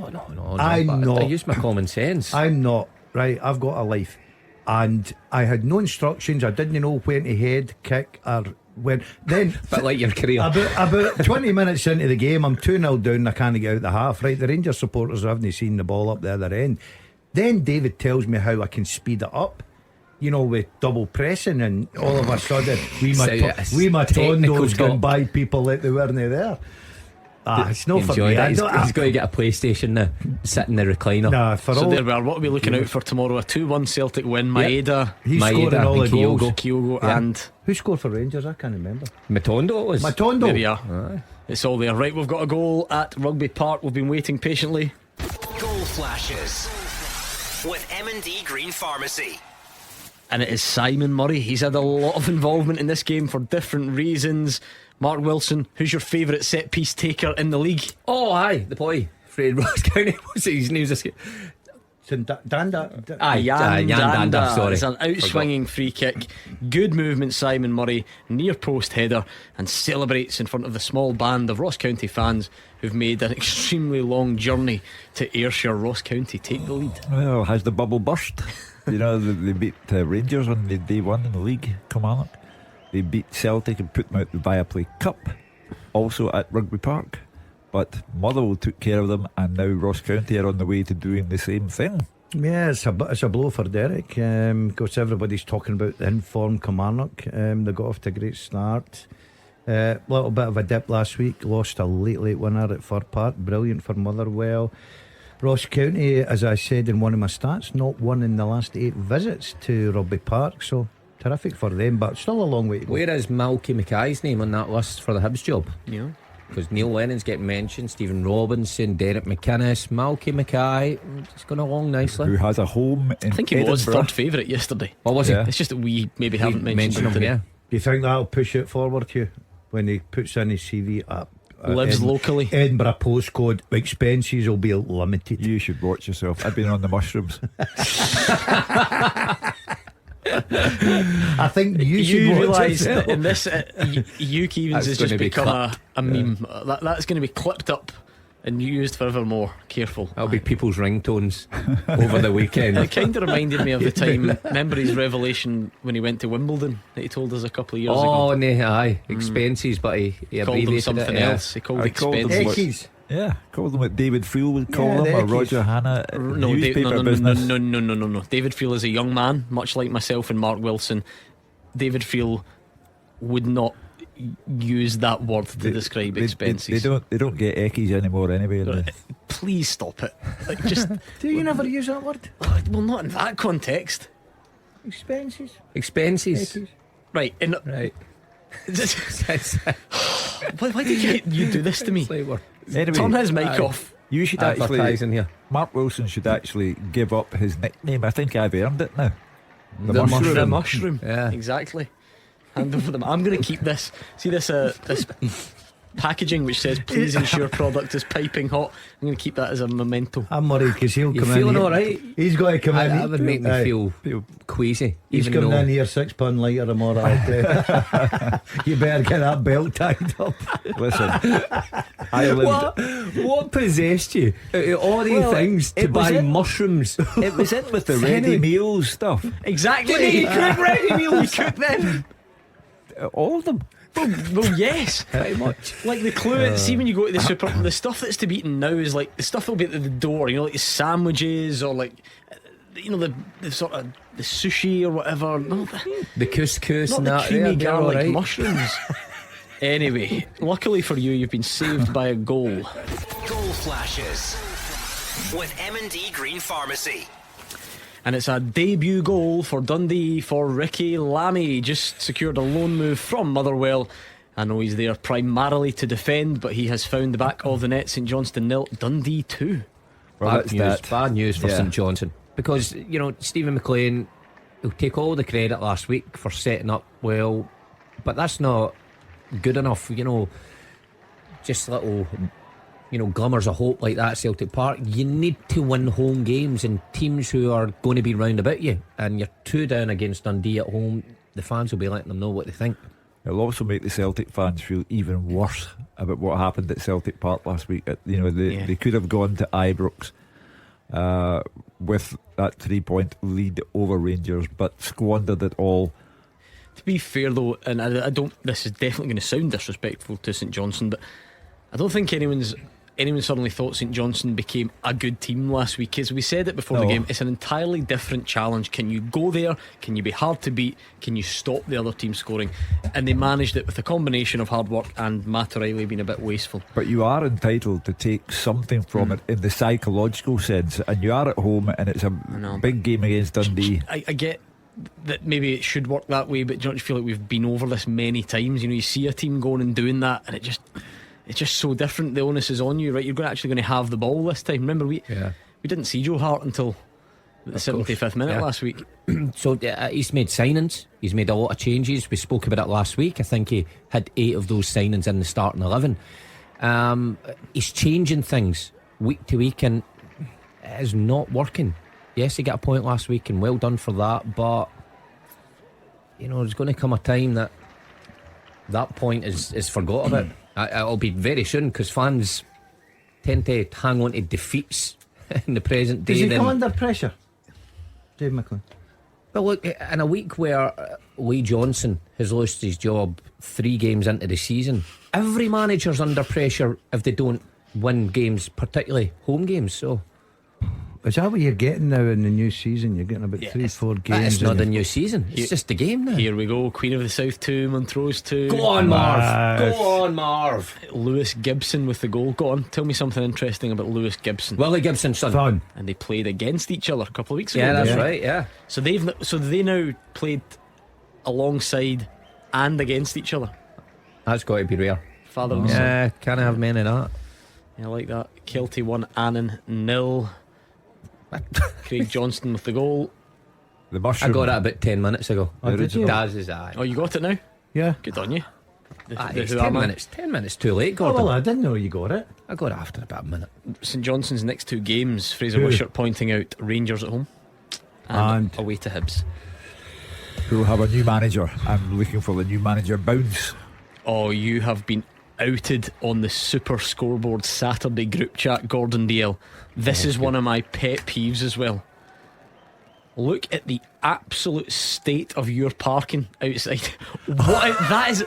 I'm not. I use my common sense. I'm not. Right, I've got a life. And I had no instructions. I didn't know when to head, kick, or when. Then, but like your career. About 20 minutes into the game, I'm 2-0 down. I can't get out the half. Right, the Rangers supporters haven't seen the ball up the other end. Then David tells me how I can speed it up. You know, with double pressing, and all of a sudden, we Matondo's going by people that they weren't there. It's no for me. He's got to get a PlayStation now. Sit in the recliner. So there we are. What are we looking out for tomorrow? A 2-1 Celtic win. Maeda. He's scoring all the goals. Kyogo and who scored for Rangers? I can't remember. Matondo was. There we are. It's all there. Right, we've got a goal at Rugby Park. We've been waiting patiently. Goal flashes with M&D Green Pharmacy. And it is Simon Murray. He's had a lot of involvement in this game for different reasons. Mark Wilson, who's your favourite set piece taker in the league? Oh, aye, the boy, Fred Ross County. What's his name? St Danda. Yan Danda, sorry. It's an outswinging free kick. Good movement, Simon Murray. Near post header, and celebrates in front of the small band of Ross County fans who've made an extremely long journey to Ayrshire. Ross County take the lead. Well, has the bubble burst? You know, they beat Rangers on the day one in the league, Kilmarnock. They beat Celtic and put them out the Viaplay Cup, also at Rugby Park. But Motherwell took care of them, and now Ross County are on the way to doing the same thing. Yeah, it's a blow for Derek, because everybody's talking about the informed Kilmarnock. They got off to a great start. Little bit of a dip last week. Lost a late winner at Fir Park. Brilliant for Motherwell. Ross County, as I said in one of my stats, not won in the last 8 visits to Rugby Park. So terrific for them, but still a long way to go. Where is Malky Mackay's name on that list for the Hibs job? Yeah, because Neil Lennon's getting mentioned, Stephen Robinson, Derek McInnes, Malky Mackay. It's going along nicely. Who has a home in I think he Edinburgh. was third favourite yesterday. What was he? It's just that we maybe haven't mentioned him today. Do you think that'll push it forward, Hugh, when he puts in his CV up? Lives locally. Edinburgh postcode, expenses will be limited. You should watch yourself. I've been on the mushrooms. I think you should realise yourself. that in this Hugh Keevins has just become a meme. That's going to be clipped up and used forevermore. Careful. That'll be people's ringtones over the weekend. It kind of reminded me of the time. Remember his revelation when he went to Wimbledon that he told us a couple of years ago. Oh, no, expenses, but he called them abbreviated something it, else. He called expenses. Eckies. Yeah, called them what David Friel would call them, or Roger Hanna. No, no. David Friel is a young man, much like myself and Mark Wilson. David Friel would not use that word to describe expenses. They don't get eckies anymore anyway. Please stop it. Like, just do you never use that word? Well, not in that context. Expenses. Eckies. Right. Right. Why did you do this to me? Anyway, turn his mic off. You should advertise in here. Mark Wilson should actually give up his nickname. I think I've earned it now. The mushroom. Yeah, exactly. Hand over them. I'm going to keep this. See this this packaging which says please ensure product is piping hot. I'm going to keep that as a memento. I'm worried because he'll come in. Feeling alright? He's got to come in. That would make me feel queasy. He's coming in here £6 later tomorrow. You better get that belt tied up. Listen, what possessed you out of all these things to buy mushrooms? It was in with the ready meals stuff. Exactly. Did he cook ready meals? You cook them. All of them. Well, yes, pretty much. Like the clue. See, when you go to the super, the stuff that's to be eaten now is like the stuff that'll be at the door. You know, like the sandwiches or like, you know, the sort of the sushi or whatever. No, the couscous, not and the that creamy garlic right. mushrooms. Anyway, luckily for you, you've been saved by a goal. Goal flashes with M&D Green Pharmacy. And it's a debut goal for Dundee for Ricky Lammy. Just secured a loan move from Motherwell. I know he's there primarily to defend, but he has found the back of the net. St Johnstone 0, Dundee 2. Well, bad news for St Johnstone, because you know Stephen McLean will take all the credit last week for setting up well, but that's not good enough. You know, just little glimmers of hope like that at Celtic Park. You need to win home games, and teams who are going to be round about you, and you're 2 down against Dundee at home, the fans will be letting them know what they think. It'll also make the Celtic fans feel even worse about what happened at Celtic Park last week. They could have gone to Ibrox with that 3-point lead over Rangers, but squandered it all. To be fair though, and I don't, this is definitely going to sound disrespectful to St Johnstone, but I don't think anyone suddenly thought St Johnstone became a good team last week. As we said it before the game, it's an entirely different challenge. Can you go there? Can you be hard to beat? Can you stop the other team scoring? And they managed it with a combination of hard work and Matt O'Reilly being a bit wasteful. But you are entitled to take something from it in the psychological sense, and you are at home and it's a big game against Dundee. I get that maybe it should work that way, but don't you feel like we've been over this many times? You know, you see a team going and doing that, and it's just so different. The onus is on you, right? You're actually going to have the ball this time. Remember, we didn't see Joe Hart until the 75th minute last week. So he's made signings. He's made a lot of changes. We spoke about it last week. I think he had 8 of those signings in the starting 11. He's changing things week to week, and it is not working. yes, he got a point last week, and well done for that. But there's going to come a time that point is forgot about. It'll be very soon, because fans tend to hang on to defeats in the present day. Does he come under pressure, Dave McLean? Well, look, in a week where Lee Johnson has lost his job 3 games into the season, every manager's under pressure if they don't win games, particularly home games. So is that what you're getting now in the new season? You're getting about 3-4 games. It's not the new season, it's just the game now. Here we go. Queen of the South 2, Montrose 2. Go on, Marv. Go on, Marv. Lewis Gibson with the goal. Go on, tell me something interesting about Lewis Gibson. Willie Gibson's son. Fun. And they played against each other a couple of weeks ago. Yeah, that's right. Yeah. So they now played alongside and against each other. That's got to be rare. Father and son. Yeah, can't have many of that. Yeah, I like that. Kelty 1, Annan 0. Craig Johnston with the goal. The mushroom. I got it about 10 minutes ago. Did you? Daz's eye. Oh, you got it now? Yeah. Good on you. It's 10 minutes. 10 minutes too late, Gordon. Oh, well, I didn't know you got it. I got it after about a minute. St Johnson's next 2 games, Fraser Wishart pointing out Rangers at home and away to Hibs. Who'll have a new manager. I'm looking for the new manager bounce. Oh, you have been outed on the Super Scoreboard Saturday group chat, Gordon Dalziel. This is one of my pet peeves as well. Look at the absolute state of your parking outside. What that is.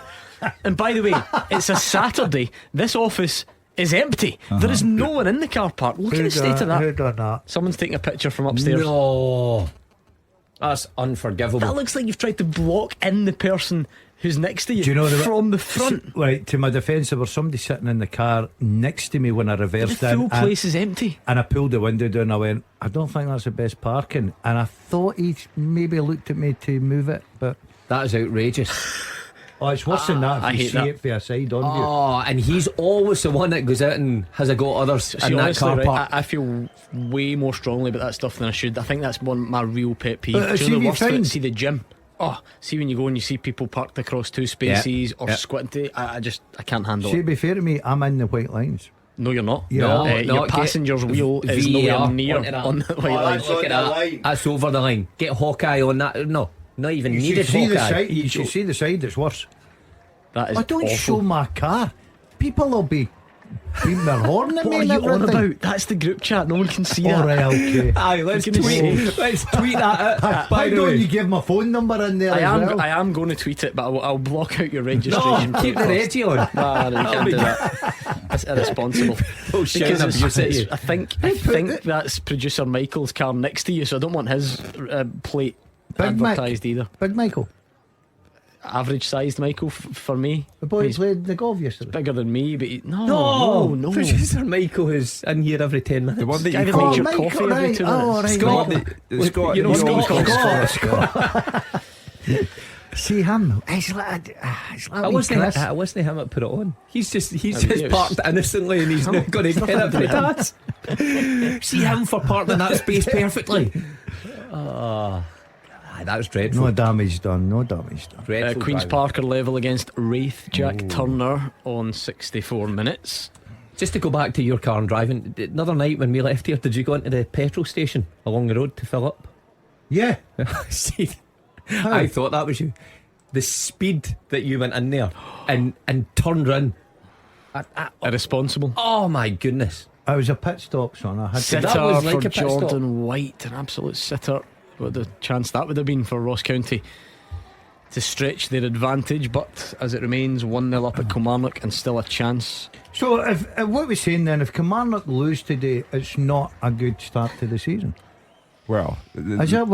And by the way, it's a Saturday. This office is empty. There is no one in the car park. Look at the state of that. Who done that? Someone's taking a picture from upstairs. No, that's unforgivable. That looks like you've tried to block in the person who's next to you, Do you know from the front. Right, to my defence, there was somebody sitting in the car next to me when I reversed The in, full place is empty. and I pulled the window down. I went, I don't think that's the best parking. And I thought he maybe looked at me to move it, but That is outrageous. oh, it's worse than that. I If you hate see that. it for a side on Oh, and he's always the one that goes out and has a go at others See, in that honestly, car right, park. I feel way more strongly about that stuff than I should. I think that's one of my real pet peeves. But, Do you know see, the worst of fine. it? See the gym. Oh, see when you go and you see people parked across 2 spaces or squinting. I can't handle See, it. be fair to me, I'm in the white lines. No, you're not. Yeah. No, Your no, passenger's wheel is VAR nowhere near onto that. on the white line. Look at that. That's over the line. Get Hawkeye on that. No, not even You needed should see the Hawkeye. side. You should see the side that's worse. That is I don't awful. show my car. People will be beating their horn at me. What are and you on everything. about? That's the group chat. No one can see All that. right, okay. Aye, let's For goodness tweet. sake. Let's tweet that out. Why By the don't way, you give my phone number in there as well? I am going to tweet it, but I'll block out your registration. no, keep the plate radio on. first. No, you can't do that. That's irresponsible. Shouting Because abuse at you. I think that's producer Michael's car next to you, so I don't want his plate Big Mick. advertised either. Big Michael, Average sized Michael for me. the boy who He's played the golf yesterday. bigger than me, but no. Producer Michael is in here every 10 minutes. The one that Guy you that call makes your Michael, coffee every right. 2 minutes. Oh, right, Scott. Michael. Scott, You know Scott. Scott. See him. It's like I wasn't him that put it on. He's just it was- parked innocently and he's not going to get it for that. See him for parking that space perfectly. That's dreadful. No damage done. No damage done. Dreadful Queen's driving. Park are level against Wraith. Jack Turner on 64 minutes. Just to go back to your car and driving, another night when we left here, did you go into the petrol station along the road to fill up? Yeah. See, I thought that was you. The speed that you went in there and turned round. Irresponsible. Oh my goodness. I was a pit stop, son. I had to. Sitter That was like for a pit stop. Jordan White, an absolute sitter. What the chance that would have been for Ross County to stretch their advantage, but as it remains 1-0 up at Kilmarnock and still a chance. So, if what we're saying then, if Kilmarnock lose today, it's not a good start to the season. Well, Is that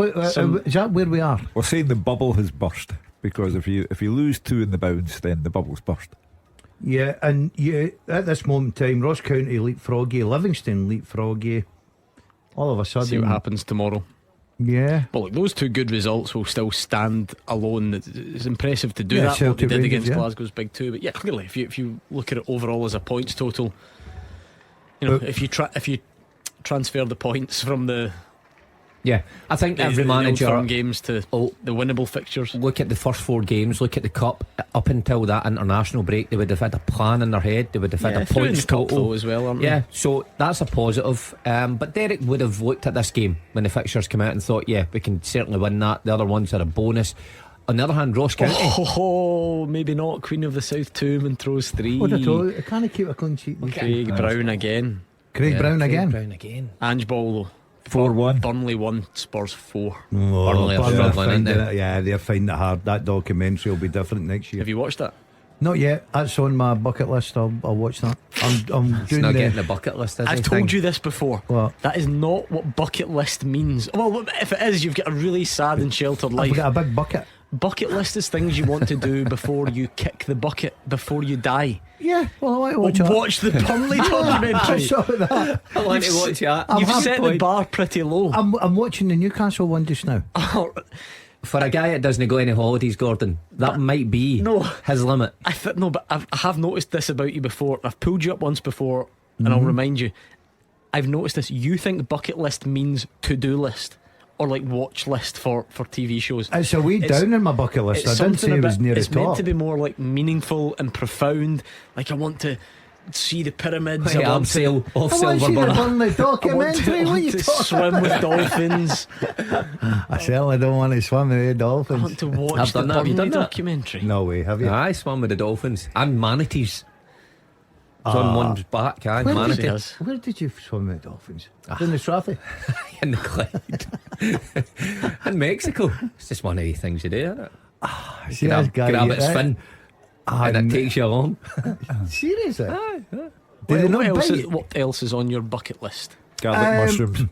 where we are? we're saying the bubble has burst, because if you lose 2 in the bounce, then the bubble's burst. Yeah, and at this moment in time, Ross County leapfrog you, Livingston leapfrog you. All of a sudden, See what happens tomorrow. Yeah. But look, those 2 good results will still stand alone. It's impressive to do Yeah, that, what they Celtic did Rangers, against yeah. Glasgow's big 2. But yeah, clearly, if you look at it overall as a points total, you know, if you transfer the points from the Yeah, I think every the manager Old Firm games to the winnable fixtures. Look at the first 4 games, look at the cup. Up until that international break, they would have had a plan in their head. They would have had a points total as well, aren't they? Yeah, so that's a positive. But Derek would have looked at this game when the fixtures come out and thought, yeah, we can certainly win that. The other ones are a bonus. On the other hand, Ross County. Maybe not. Queen of the South 2 and throws 3. What I told you, I can't keep a clean sheet. Craig Brown again. Craig Brown again. Ange Ball though. 4-1. Burnley 1, Spurs 4. Burnley are struggling, aren't they? Yeah, they're finding it hard. That documentary will be different next year. Have you watched that? Not yet. That's on my bucket list. I'll watch that. I'm It's doing not getting the bucket list. I've told you this before. What? That is not what bucket list means. Well, if it is, you've got a really sad and sheltered life. I've got a big bucket. Bucket list is things you want to do before you kick the bucket, before you die. Yeah, well, I want to watch the Burnley documentary. I saw that. I want to watch that. You've set the bar pretty low. I'm watching the Newcastle one just now. For a guy that doesn't go any holidays, Gordon, that might be his limit. But I have noticed this about you before. I've pulled you up once before, and I'll remind you. I've noticed this. You think bucket list means to-do list, or like watch list for TV shows. It's a wee down in my bucket list. I didn't say it was near the top. It's meant to be more like meaningful and profound. Like I want to see the pyramids. I want to see the Burnley documentary. What are you talking swim with dolphins. I certainly don't want to swim with the dolphins. I want to watch the Burnley documentary. No way, have you? I swam with the dolphins and manatees. It's on one's back, manatee. Where did you swim with dolphins? In the Strathie? In the Clyde. In Mexico. It's just one of the things you do, isn't it? See grab its fin and it takes you along. Seriously? What else is on your bucket list? Garlic mushrooms.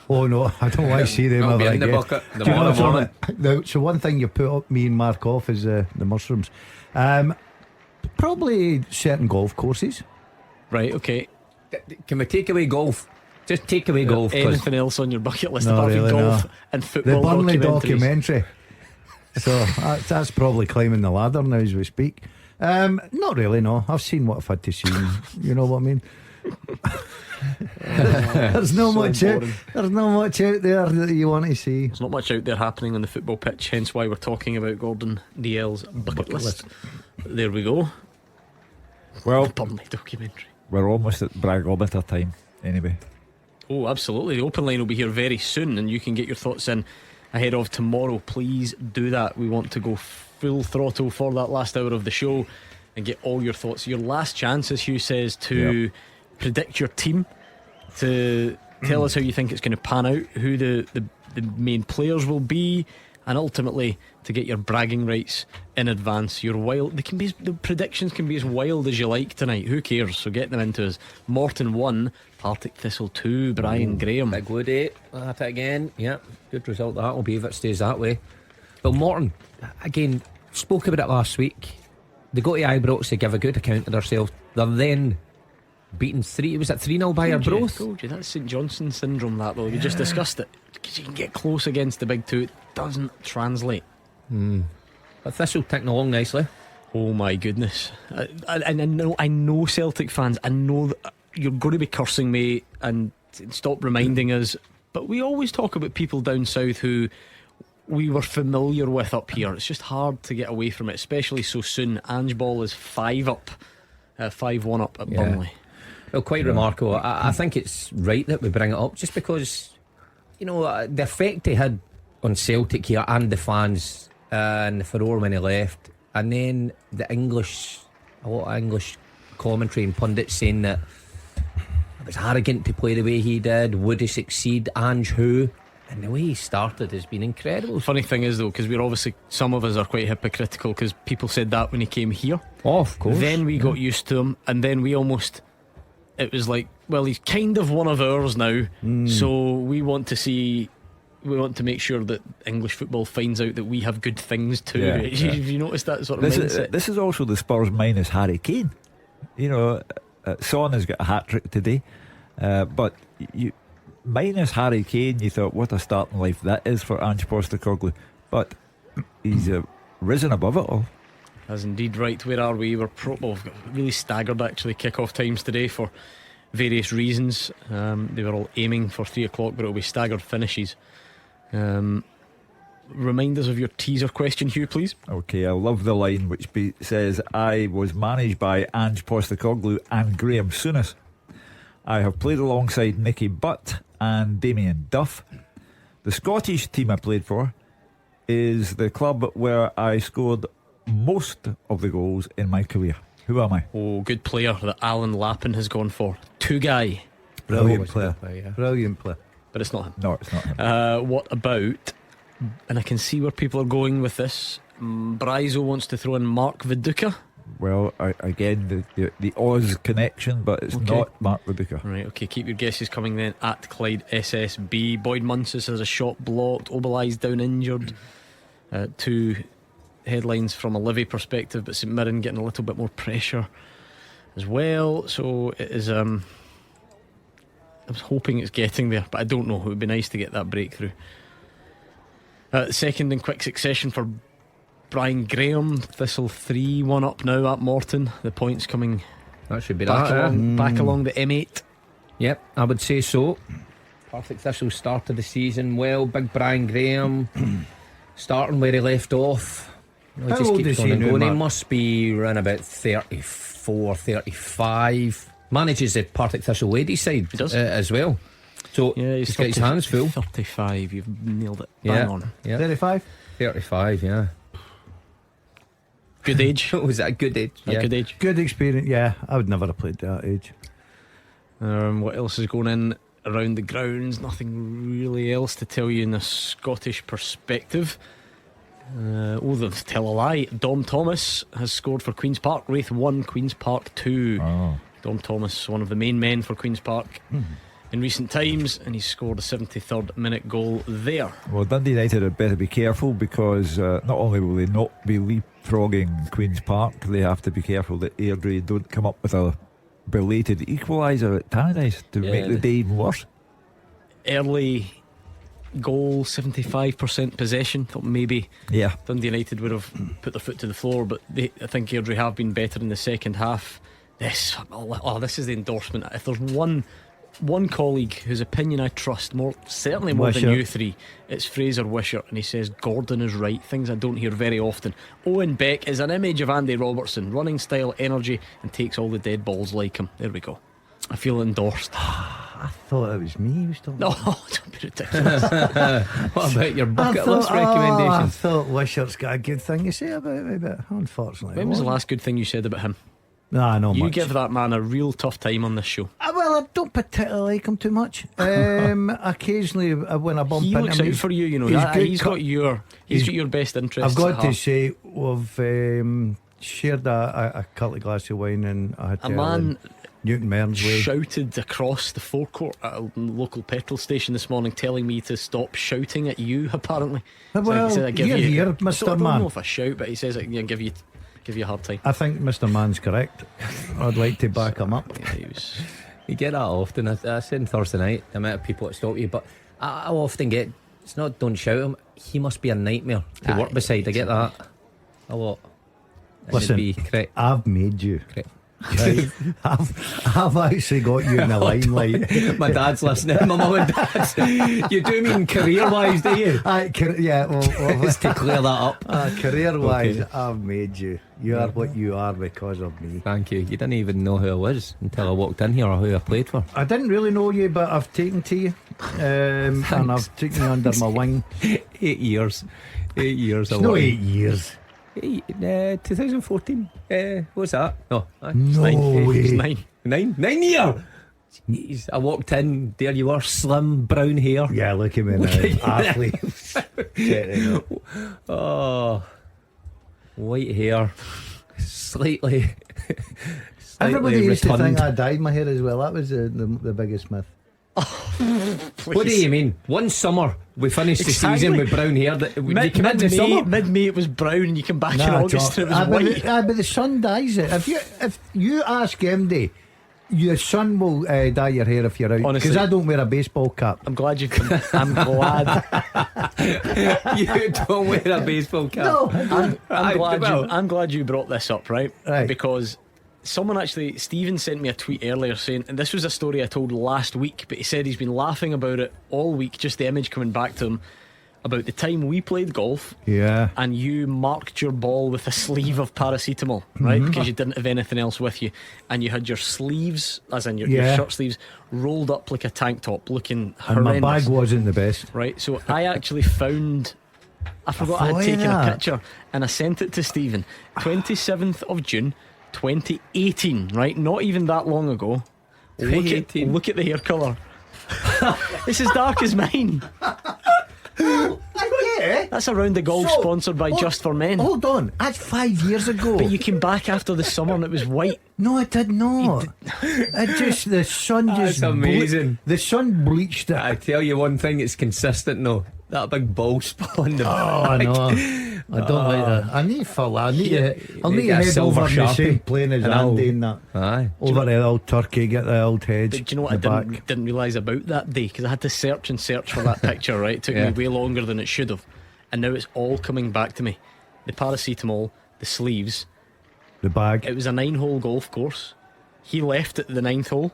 Oh no, I don't want to see them. I'll be in the bucket. So one thing you put up me and Mark off is the mushrooms. Probably certain golf courses. Right, okay. Can we take away golf? Just take away golf. Anything else on your bucket list No, apart really, from golf no. and football? The Burnley documentaries? documentary. So that's probably climbing the ladder now as we speak. Not really, no. I've seen what I've had to see. You know what I mean? There's not much out there that you want to see. There's not much out there happening on the football pitch, hence why we're talking about Gordon Dalziel's bucket list. There we go. Well, the Burnley documentary. We're almost at Bragometer time anyway. Oh, absolutely. The open line will be here very soon, and you can get your thoughts in ahead of tomorrow. Please do that. We want to go full throttle for that last hour of the show and get all your thoughts. Your last chance, as Hugh says, to predict your team, to tell us how you think it's going to pan out, who the main players will be, and ultimately to get your bragging rights in advance. Your wild, the predictions can be as wild as you like tonight. Who cares? So get them into us. Morton 1, Partick Thistle 2, Brian Graham. Big Woody at it again. Yeah, good result that will be if it stays that way. But Morton, again, spoke about it last week. They go to Ibrox to give a good account of themselves. They're then beaten 3-0 by Arbroath. Told you that's St Johnson syndrome, that though. We just discussed it, because you can get close against the big two. It doesn't translate. But Thistle ticking along nicely. Oh my goodness. I know Celtic fans, I know that you're going to be cursing me and stop reminding us, but we always talk about people down south who we were familiar with up here. It's just hard to get away from it, especially so soon. Ange Ball is 5-1 up at Burnley. Well, quite remarkable. I think it's right that we bring it up, just because, you know, the effect he had on Celtic here and the fans and the furore when he left, and then a lot of English commentary and pundits saying that it was arrogant to play the way he did. Would he succeed? Ange who? And the way he started has been incredible. The funny thing is though, because we're obviously, some of us are quite hypocritical, because people said that when he came here. Oh, of course. Then we got used to him, and then we almost, it was like, well, he's kind of one of ours now, so we want to make sure that English football finds out that we have good things too. Have you noticed that sort of mindset? This is also the Spurs minus Harry Kane. You know, Son has got a hat-trick today, but you minus Harry Kane, you thought, what a starting life that is for Ange Postecoglou. But he's risen above it all. As indeed. Right, where are we? We're really staggered actually kick-off times today for various reasons. They were all aiming for 3 o'clock, but it'll be staggered finishes. Remind us of your teaser question, Hugh, please. Okay, I love the line which says, I was managed by Ange Postecoglou and Graham Souness. I have played alongside Nicky Butt and Damien Duff. The Scottish team I played for is the club where I scored most of the goals in my career. Who am I? Oh, good player that Alan Lappin has gone for. Two guy. Brilliant player. Brilliant player. But it's not him. No, it's not him. What about, and I can see where people are going with this, Bryzo wants to throw in Mark Viduka. Well, again, the Oz connection, but it's not Mark Viduka. Right, okay, keep your guesses coming then. At Clyde SSB, Boyd Munsis has a shot blocked, Obalai's down injured. Two headlines from a Livy perspective, but St Mirren getting a little bit more pressure as well. So it is, I was hoping it's getting there, but I don't know. It would be nice to get that breakthrough. Second in quick succession for Brian Graham. Thistle 3-1 up now at Morton. The points coming That should be back that. along the M8. Yep, I would say so. Partick Thistle started the season well. Big Brian Graham starting where he left off. How old is he now, He Mark? must be around about 34, 35. Manages the Partick Thistle ladies side as well. So Yeah, he's got his hands full. 35, you've nailed it. Bang on. Yeah. 35? 35, yeah. Good age. Was that a good age? Good age. Good experience. Yeah, I would never have played that age. What else is going in around the grounds? Nothing really else to tell you in a Scottish perspective. They'll tell a lie. Dom Thomas has scored for Queen's Park. Wraith 1, Queen's Park 2. Dom Thomas, one of the main men for Queen's Park in recent times, and he's scored a 73rd minute goal there. Well, Dundee United had better be careful, because not only will they not be leapfrogging Queen's Park, they have to be careful that Airdrie don't come up with a belated equaliser at Tannadice to make the day even worse. Early goal, 75% possession. Thought maybe Dundee United would have put their foot to the floor, but I think Airdrie have been better in the second half. This is the endorsement. If there's one colleague whose opinion I trust certainly more than you three, it's Fraser Wishart, and he says Gordon is right. Things I don't hear very often. Owen Beck is an image of Andy Robertson. Running style, energy, and takes all the dead balls like him. There we go. I feel endorsed. I thought it was me who was talking. No, don't be ridiculous. What about your bucket list recommendations? I thought Wishart's got a good thing to say about me, but unfortunately, When was the last good thing you said about him? Nah, no You much. give that man a real tough time on this show. Well, I don't particularly like him too much. Occasionally, when I bump He into looks him, out for you, you know. he's He's got your best interests. I've got at to heart. say, we've shared a couple of glasses of wine in a hotel A man in Newton Mearns Way. shouted across the forecourt at a local petrol station this morning, telling me to stop shouting at you. Apparently, Well, he said, I give you're you, here, I Mr. don't Man. know if I shout, but he says I give you a hard time. I think Mr. Man's correct. I'd like to back him up. Yeah, he was. You get that often. I said on Thursday night, the amount of people that stop you, but I often get, it's not don't shout him, he must be a nightmare to work beside. I get that a lot. And Listen, it'd be correct. I've made you. Correct. Right. I've actually got you in the limelight. My dad's listening. My mum and dad's. You do mean career-wise, do you? Yeah, well, Just to clear that up. career-wise, Okay. I've made you. You are what you are because of me. Thank you. You didn't even know who I was until I walked in here, or who I played for. I didn't really know you, but I've taken to you, and I've taken you under my wing. 8 years. 8 years. It's no 8 years. 2014. What's that? No, No way. It's 9. 9 year. Jeez, I walked in, there you were, slim, brown hair. Yeah, look at me now, athlete. Setting up. Oh, white hair, slightly Everybody used to rotund. think I dyed my hair as well. That was the biggest myth. What do you mean? One summer we finished the season with brown hair. You come in the summer. Mid-May it was brown, and you come back in August and it was white. But the sun dyes it. If you ask MD, your son will dye your hair if you're out. Honestly, because I don't wear a baseball cap. I'm glad you've come. I'm glad. You don't wear a baseball cap. No, I'm glad you brought this up, right? Right. Because someone actually, Stephen sent me a tweet earlier saying, and this was a story I told last week, but he said he's been laughing about it all week, just the image coming back to him. about the time we played golf. Yeah. And you marked your ball with a sleeve of paracetamol, right? Because you didn't have anything else with you, and you had your sleeves, as in your shirt sleeves, rolled up like a tank top, looking horrendous. And my bag wasn't the best. Right, so I actually found, I forgot I had taken a picture, and I sent it to Stephen. 27th of June 2018, right? Not even that long ago. Look at the hair colour. It's as dark as mine. Yeah. That's a round of golf sponsored by Just for Men. Hold on, that's 5 years ago. But you came back after the summer and it was white. No, it did not. It just, the sun just. That's amazing. The sun bleached it. I tell you one thing, it's consistent though. That big ball spot on the I back. know. I don't like that. I need full. I'll need to get a head silver over the Sharpie. same plane as Andy and that. Aye. Over the old turkey, get the old hedge. But do you know what I didn't realise about that day? Because I had to search for that picture, right? It took me way longer than it should have. And now it's all coming back to me. The paracetamol, the sleeves, the bag. It was a 9-hole golf course. He left at the 9th hole.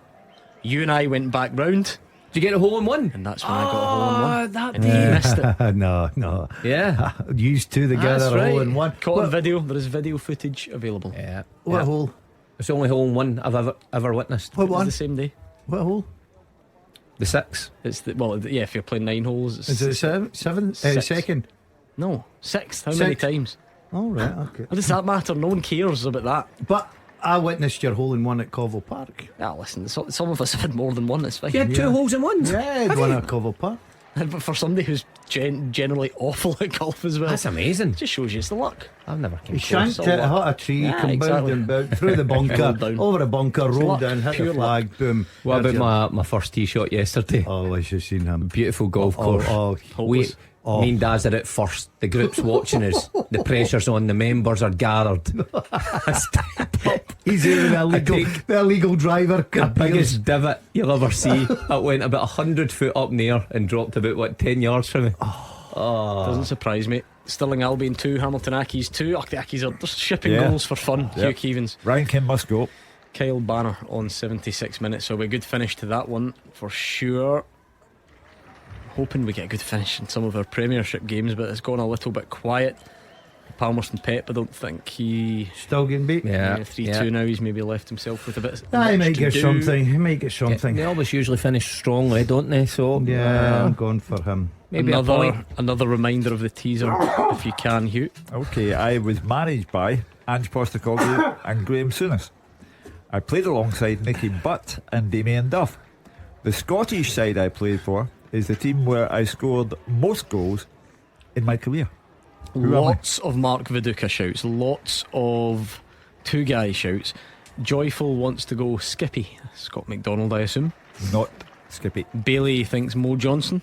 You and I went back round. Did you get a hole in one? And that's when I got a hole in one. That and day. you missed it. No. Yeah. Used two together, That's a hole right. in one. Caught on video. There is video footage available. Yeah. What hole? It's the only hole in one I've ever witnessed. What It was one? the same day. What hole? The 6. It's if you're playing 9 holes, it's Is it seventh? Six. Second? No, 6th. How many times? All right, okay. What does that matter? No one cares about that. But I witnessed your hole in one at Covell Park. Yeah, listen, some of us have had more than one. It's fine. You had 2 holes in one? Yeah, I had one at Covell Park. But for somebody who's generally awful at golf as well, That's amazing. it just shows you it's the luck. I've never He came shanked close. it, hit a tree, Yeah, come exactly. bound and bound through the bunker, Rolled down. over the bunker, rolled luck, down, hit pure the flag, boom. What There's about my first tee shot yesterday? Oh, I should seen him. Beautiful golf course. Hopeless. Me and Daz are at first. The group's watching us. The pressure's on. The members are gathered. I step up. He's even the illegal driver. The biggest divot you'll ever see. It went about 100 foot up in the air and dropped about 10 yards from me. Doesn't surprise me. Stirling Albion 2, Hamilton Accies 2. The Accies are just shipping goals for fun. Hugh Keevins. Rankin must go. Kyle Banner on 76 minutes. So a good finish to that one for sure. Hoping we get a good finish in some of our Premiership games, but it's gone a little bit quiet. Palmerston Pep, I don't think he Still getting beat. 3-2 now. He's maybe left himself with a bit. He might get something. He might get something. They always usually finish strongly, don't they? So Yeah, I'm going for him. maybe a point. Another reminder of the teaser, if you can, Hugh. Okay, I was managed by Ange Postecoglou and Graham Souness. I played alongside Nicky Butt and Damien Duff. The Scottish side I played for is the team where I scored most goals in my career. Lots of Mark Viduka shouts, lots of two guy shouts. Joyful wants to go Skippy, Scott McDonald, I assume. Not Skippy. Bailey thinks Mo Johnson.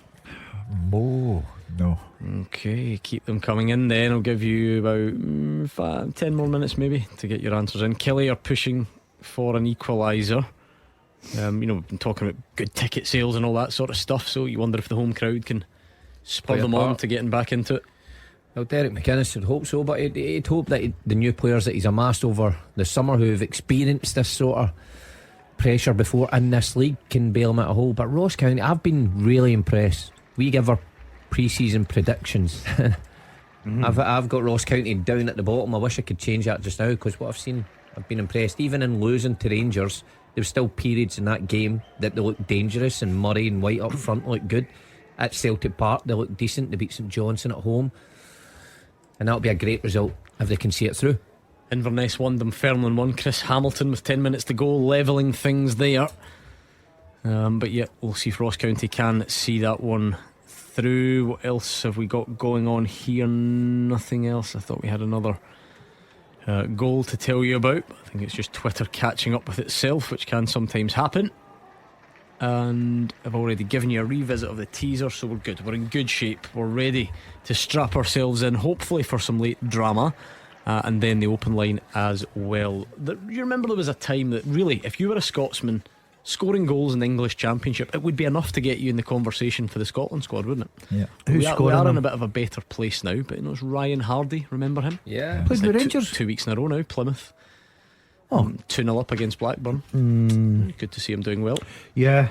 Mo, no. Okay, keep them coming in then. I'll give you about 10 more minutes maybe to get your answers in. Kelly are pushing for an equaliser. We've been talking about good ticket sales and all that sort of stuff, so you wonder if the home crowd can spur Play a them on part. to getting back into it. Well, Derek McInnes would hope so, but he'd hope that the new players that he's amassed over the summer who've experienced this sort of pressure before in this league can bail him out a hole. But Ross County, I've been really impressed. We give our pre-season predictions. I've got Ross County down at the bottom. I wish I could change that just now, because what I've seen, I've been impressed. Even in losing to Rangers, there were still periods in that game that they looked dangerous, and Murray and White up front looked good. At Celtic Park they looked decent. They beat St Johnstone at home, and that'll be a great result if they can see it through. Inverness 1, Dunfermline 1. Chris Hamilton with 10 minutes to go, levelling things there. But yeah, we'll see if Ross County can see that one through. What else have we got going on here? Nothing else. I thought we had another goal to tell you about. I think it's just Twitter catching up with itself, which can sometimes happen. And I've already given you a revisit of the teaser, so we're good. We're in good shape. We're ready to strap ourselves in, hopefully for some late drama. And then the open line as well. You remember there was a time that really, if you were a Scotsman scoring goals in the English Championship, it would be enough to get you in the conversation for the Scotland squad, wouldn't it? Yeah. We are in a bit of a better place now. But it's Ryan Hardy, remember him? Yeah. Played with Rangers 2 weeks in a row now. Plymouth 2-0 up against Blackburn. Good to see him doing well. Yeah.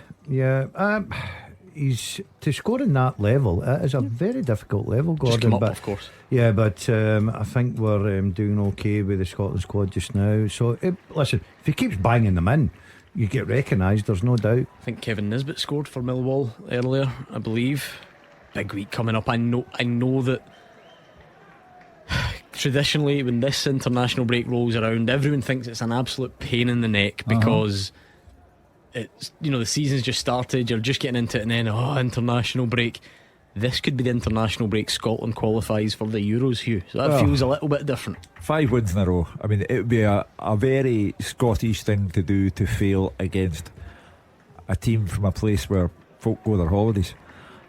he's to score in that level. It is a very difficult level, Gordon. Just come up, but of course. Yeah, but I think we're doing okay with the Scotland squad just now. So listen, if he keeps banging them in, you get recognised. There's no doubt. I think Kevin Nisbet scored for Millwall earlier, I believe. Big week coming up. I know that traditionally when this international break rolls around, everyone thinks it's an absolute pain in the neck because it's, you know, the season's just started, you're just getting into it, and then international break. This could be the international break Scotland qualifies for the Euros, Hugh. So that feels a little bit different. 5 wins in a row. I mean, it would be a very Scottish thing to do, to fail against a team from a place where folk go their holidays.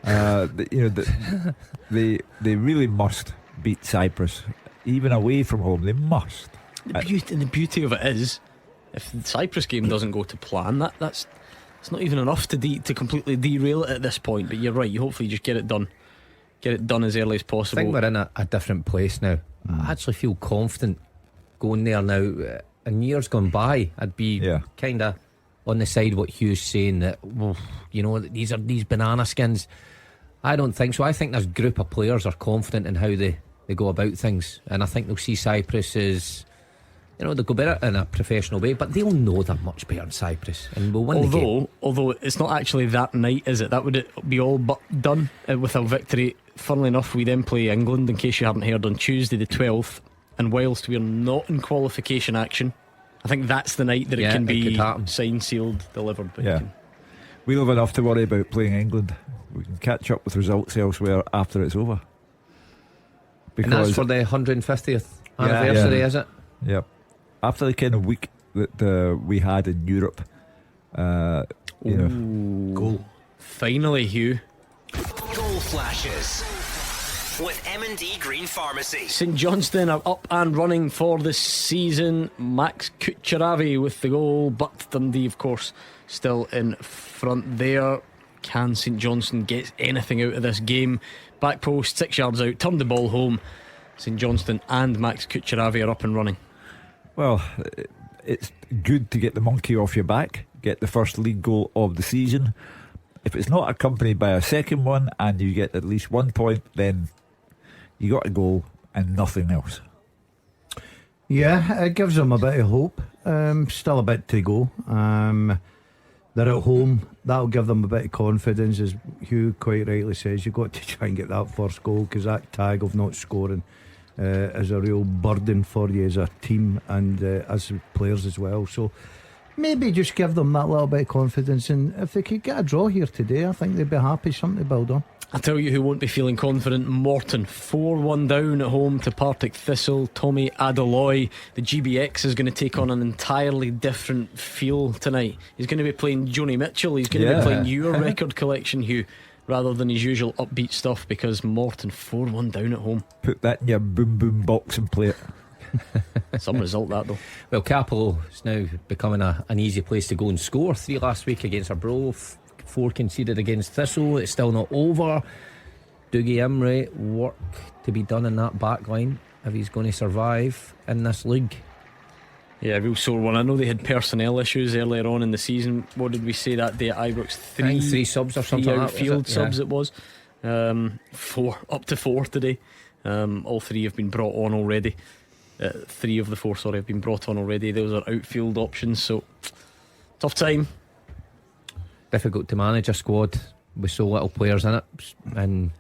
They really must beat Cyprus, even away from home. They must. The beauty of it is, if the Cyprus game doesn't go to plan, that's not even enough to completely derail it at this point. But you're right, you hopefully just get it done as early as possible. I think we're in a different place now. I actually feel confident going there now. In years gone by, I'd be kind of on the side what Hugh's saying, that these are these banana skins. I don't think so. I think this group of players are confident in how they go about things, and I think they'll see Cyprus as, they'll go better in a professional way, but they'll know they're much better in Cyprus, and we'll win the game. Although it's not actually that night, is it? That would be all but done with a victory. Funnily enough, we then play England, in case you haven't heard, on Tuesday the 12th, and whilst we're not in qualification action, I think that's the night that it can be signed, sealed, delivered. But we'll have enough to worry about playing England. We can catch up with results elsewhere after it's over. Because and that's for the 150th anniversary, is it? Yeah. After the kind of week that we had in Europe, goal. Finally, Hugh. Goal flashes with M&D Green Pharmacy. St Johnstone are up and running for the season. Max Kucheravi with the goal, but Dundee, of course, still in front there. Can St Johnstone get anything out of this game? Back post, 6 yards out, turned the ball home. St Johnstone and Max Kucheravi are up and running. Well, it's good to get the monkey off your back, get the first league goal of the season. If it's not accompanied by a second one and you get at least 1 point, then you got a goal and nothing else. Yeah, it gives them a bit of hope. Still a bit to go. They're at home. That'll give them a bit of confidence. As Hugh quite rightly says, you've got to try and get that first goal, because that tag of not scoring is a real burden for you as a team and as players as well. So maybe just give them that little bit of confidence, and if they could get a draw here today, I think they'd be happy. Something to build on. I'll tell you who won't be feeling confident. Morton, 4-1 down at home to Partick Thistle. Tommy Adoloy, the GBX, is going to take on an entirely different feel tonight. He's going to be playing Joni Mitchell. He's going to be playing your record collection, Hugh, rather than his usual upbeat stuff, because Morton 4-1 down at home. Put that in your boom boom box and play it. Some result that though. Well, Capello is now becoming an easy place to go and score. 3 last week against Arbroath, 4 conceded against Thistle. It's still not over. Dougie Imrie, work to be done in that back line if he's going to survive in this league. Yeah, real sore one. I know they had personnel issues earlier on in the season. What did we say that day at Ibrox? 3 subs or something like that. Outfield subs it was. 4 up to 4 today. All 3 have been brought on already. 3 of the 4 have been brought on already. Those are outfield options, so tough time. Difficult to manage a squad with so little players in it, and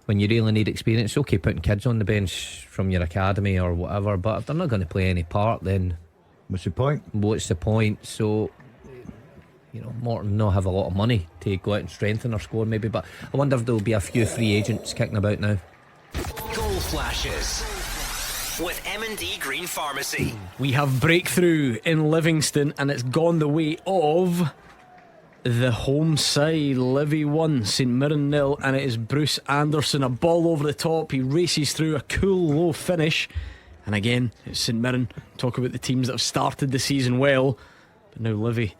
when you really need experience, it's okay putting kids on the bench from your academy or whatever, but if they're not going to play any part, then what's the point? So Morton not have a lot of money to go out and strengthen their squad maybe, but I wonder if there'll be a few free agents kicking about now. Goal flashes with M&D Green Pharmacy. We have breakthrough in Livingston, and it's gone the way of the home side. Livy 1, St Mirren 0, and it is Bruce Anderson, a ball over the top. He races through a cool low finish, and again it's St Mirren. Talk about the teams that have started the season well, but now Livy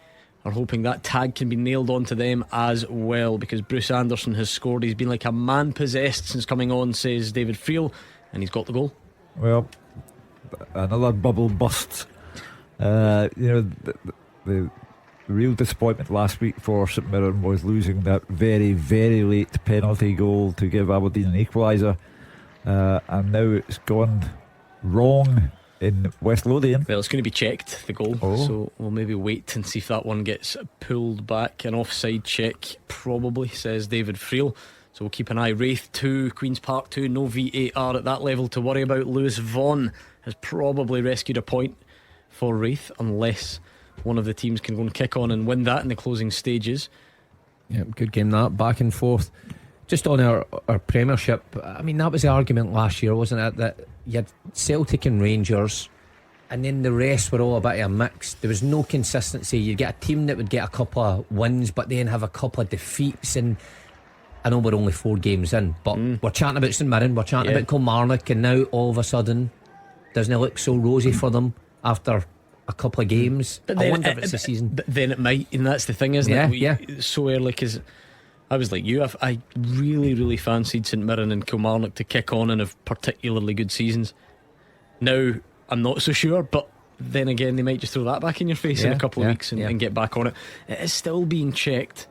are hoping that tag can be nailed onto them as well, because Bruce Anderson has scored. He's been like a man possessed since coming on, says David Friel, and he's got the goal. Well, another bubble bust. The real disappointment last week for St Mirren was losing that very, very late penalty goal to give Aberdeen an equaliser, and now it's gone wrong in West Lothian. Well, it's going to be checked, the goal, so we'll maybe wait and see if that one gets pulled back. An offside check probably, says David Friel, so we'll keep an eye. Wraith 2, Queen's Park 2, no VAR at that level to worry about. Lewis Vaughan has probably rescued a point for Wraith, unless one of the teams can go and kick on and win that in the closing stages. Yeah, good game that, back and forth. Just on our Premiership, I mean, that was the argument last year, wasn't it? That you had Celtic and Rangers, and then the rest were all a bit of a mix. There was no consistency. You'd get a team that would get a couple of wins, but then have a couple of defeats. And I know we're only 4 games in, but we're chatting about St Mirren, we're chatting about Kilmarnock, and now all of a sudden, doesn't it look so rosy for them after a couple of games? But I wonder if it's the season. But then it might, and that's the thing, isn't it? Yeah. So early, because I was like you, I really, really fancied St Mirren and Kilmarnock to kick on and have particularly good seasons. Now I'm not so sure, but then again they might just throw that back in your face in a couple of weeks and get back on it. It is still being checked.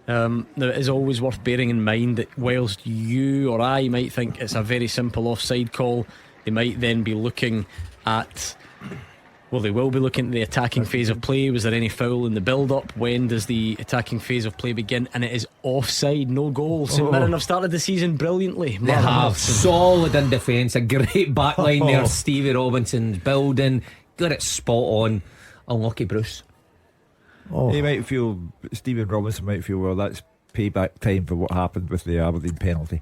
Now it is always worth bearing in mind that whilst you or I might think it's a very simple offside call, they might then be looking at, well, they will be looking at the attacking phase of play. Was there any foul in the build-up? When does the attacking phase of play begin? And it is offside, no goal. St Mirren have started the season brilliantly. They have, solid in defence, a great backline there. Stevie Robinson's building, got it spot on. Unlucky Bruce. He might feel, Stephen Robinson might feel, well, that's payback time for what happened with the Aberdeen penalty.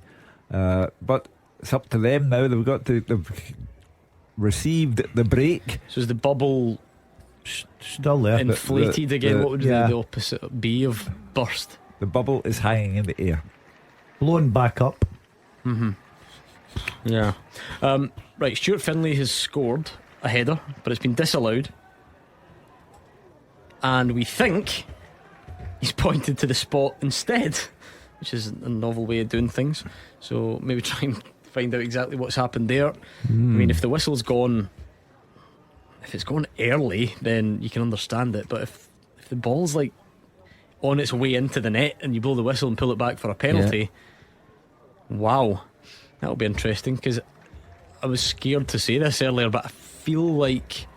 But it's up to them now. They've received the break. So is the bubble still there? Inflated again? What would the opposite be of burst? The bubble is hanging in the air, blown back up. Yeah. Right, Stuart Finlay has scored a header, but it's been disallowed, and we think he's pointed to the spot instead, which is a novel way of doing things. So maybe try and find out exactly what's happened there. I mean, if the whistle's gone, if it's gone early, then you can understand it. But if the ball's like on its way into the net and you blow the whistle and pull it back for a penalty, wow, that'll be interesting. Because I was scared to say this earlier, but I feel like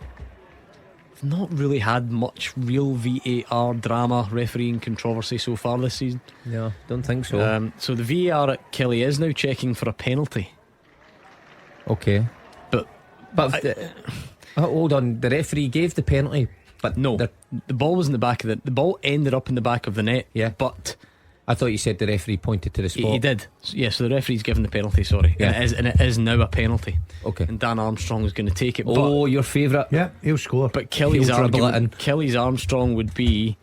I've not really had much real VAR drama, refereeing controversy so far this season. No, don't think so. So the VAR at Kelly is now checking for a penalty. Okay, but hold on, the referee gave the penalty, but no, the ball was in the back of the ball ended up in the back of the net. Yeah, but I thought you said the referee pointed to the spot. He did. Yeah, so the referee's given the penalty. Sorry, yeah, and it is now a penalty. Okay, and Dan Armstrong is going to take it. Oh, your favourite? Yeah, he'll score. But Kelly's argument would be,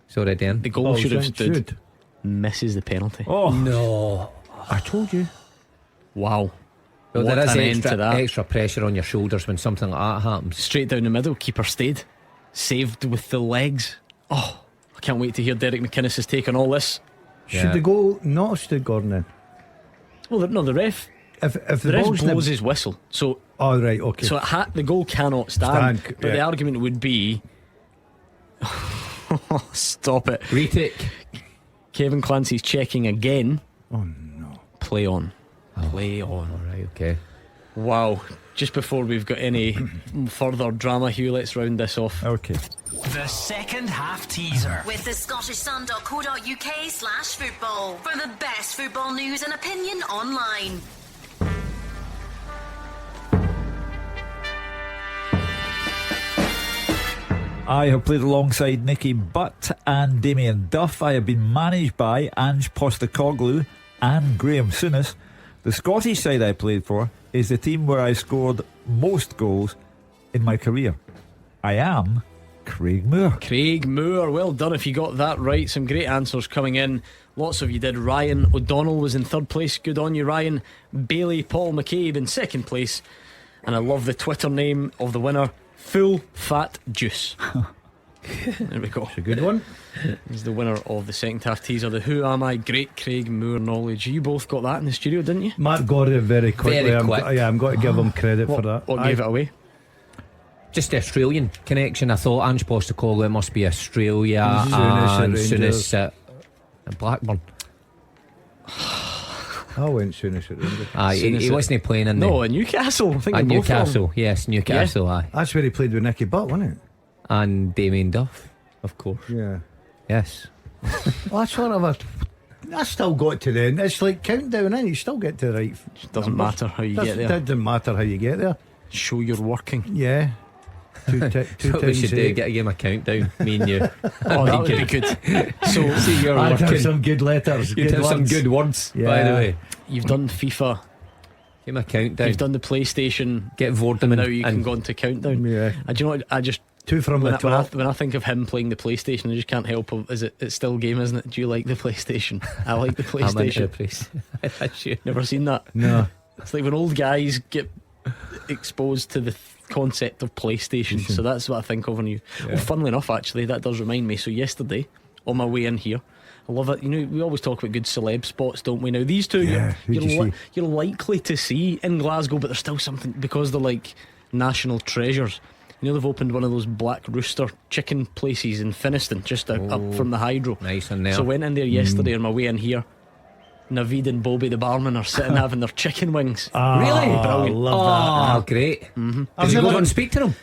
sorry, Dan, the goal should have stood. Misses the penalty. Oh no! I told you. Wow. Well, there is extra pressure on your shoulders when something like that happens. Straight down the middle, keeper stayed, saved with the legs. Oh, I can't wait to hear Derek McInnes' take on all this. Should the goal not have stood, Gordon, then? Well, no, the ref, if the ref blows his whistle, so right, okay, so the goal cannot stand. But the argument would be stop it, retake. Kevin Clancy's checking again. Oh no. Play on. Play on. Alright, okay. Wow. Just before we've got any further drama, Hugh, let's round this off. Okay. The second half teaser with the scottishsun.co.uk/football for the best football news and opinion online. I have played alongside Nicky Butt and Damien Duff. I have been managed by Ange Postecoglou and Graham Souness. The Scottish side I played for is the team where I scored most goals in my career. I am Craig Moore. Craig Moore, well done if you got that right. Some great answers coming in. Lots of you did. Ryan O'Donnell was in third place. Good on you, Ryan. Bailey Paul McCabe in second place. And I love the Twitter name of the winner, Full Fat Juice. There we go. It's a good one. He's the winner of the second half teaser, the Who Am I Great Craig Moore knowledge. You both got that in the studio, didn't you? Mark got it very quickly. Very quick. I'm going to give him credit for that. What gave it away? Just the Australian connection. I thought Ange Postecoglou, it must be Australia and Souness at Blackburn. I went Souness at Rangers. He wasn't playing in at Newcastle. I think at Newcastle. Yes, Newcastle. Yeah. Aye, that's where he played with Nicky Butt, wasn't it? And Damien Duff, of course. Yeah. Yes. Well, that's one of us. I still got to the end. It's like countdown, and you still get to the right. It doesn't matter how you get there. It doesn't matter how you get there. Show you're working. Yeah. Two what times we should do, eight. get a game of countdown, me and you. That would be good. So see, you're I'd working. have some good letters. You'd have some good words, by the way. You've done FIFA. Game of countdown. You've done the PlayStation. Get Vorderman. Now you can go on to countdown. Yeah. And do you know what? I just two from the top. When I think of him playing the PlayStation, I just can't help. It's still a game, isn't it? Do you like the PlayStation? I like the PlayStation. Never seen that. No. It's like when old guys get exposed to the concept of PlayStation. So that's what I think of when you. Well, funnily enough, actually, that does remind me. So yesterday, on my way in here, I love it. You know, we always talk about good celeb spots, don't we? Now these two, you're likely to see in Glasgow, but there's still something because they're like national treasures. You know, they've opened one of those Black Rooster chicken places in Finniston, just up from the Hydro. Nice in there. So I went in there yesterday on my way in here. Naveed and Bobby the barman are sitting having their chicken wings. Really? Brilliant. Love that. Great. Mm-hmm. Did you go and speak to them?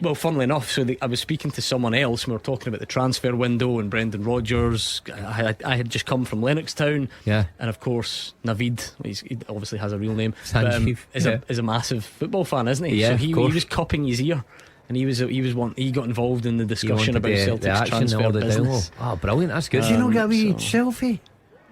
Well, funnily enough, I was speaking to someone else and we were talking about the transfer window and Brendan Rodgers. I had just come from Lennoxtown. Yeah. And of course Naveed, he obviously has a real name, Sanjeev, is a massive football fan, isn't he? Yeah, so he was cupping his ear. And he got involved in the discussion about Celtic's transfer business. Oh, brilliant, that's good. Did you not get a wee selfie?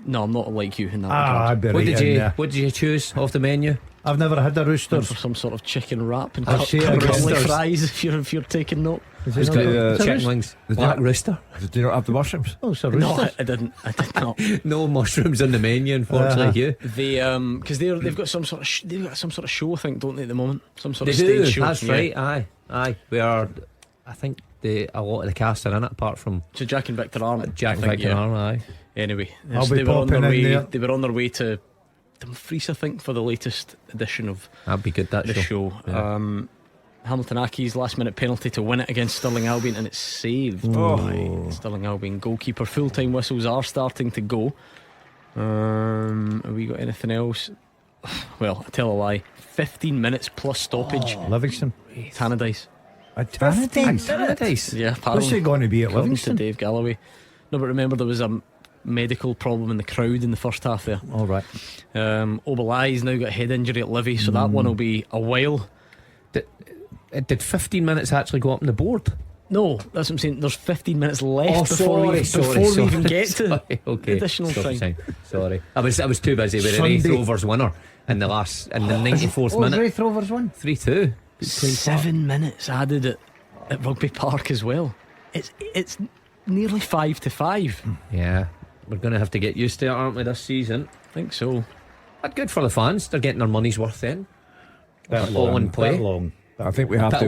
No, I'm not like you in that regard. What did you choose off the menu? I've never had a Roosters. For some sort of chicken wrap and curly fries if you're taking note. It's got chicken wings. Black Rooster. Did you not have the mushrooms? Oh, it's a No, Roosters. I did not. No mushrooms in the menu, unfortunately. You. They because they've got some sort of show, I think, don't they, at the moment? Some sort of They stage do. show. That's right. Aye. We are. I think a lot of the cast are in it, apart from So Jack and Victor Arm. Jack and Victor Arm. Aye. Anyway, I'll be they were on their popping in way. there. They were on their way to Dumfries, I think, for the latest edition of That'd be good. That the show. Yeah. Hamilton Accies last minute penalty to win it against Stirling Albion, and it's saved by Stirling Albion goalkeeper. Full time whistles are starting to go. Have we got anything else? Well, I tell a lie. 15 minutes plus stoppage. Livingston. Tannadice. Tannadice. Yeah, What's apparently. it going to be at According to Livingston? Dave Galloway. No, but remember there was a medical problem in the crowd in the first half there. All right. Obalai's now got a head injury at Livy, so that one will be a while. Did 15 minutes actually go up on the board? No, that's what I'm saying. There's 15 minutes left before we even get to additional time. Sorry, I was too busy with the Wraith Rovers winner in the 94th minute. Wraith Rovers won 3-2. 7 minutes added at Rugby Park as well. It's nearly 5-5. Yeah, we're going to have to get used to it, aren't we, this season? I think so. But good for the fans. They're getting their money's worth then. That all in play. That long. I think we have to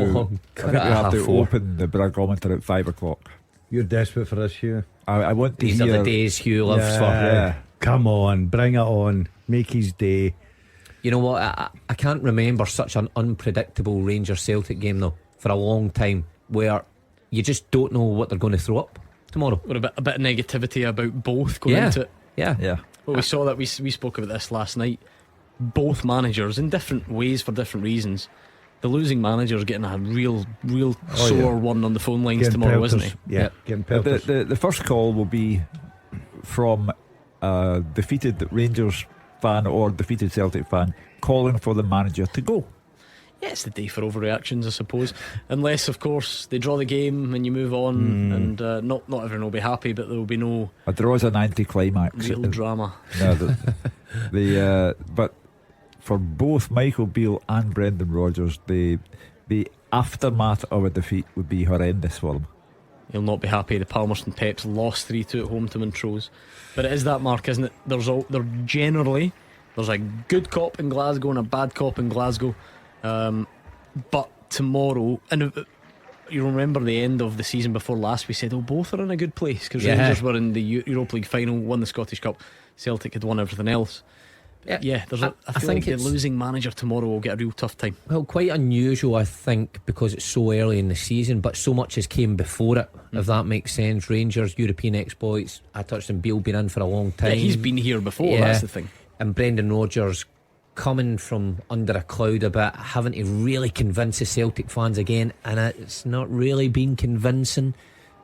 open the barometer at 5 o'clock. You're desperate for this, Hugh. I want to These hear. are the days Hugh lives for. Yeah. Come on, bring it on. Make his day. You know what? I can't remember such an unpredictable Rangers Celtic game though for a long time, where you just don't know what they're going to throw up tomorrow. With a bit of negativity about both going into it. Yeah. Well, we saw that. We spoke about this last night. Both managers in different ways for different reasons. The losing manager is getting a real sore one on the phone lines Getting tomorrow, pelters. isn't he? Yeah, getting pelters. The first call will be from a defeated Rangers fan or defeated Celtic fan calling for the manager to go. Yeah, it's the day for overreactions, I suppose. Unless, of course, they draw the game and you move on, and not everyone will be happy, but there will be no A draw is an anti-climax. real drama. No, but for both Michael Beale and Brendan Rodgers, the aftermath of a defeat would be horrendous for them. You'll not be happy. The Palmerston Peps lost 3-2 at home to Montrose. But it is that, Mark, isn't it? There's a good cop in Glasgow and a bad cop in Glasgow. But tomorrow, and you remember the end of the season before last, we said, both are in a good place because Rangers were in the Europa League final, won the Scottish Cup. Celtic had won everything else. Yeah, I feel like the losing manager tomorrow will get a real tough time. Well, quite unusual, I think, because it's so early in the season, but so much has came before it, if that makes sense. Rangers, European exploits. I touched on Beale been in for a long time. Yeah, he's been here before, that's the thing. And Brendan Rodgers coming from under a cloud a bit, having to really convince the Celtic fans again, and it's not really been convincing.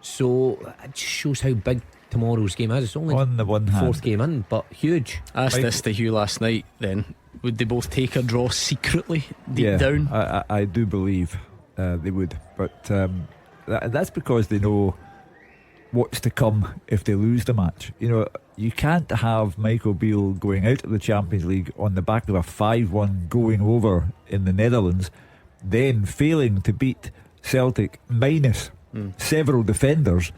So it just shows how big tomorrow's game is. It's only on the one hand, fourth game in, but huge. I asked this to Hugh last night then. Would they both take a draw secretly deep down? I do believe they would, but that's because they know what's to come if they lose the match. You know, you can't have Michael Beale going out of the Champions League on the back of a 5-1 going over in the Netherlands, then failing to beat Celtic minus several defenders,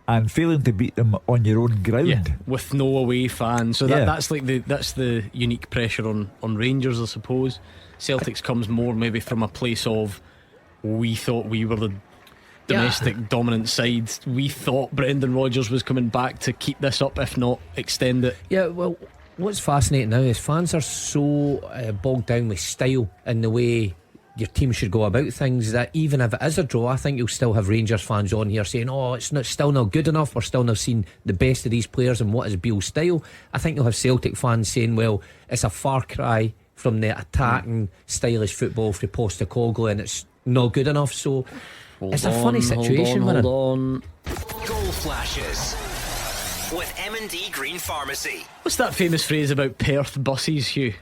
and failing to beat them on your own ground, with no away fans. So that's like that's the unique pressure on Rangers, I suppose. Celtics comes more maybe from a place of, we thought we were the domestic dominant side. We thought Brendan Rodgers was coming back to keep this up, if not extend it. Yeah, well, what's fascinating now is fans are so bogged down with style and the way your team should go about things, that even if it is a draw, I think you'll still have Rangers fans on here saying, oh, it's still not good enough, we're still not seeing the best of these players and what is Beale's style. I think you'll have Celtic fans saying, well, it's a far cry from the attacking stylish football for Postecoglou, and it's not good enough. So it's a funny situation. Hold on. Goal flashes with M&D Green Pharmacy. What's that famous phrase about Perth buses, Hugh?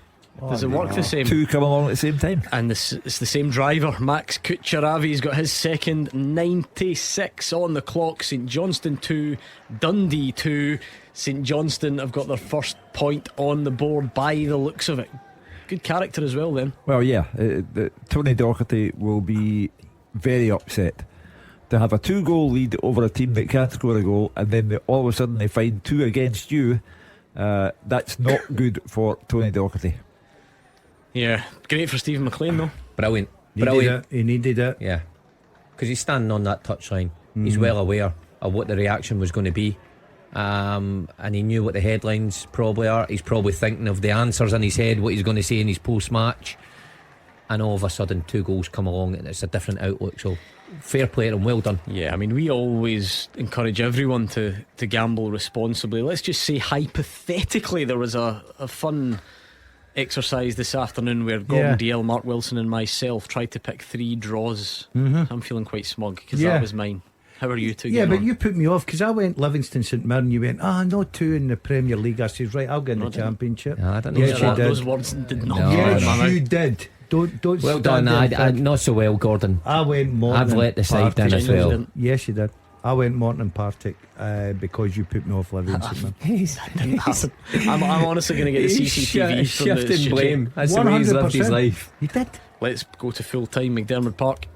Does it work the same? Two come along at the same time. And it's the same driver. Max Kucheravi's got his second. 96 on the clock. St Johnstone 2, Dundee 2. St Johnstone have got their first point on the board by the looks of it. Good character as well then. Well, yeah, Tony Docherty will be very upset to have a 2-goal lead over a team that can't score a goal, and then all of a sudden they find 2 against you. That's not good for Tony Docherty. Yeah, great for Stephen McLean though. Brilliant. He needed it. Yeah, because he's standing on that touchline. He's well aware of what the reaction was going to be, and he knew what the headlines probably are. He's probably thinking of the answers in his head, what he's going to say in his post-match, and all of a sudden 2 goals come along and it's a different outlook. So fair play to him, well done. Yeah, I mean, we always encourage everyone to gamble responsibly. Let's just say hypothetically there was a fun exercise this afternoon where Gordon Dalziel, Mark Wilson and myself tried to pick 3 draws. I'm feeling quite smug because that was mine. How are you two? Yeah, but you put me off because I went Livingston St Mirren. You went, no 2 in the Premier League. I says, right, I'll get in the Championship. No, I don't know. Yes, you did. Those words did not. Yes, you did. Don't. Well done. I not so well, Gordon. I went Morton. I've let the side down as well. Yes, you did. I went Morton and Partick because you put me off Livingston. I'm honestly going to get the CCTV shifting blame. That's the way he's lived his life. He did. Let's go to full time, McDermott Park.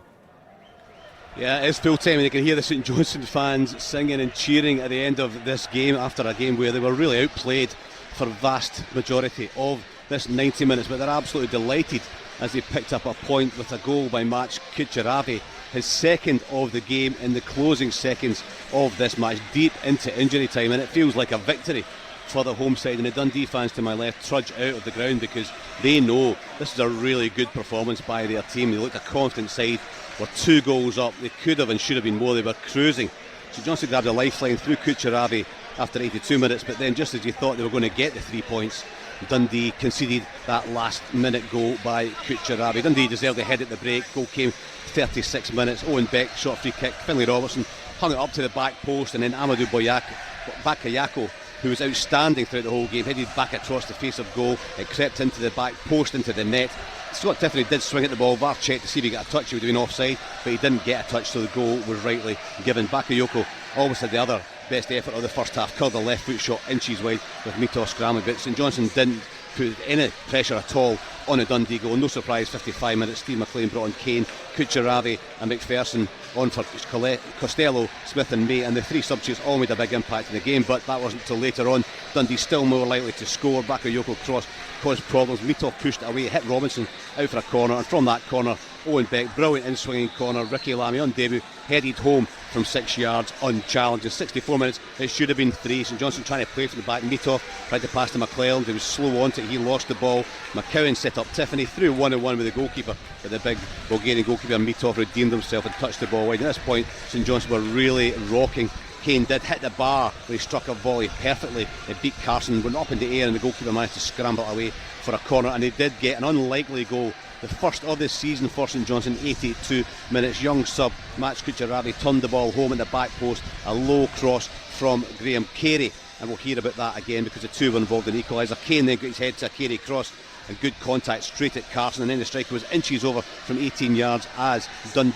Yeah, it's full time, and you can hear the St Johnstone fans singing and cheering at the end of this game, after a game where they were really outplayed for a vast majority of this 90 minutes, but they're absolutely delighted as they picked up a point with a goal by Max Kucheravi, his second of the game in the closing seconds of this match, deep into injury time, and it feels like a victory for the home side. And the Dundee fans to my left trudge out of the ground because they know this is a really good performance by their team. They look a confident side, were 2 goals up, they could have and should have been more, they were cruising. So Johnson grabbed a lifeline through Kucheravi after 82 minutes, but then just as you thought they were going to get the 3 points, Dundee conceded that last minute goal by Kucheravi. Dundee deserved the head at the break. Goal came 36 minutes. Owen Beck shot free kick. Finlay Robertson hung it up to the back post, and then Amadou Bakayoko, who was outstanding throughout the whole game, headed back across the face of goal. It crept into the back post, into the net. Scott Tiffany did swing at the ball. VAR checked to see if he got a touch. He would have been offside, but he didn't get a touch, so the goal was rightly given. Bakayoko almost had the other best effort of the first half, curled a left foot shot inches wide with Mitos scrambling, but St Johnstone didn't put any pressure at all on a Dundee goal. No surprise, 55 minutes, Steve McLean brought on Kane, Kucheravi and McPherson on for Costello, Smith and May, and the 3 substitutes all made a big impact in the game, but that wasn't until later on. Dundee still more likely to score. Bakayoko cross caused problems. Mitos pushed it away, hit Robinson out for a corner, and from that corner Owen Beck, brilliant in swinging corner. Ricky Lamy on debut, headed home from 6 yards unchallenged. In 64 minutes, it should have been 3. St Johnstone trying to play from the back. Meathoff tried to pass to McClelland. He was slow on to it. He lost the ball. McCowan set up Tiffany, threw 1-on-1 with the goalkeeper, but the big Bulgarian goalkeeper Meathoff redeemed himself and touched the ball wide. At this point, St Johnstone were really rocking. Kane did hit the bar where he struck a volley perfectly. It beat Carson, went up in the air, and the goalkeeper managed to scramble away for a corner, and they did get an unlikely goal. The first of the season for St Johnstone, 82 minutes. Young sub Max Kucherabi turned the ball home at the back post. A low cross from Graham Carey, and we'll hear about that again because the two were involved in the equaliser. Kane then got his head to a Carey cross and good contact straight at Carson, and then the striker was inches over from 18 yards as St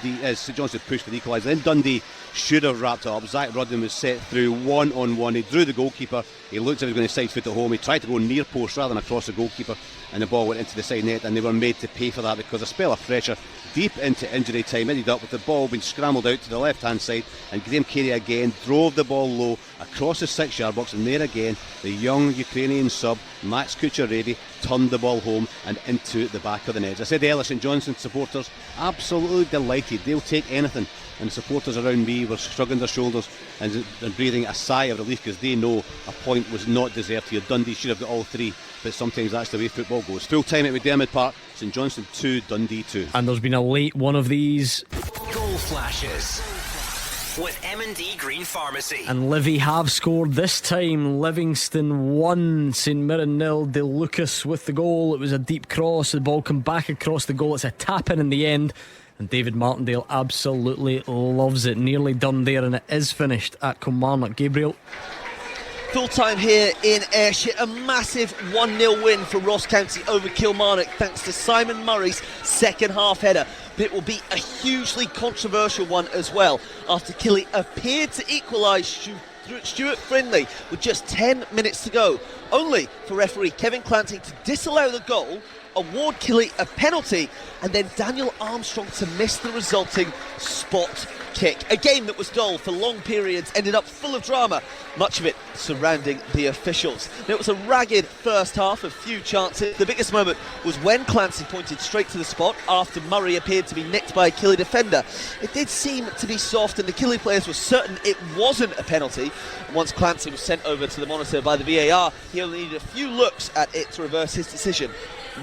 Johnstone pushed for the equaliser. Then Dundee should have wrapped it up. Zach Rudden was set through 1-on-1. He drew the goalkeeper. He looked as if he was going to side foot it home. He tried to go near post rather than across the goalkeeper, and the ball went into the side net, and they were made to pay for that because a spell of pressure deep into injury time ended up with the ball being scrambled out to the left hand side, and Graham Carey again drove the ball low across the 6 yard box, and there again the young Ukrainian sub Max Kucherabi turned the ball home and into the back of the net. As I said earlier, St Johnstone supporters absolutely delighted. They'll take anything, and the supporters around me were shrugging their shoulders and breathing a sigh of relief because they know a point was not deserved here. Dundee should have got all 3, but sometimes that's the way football goes. Full time at McDiarmid Park, St Johnstone 2, Dundee 2. And there's been a late one of these. Goal flashes with M&D Green Pharmacy. And Livy have scored this time. Livingston 1, St Mirren 0. De Lucas with the goal. It was a deep cross. The ball come back across the goal. It's a tap in the end. And David Martindale absolutely loves it. Nearly done there, and it is finished at Kilmarnock. Gabriel. Full time here in Ayrshire, a massive 1-0 win for Ross County over Kilmarnock thanks to Simon Murray's second half header. But it will be a hugely controversial one as well after Killy appeared to equalise Stuart Findlay with just 10 minutes to go, only for referee Kevin Clancy to disallow the goal, award Killy a penalty, and then Daniel Armstrong to miss the resulting spot kick. A game that was dull for long periods ended up full of drama, much of it surrounding the officials. It was a ragged first half, a few chances. The biggest moment was when Clancy pointed straight to the spot after Murray appeared to be nicked by a Killy defender. It did seem to be soft, and the Killy players were certain it wasn't a penalty. Once Clancy was sent over to the monitor by the VAR, he only needed a few looks at it to reverse his decision.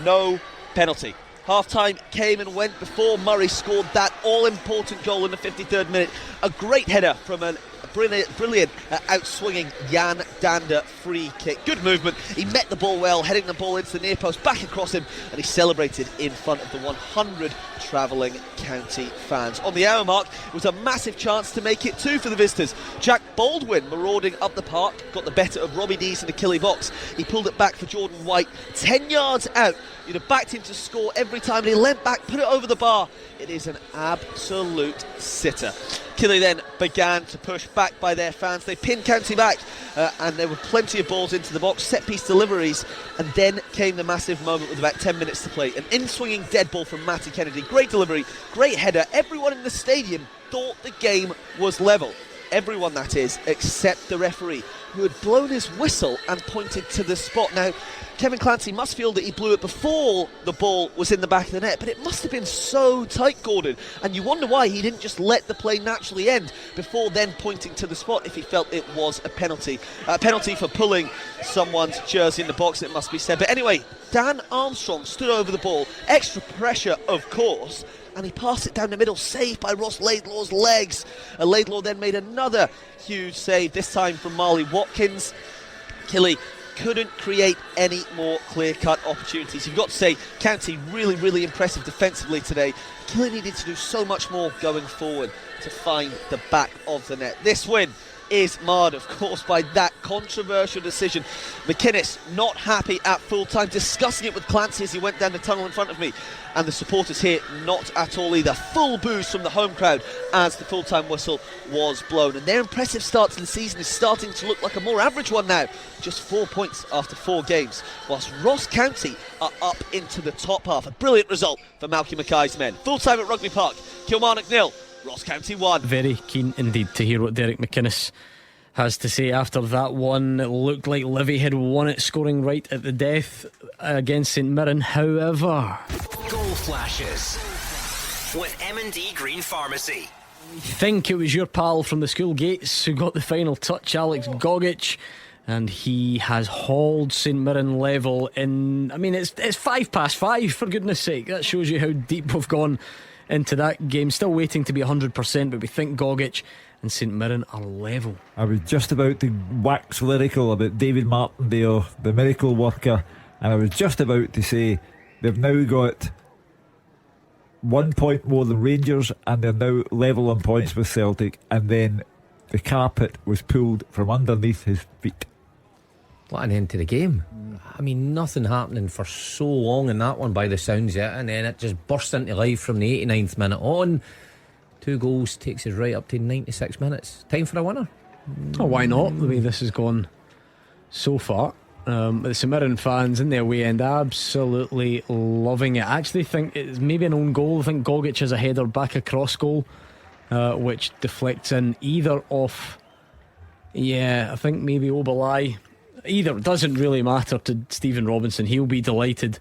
No penalty. Half-time came and went before Murray scored that all-important goal in the 53rd minute. A great header from a brilliant out-swinging Jan Dander free kick. Good movement. He met the ball well, heading the ball into the near post, back across him, and he celebrated in front of the 100 travelling county fans. On the hour mark, it was a massive chance to make it 2 for the visitors. Jack Baldwin, marauding up the park, got the better of Robbie Dees in the Killy box. He pulled it back for Jordan White, 10 yards out. You'd have backed him to score every time, and he leant back, put it over the bar. It is an absolute sitter. Killy then began to push back by their fans. They pinned County back, and there were plenty of balls into the box, set-piece deliveries, and then came the massive moment with about 10 minutes to play. An in-swinging dead ball from Matty Kennedy. Great delivery, great header. Everyone in the stadium thought the game was level. Everyone, that is, except the referee, who had blown his whistle and pointed to the spot. Now, Kevin Clancy must feel that he blew it before the ball was in the back of the net, but it must have been so tight, Gordon, and you wonder why he didn't just let the play naturally end before then pointing to the spot if he felt it was a penalty. A penalty for pulling someone's jersey in the box, it must be said. But anyway, Dan Armstrong stood over the ball, extra pressure of course, and he passed it down the middle, saved by Ross Laidlaw's legs. Laidlaw then made another huge save, this time from Marley Watkins. Killy couldn't create any more clear-cut opportunities. You've got to say, County really, really impressive defensively today. Killy needed to do so much more going forward to find the back of the net. This win is marred, of course, by that controversial decision. McInnes not happy at full-time, discussing it with Clancy as he went down the tunnel in front of me. And the supporters here not at all either. Full boos from the home crowd as the full-time whistle was blown. And their impressive start to the season is starting to look like a more average one now. Just 4 points after 4 games, whilst Ross County are up into the top half. A brilliant result for Malky Mackay's men. Full-time at Rugby Park, Kilmarnock 0, Ross County 1. Very keen indeed to hear what Derek McInnes has to say after that one. It looked like Livy had won it, scoring right at the death against St Mirren. However, goal flashes with M&D Green Pharmacy. I think it was your pal from the school gates who got the final touch, Alex Gogic, and he has hauled St Mirren level in. I mean, it's 5:05, for goodness sake. That shows you how deep we've gone into that game. Still waiting to be 100%, but we think Gogic and St Mirren are level. I was just about to wax lyrical about David Martindale, the miracle worker, and I was just about to say they've now got 1 point more than Rangers, and they're now level on points with Celtic, and then the carpet was pulled from underneath his feet. What an end to the game. I mean, nothing happening for so long in that one by the sounds of it, and then it just burst into life from the 89th minute on. 2 goals takes us right up to 96 minutes. Time for a winner. Oh, why not? The way this has gone so far. The St Mirren fans in the away end absolutely loving it. I actually think it's maybe an own goal. I think Gogic has a header back across goal, which deflects in either off. I think maybe Obalai. Either, it doesn't really matter to Stephen Robinson. He'll be delighted.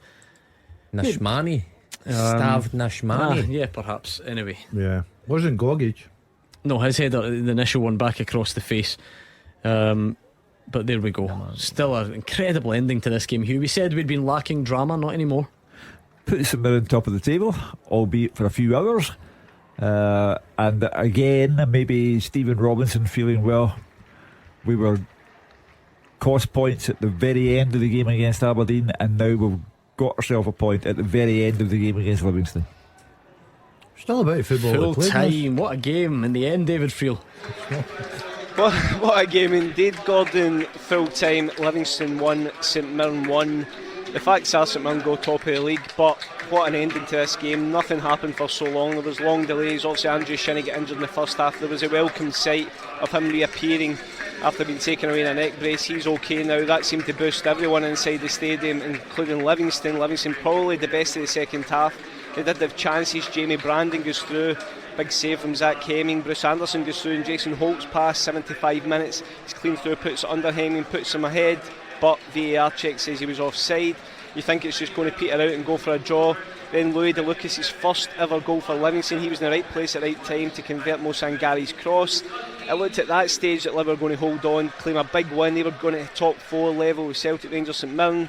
Nashmani. Stav Nashmani. Yeah, perhaps. Anyway. Yeah. Wasn't Gogic. No, his header, the initial one, back across the face. But there we go. Still an incredible ending to this game, Hugh. We said we'd been lacking drama, not anymore. Put St Mirren top of the table, albeit for a few hours. And again, maybe Stephen Robinson feeling, well, we were cost points at the very end of the game against Aberdeen, and now we've got ourselves a point at the very end of the game against Livingston. Still about football. Full time. What a game in the end, David Friel. What a game indeed, Gordon. Full time, Livingston 1, St Mirren 1. The facts are St Mirren go top of the league, but what an ending to this game. Nothing happened for so long. There was long delays. Obviously Andrew Shinney got injured in the first half. There was a welcome sight of him reappearing after being taken away in a neck brace. He's okay now. That seemed to boost everyone inside the stadium, including Livingston. Livingston probably the best of the second half. They did have chances. Jamie Brandon goes through, big save from Zach Hemming. Bruce Anderson goes through, and Jason Holt's pass, 75 minutes. He's clean through, puts it under Hemming, puts him ahead, but VAR check says he was offside. You think it's just going to peter out and go for a draw. Then Louis De Lucas' first ever goal for Livingston. He was in the right place at the right time to convert Mo Sangari's cross. It looked at that stage that Liverpool were going to hold on, claim a big win. They were going to top 4 level with Celtic, Rangers, St Mirren.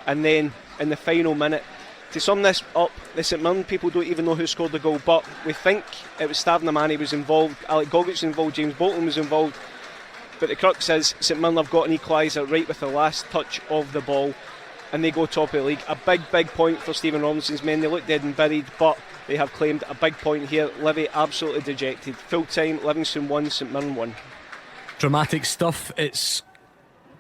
And then in the final minute, to sum this up, the St Mirren people don't even know who scored the goal, but we think it was Stav Namani was involved, Alec Gogic was involved, James Bolton was involved. But the crux is St Mirren have got an equaliser right with the last touch of the ball, and they go top of the league. A big point for Stephen Robinson's men. They look dead and buried, but they have claimed a big point here. Livy absolutely dejected. Full time, Livingston 1, St Mirren 1. Dramatic stuff. It's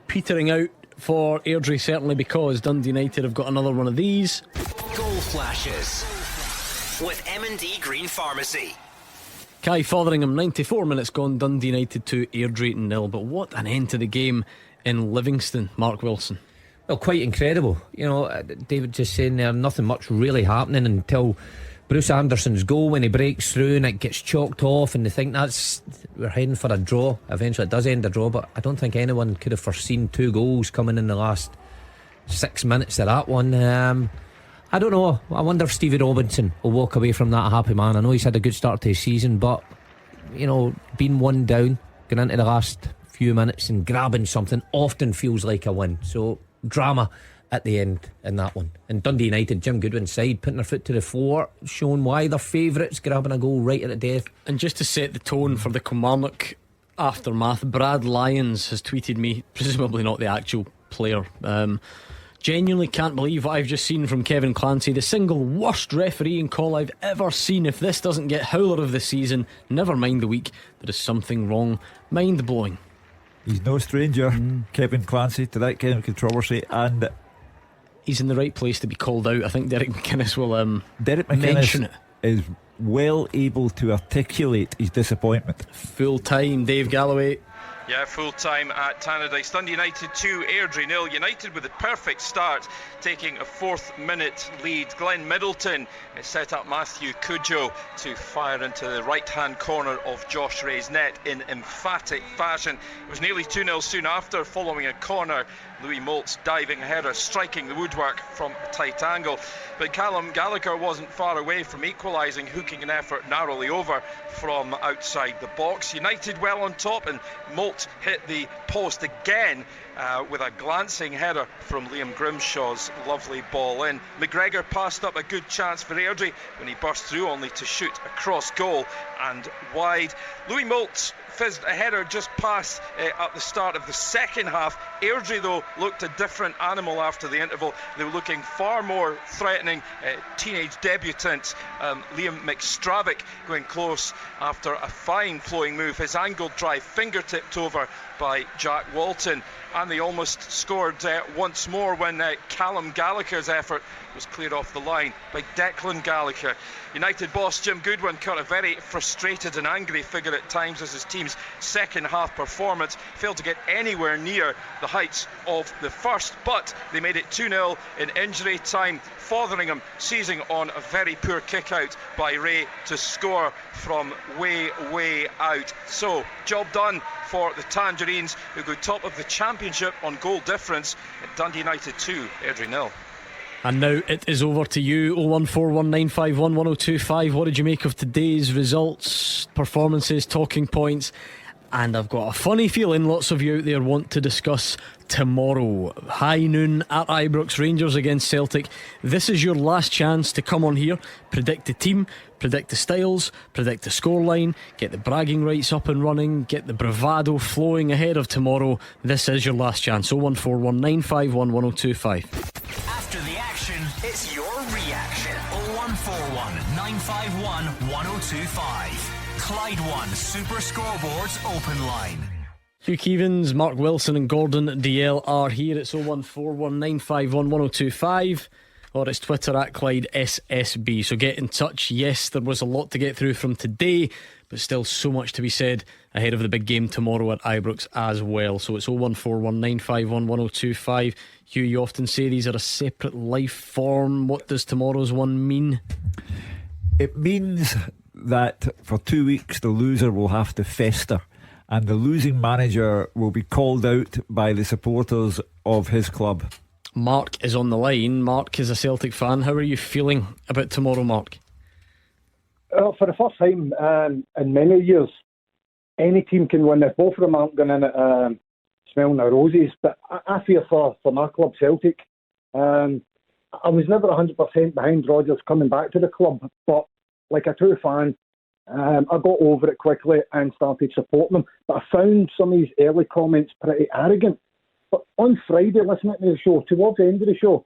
petering out for Airdrie, certainly, because Dundee United have got another one of these. Goal flashes with M&D Green Pharmacy. Kai Fotheringham, 94 minutes gone, Dundee United 2, Airdrie 0. But what an end to the game in Livingston, Mark Wilson. Well, quite incredible. You know, David just saying there, nothing much really happening until Bruce Anderson's goal, when he breaks through and it gets chalked off, and they think we're heading for a draw. Eventually it does end a draw, but I don't think anyone could have foreseen 2 goals coming in the last 6 minutes of that one. I don't know. I wonder if Stevie Robinson will walk away from that a happy man. I know he's had a good start to his season, but you know, being 1 down, going into the last few minutes and grabbing something often feels like a win. So drama at the end in that one. And Dundee United, Jim Goodwin's side, putting their foot to the floor, showing why they're favourites, grabbing a goal right at the death. And just to set the tone for the Kilmarnock aftermath, Brad Lyons has tweeted me, presumably not the actual player, genuinely can't believe what I've just seen from Kevin Clancy, the single worst refereeing call I've ever seen. If this doesn't get howler of the season, never mind the week, there is something wrong. Mind blowing. He's no stranger, Kevin Clancy, to that kind of controversy, and he's in the right place to be called out. I think Derek McInnes will Derek mention McInnes it. Is well able to articulate his disappointment. Full time, Dave Galloway. Yeah, full time at Tannadice. Dundee United 2, Airdrie 0. United with a perfect start, taking a 4th minute lead. Glenn Middleton set up Matthew Cudjoe to fire into the right hand corner of Josh Ray's net in emphatic fashion. It was nearly 2-0 soon after, following a corner. Louis Molt's diving header striking the woodwork from a tight angle. But Callum Gallagher wasn't far away from equalising, hooking an effort narrowly over from outside the box. United well on top, and Molt hit the post again with a glancing header from Liam Grimshaw's lovely ball in. McGregor passed up a good chance for Airdrie when he burst through, only to shoot across goal and wide. Louis Molt fizzed a header just past at the start of the second half. Airdrie, though, looked a different animal after the interval. They were looking far more threatening. Teenage debutant Liam McStravick going close after a fine flowing move. His angled drive fingertipped over by Jack Walton, and they almost scored once more when Callum Gallagher's effort was cleared off the line by Declan Gallagher. United boss Jim Goodwin cut a very frustrated and angry figure at times as his team's second half performance failed to get anywhere near the heights of the first, but they made it 2-0 in injury time. Fotheringham seizing on a very poor kick out by Ray to score from way out. So job done for the Tangerines, who go top of the championship on goal difference at Dundee United 2, Airdrie 0. And now it is over to you. 01419511025. What did you make of today's results, performances, talking points? And I've got a funny feeling lots of you out there want to discuss tomorrow. High noon at Ibrox, Rangers against Celtic. This is your last chance to come on here, predict the team, predict the styles, predict the scoreline, get the bragging rights up and running, get the bravado flowing ahead of tomorrow. This is your last chance. 01419511025. After the action, it's your reaction. 0141 951 1025. Clyde One Super Scoreboard's open line. Hugh Keevins, Mark Wilson and Gordon Dalziel are here. It's 01419511025, or it's Twitter at Clyde SSB. So get in touch. Yes, there was a lot to get through from today, but still so much to be said ahead of the big game tomorrow at Ibrox as well. So it's 01419511025. Hugh, you often say these are a separate life form. What does tomorrow's one mean? It means that for 2 weeks the loser will have to fester, and the losing manager will be called out by the supporters of his club. Mark is on the line. Mark is a Celtic fan. How are you feeling about tomorrow, Mark? For the first time in many years, any team can win. If both of them aren't going in it smelling the roses, but I fear for my club, Celtic. I was never 100% behind Rodgers coming back to the club, but like a true fan, I got over it quickly and started supporting him. But I found some of his early comments pretty arrogant. But on Friday, listening to the show, towards the end of the show,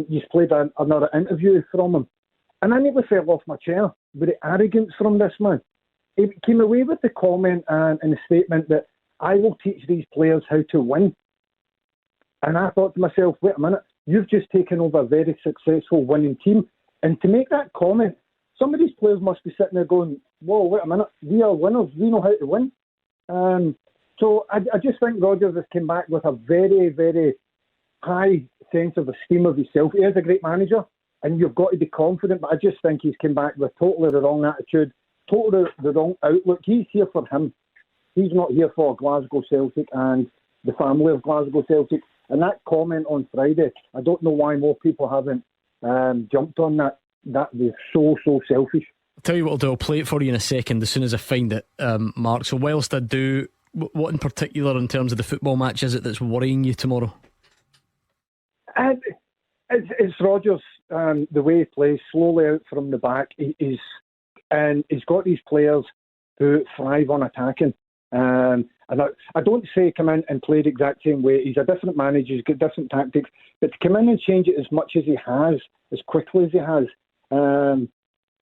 he's played another interview from him. And I nearly fell off my chair with the arrogance from this man. He came away with the comment and the statement that I will teach these players how to win. And I thought to myself, wait a minute, you've just taken over a very successful winning team. And to make that comment, some of these players must be sitting there going, whoa, wait a minute, we are winners, we know how to win. So I just think Rodgers has come back with a very, very high sense of esteem of himself. He is a great manager, and you've got to be confident, but I just think he's come back with totally the wrong attitude, totally the wrong outlook. He's here for him. He's not here for Glasgow Celtic and the family of Glasgow Celtic. And that comment on Friday, I don't know why more people haven't jumped on that. That was so selfish. I'll tell you what I'll do. I'll play it for you in a second as soon as I find it, Mark. So whilst I do, what in particular in terms of the football match is it that's worrying you tomorrow? It's Rodgers, the way he plays, slowly out from the back. He's got these players who thrive on attacking. And I don't say come in and play the exact same way. He's a different manager, he's got different tactics. But to come in and change it as much as he has, as quickly as he has,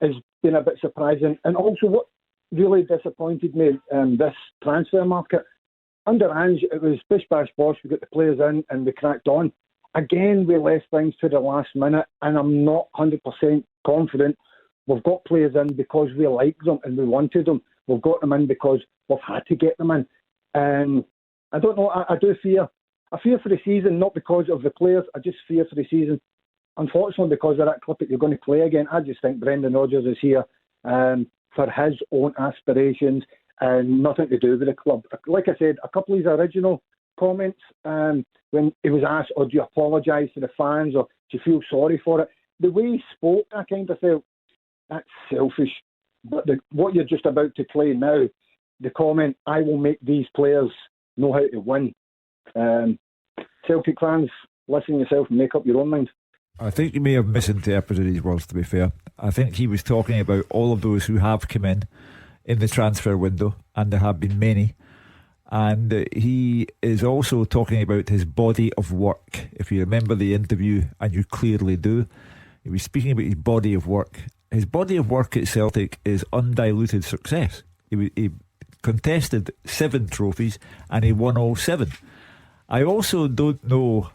has been a bit surprising. And also what really disappointed me this transfer market, under Ange, it was bish bash bosh, we got the players in and we cracked on. Again, we left things to the last minute, and I'm not 100% confident we've got players in because we liked them and we wanted them. We've got them in because we've had to get them in. And I don't know, I do fear. I fear for the season, not because of the players, I just fear for the season. Unfortunately, because of that clip that you're going to play again, I just think Brendan Rodgers is here for his own aspirations and nothing to do with the club. Like I said, a couple of his original comments when he was asked, "Or do you apologise to the fans, or do you feel sorry for it?" The way he spoke, I kind of felt that's selfish. But what you're just about to play now, the comment, "I will make these players know how to win." Celtic fans, listen to yourself and make up your own mind. I think you may have misinterpreted his words, to be fair. I think he was talking about all of those who have come in the transfer window, and there have been many. And he is also talking about his body of work. If you remember the interview, and you clearly do, he was speaking about his body of work. His body of work at Celtic is undiluted success. He contested 7 trophies and he won all 7. I also don't know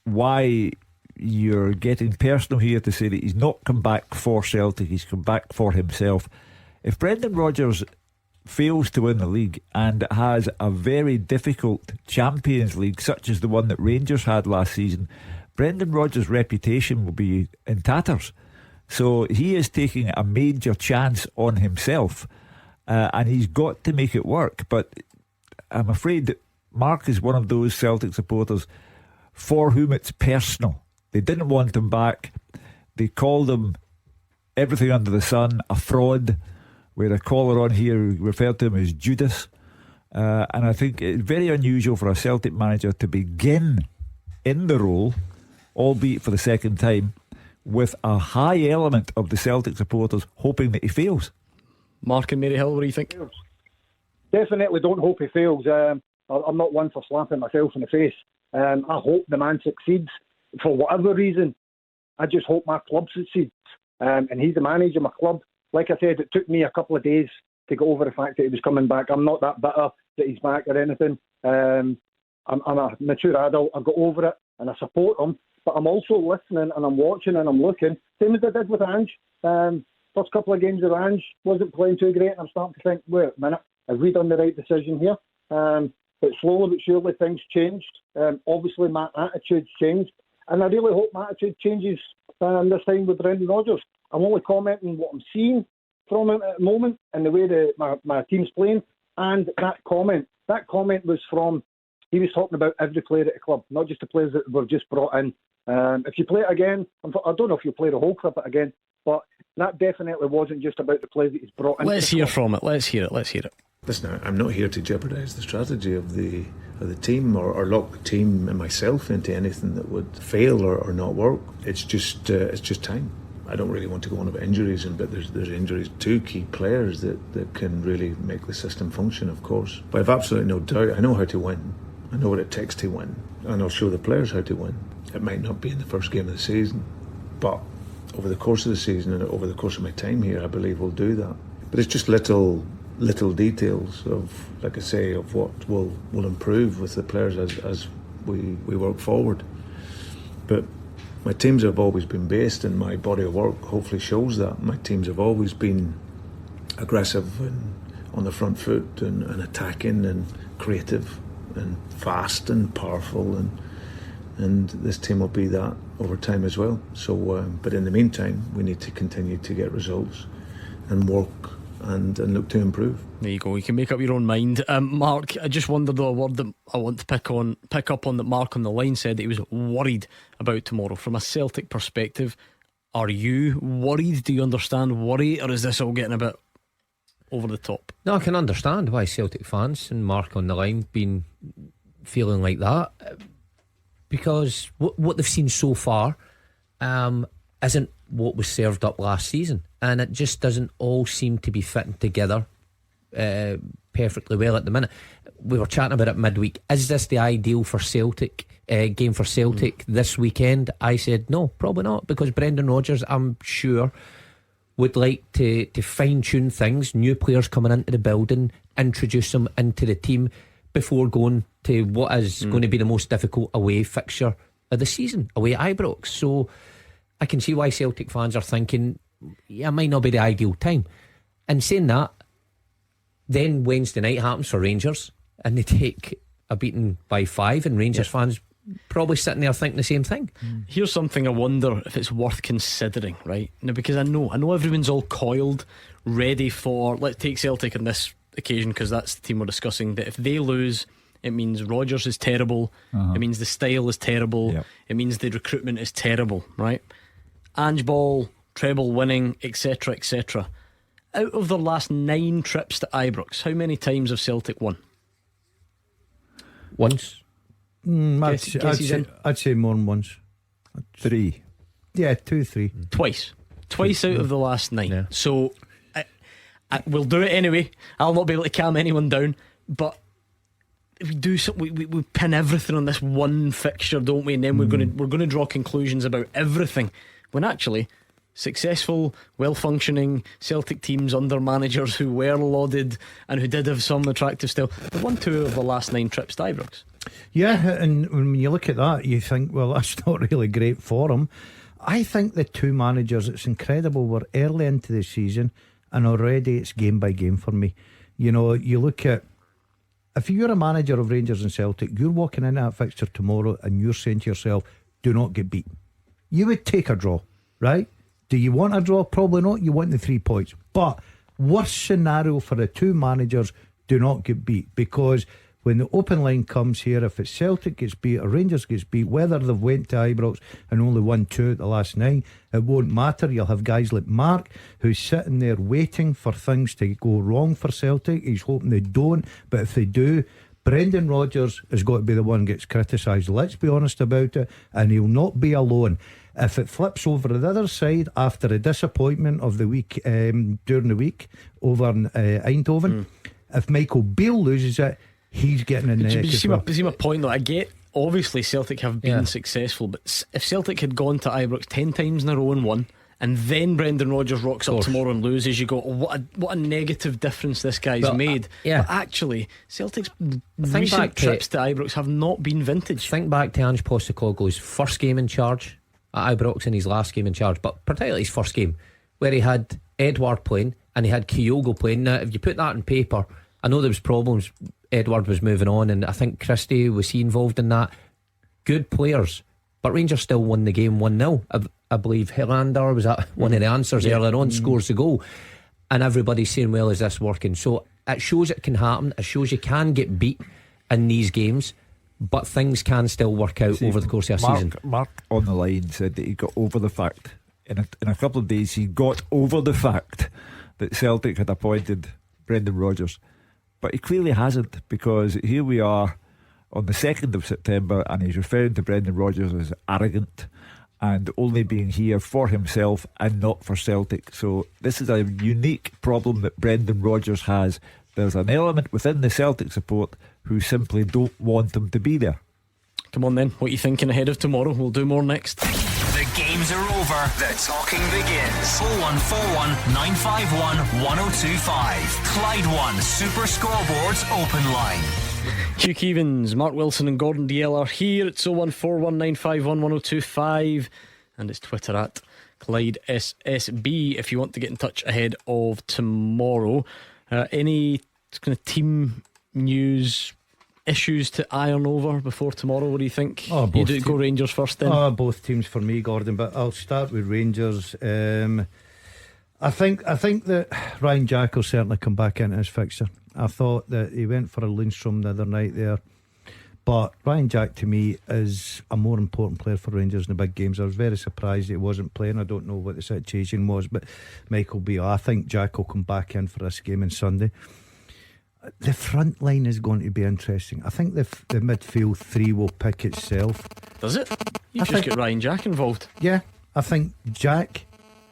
why you're getting personal here to say that he's not come back for Celtic, he's come back for himself. If Brendan Rodgers fails to win the league and has a very difficult Champions League such as the one that Rangers had last season, Brendan Rodgers' reputation will be in tatters. So he is taking a major chance on himself, and he's got to make it work. But I'm afraid that Mark is one of those Celtic supporters for whom it's personal. They didn't want him back. They called him everything under the sun, a fraud. We had a caller on here who referred to him as Judas. And I think it's very unusual for a Celtic manager to begin in the role, albeit for the second time, with a high element of the Celtic supporters hoping that he fails. Mark and Maryhill, what do you think? Definitely don't hope he fails. I'm not one for slapping myself in the face. I hope the man succeeds for whatever reason. I just hope my club succeeds. And he's the manager of my club. Like I said, it took me a couple of days to get over the fact that he was coming back. I'm not that bitter that he's back or anything. I'm a mature adult. I got over it and I support him. But I'm also listening and I'm watching and I'm looking. Same as I did with Ange. First couple of games of Ange wasn't playing too great, and I'm starting to think, wait a minute, have we done the right decision here? But slowly but surely things changed. Obviously my attitude's changed, and I really hope my attitude changes this time with Brendan Rodgers. I'm only commenting what I'm seeing from him at the moment and the way that my team's playing. And that comment was from, he was talking about every player at the club, not just the players that were just brought in. If you play it again, I don't know if you'll play the whole clip again, but that definitely wasn't just about the players that he's brought in. Let's hear from it. Let's hear it. Listen, I'm not here to jeopardise the strategy of the team or lock the team and myself into anything that would fail or not work. It's just time. I don't really want to go on about injuries, but there's injuries to key players that can really make the system function, of course. But I've absolutely no doubt. I know how to win. I know what it takes to win, and I'll show the players how to win. It might not be in the first game of the season, but over the course of the season and over the course of my time here, I believe we'll do that. But it's just little details of, like I say, of what will improve with the players as we work forward. But my teams have always been based, and my body of work hopefully shows that. My teams have always been aggressive and on the front foot and attacking and creative and fast and powerful, and this team will be that over time as well. So, but in the meantime, we need to continue to get results and work and look to improve. There you go. You can make up your own mind. Mark, I just wondered though, a word that I want to pick up on that Mark on the line said that he was worried about tomorrow. From a Celtic perspective, are you worried? Do you understand worry, or is this all getting a bit over the top? No, I can understand why Celtic fans and Mark on the line been feeling like that, because what they've seen so far isn't what was served up last season, and it just doesn't all seem to be fitting together perfectly well at the minute. We were chatting about it midweek. Is this the ideal for Celtic game for Celtic this weekend? I said no, probably not, because Brendan Rodgers, I'm sure, would like to fine-tune things, new players coming into the building, introduce them into the team before going to what is going to be the most difficult away fixture of the season, away at Ibrox. So I can see why Celtic fans are thinking, yeah, it might not be the ideal time. And saying that, then Wednesday night happens for Rangers and they take a beating by 5, and Rangers fans probably sitting there thinking the same thing. Here's something I wonder if it's worth considering, right? Now, because I know everyone's all coiled, ready for, let's take Celtic on this occasion because that's the team we're discussing, that if they lose, It means Rodgers is terrible. It means the style is terrible. It means the recruitment is terrible, right? Ange Ball, treble winning, etc, etc. Out of their last 9 trips to Ibrox, how many times have Celtic won? Once. I'd say more than once. 3. Yeah, 2, 3. Twice out of the last 9. So we'll do it anyway. I'll not be able to calm anyone down, but we do something. We pin everything on this one fixture, don't we? And then we're going to draw conclusions about everything, when actually successful, well-functioning Celtic teams under managers who were lauded and who did have some attractive style, they won 2 of the last 9 trips to Ibrox. Yeah, and when you look at that, you think, well, that's not really great for them. I think the 2 managers, it's incredible, we're early into the season and already it's game by game for me. You know, you look at, if you're a manager of Rangers and Celtic, you're walking into that fixture tomorrow and you're saying to yourself, do not get beat. You would take a draw, right? Do you want a draw? Probably not. You want the 3 points. But worst scenario for the 2 managers, do not get beat, because when the open line comes here, if it's Celtic gets beat or Rangers gets beat, whether they've went to Ibrox and only won 2 at the last 9, it won't matter. You'll have guys like Mark who's sitting there waiting for things to go wrong for Celtic. He's hoping they don't, but if they do, Brendan Rodgers has got to be the one who gets criticised. Let's be honest about it, and he'll not be alone. If it flips over to the other side after a disappointment of the week, during the week over in Eindhoven, if Michael Beale loses it, he's getting in there. See my point though. I get, obviously Celtic have been successful, but if Celtic had gone to Ibrox 10 times in a row and won, and then Brendan Rodgers rocks up tomorrow and loses, you go, what a negative difference this guy's made. But actually, Celtic's recent trips to Ibrox have not been vintage. Think back to Ange Postecoglou's first game in charge at Ibrox and his last game in charge, but particularly his first game, where he had Edouard playing and he had Kyogo playing. Now, if you put that on paper, I know there was problems. Edward was moving on, and I think Christie, was he involved in that? Good players, but Rangers still won the game 1-0. I believe Helander was that one of the answers earlier on, scores the goal, and everybody's saying, well, is this working? So it shows it can happen. It shows you can get beat in these games, but things can still work out over the course of a season. Mark on the line said that he got over the fact in a couple of days he got over the fact that Celtic had appointed Brendan Rodgers. But he clearly hasn't, because here we are on the 2nd of September and he's referring to Brendan Rodgers as arrogant and only being here for himself and not for Celtic. So this is a unique problem that Brendan Rodgers has. There's an element within the Celtic support who simply don't want him to be there. Come on then, what are you thinking ahead of tomorrow? We'll do more next. The games are over. The talking begins. 0141 951 1025. Clyde One Super Scoreboard's open line. Hugh Keevins, Mark Wilson and Gordon Dalziel are here. It's 0141 951 1025, and it's Twitter at Clyde SSB if you want to get in touch ahead of tomorrow. Any kind of team news, issues to iron over before tomorrow? What do you think? You do go Rangers first then? Both teams for me, Gordon, but I'll start with Rangers. I think that Ryan Jack will certainly come back into his fixture. I thought that he went for a Lundstrom the other night there, but Ryan Jack to me is a more important player for Rangers in the big games. I was very surprised he wasn't playing. I don't know what the situation was, but Michael Beale, I think Jack will come back in for this game on Sunday. The front line is going to be interesting. I think the midfield 3 will pick itself. Does it? You just get Ryan Jack involved. Yeah, I think Jack,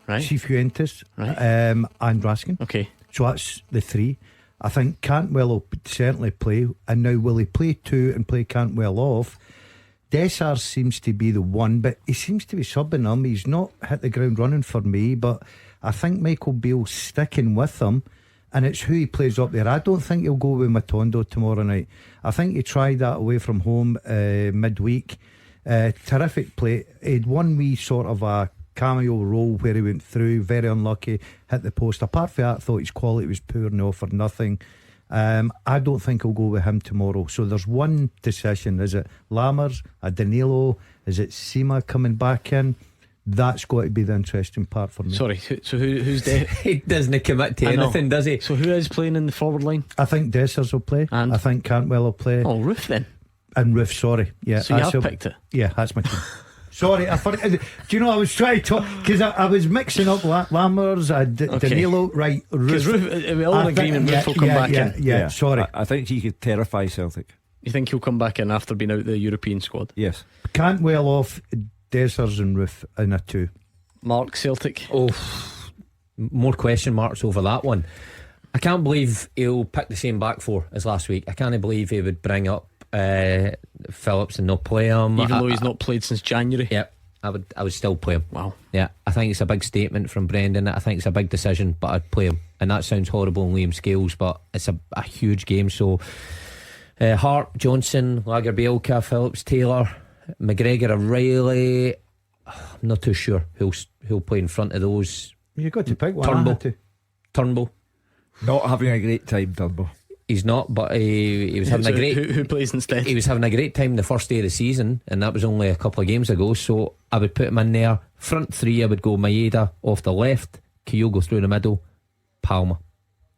right, Cifuentes, right, and Raskin. Okay, so that's the 3. I think Cantwell will certainly play, and now will he play 2 and play Cantwell off? Dessars seems to be the one, but he seems to be subbing him. He's not hit the ground running for me, but I think Michael Beale's sticking with him, and it's who he plays up there. I don't think he'll go with Matondo tomorrow night. I think he tried that away from home midweek. Terrific play. He'd one wee sort of a cameo role where he went through, very unlucky, hit the post. Apart from that, I thought his quality was poor and all for nothing. I don't think he'll go with him tomorrow. So there's one decision. Is it Lammers, a Danilo? Is it Sima coming back in? That's got to be the interesting part for me. Sorry, so who's there? He doesn't commit to anything, does he? So who is playing in the forward line? I think Dessers will play, and I think Cantwell will play. Oh, Roof then. And Roof, sorry. Yeah, so you have picked it? Yeah, that's my team. Sorry, I forgot. Do you know I was trying to talk because I was mixing up Lammers, Danilo, right? Because we're all in agreement. Roof will come back in. Yeah, sorry. I think he could terrify Celtic. You think he'll come back in after being out the European squad? Yes. Cantwell off, Dessers and Roof in a 2. Mark, Celtic. Oh, more question marks over that one. I can't believe he'll pick the same back four as last week. I can't believe he would bring up Phillips and not play him, even though he's not played since January. Yeah, I would still play him. Wow. Yeah, I think it's a big statement from Brendan. I think it's a big decision, but I'd play him. And that sounds horrible in Liam Scales, but it's a huge game. So Hart, Johnson, Lagerbielke, Phillips, Taylor, McGregor, O'Reilly. I'm not too sure who'll play in front of those. You've got to pick one. Turnbull. Not having a great time, Turnbull. He's not, but he was having a great. Who plays instead? He was having a great time the first day of the season, and that was only a couple of games ago. So I would put him in there. Front three, I would go Maeda off the left, Kyogo through the middle, Palmer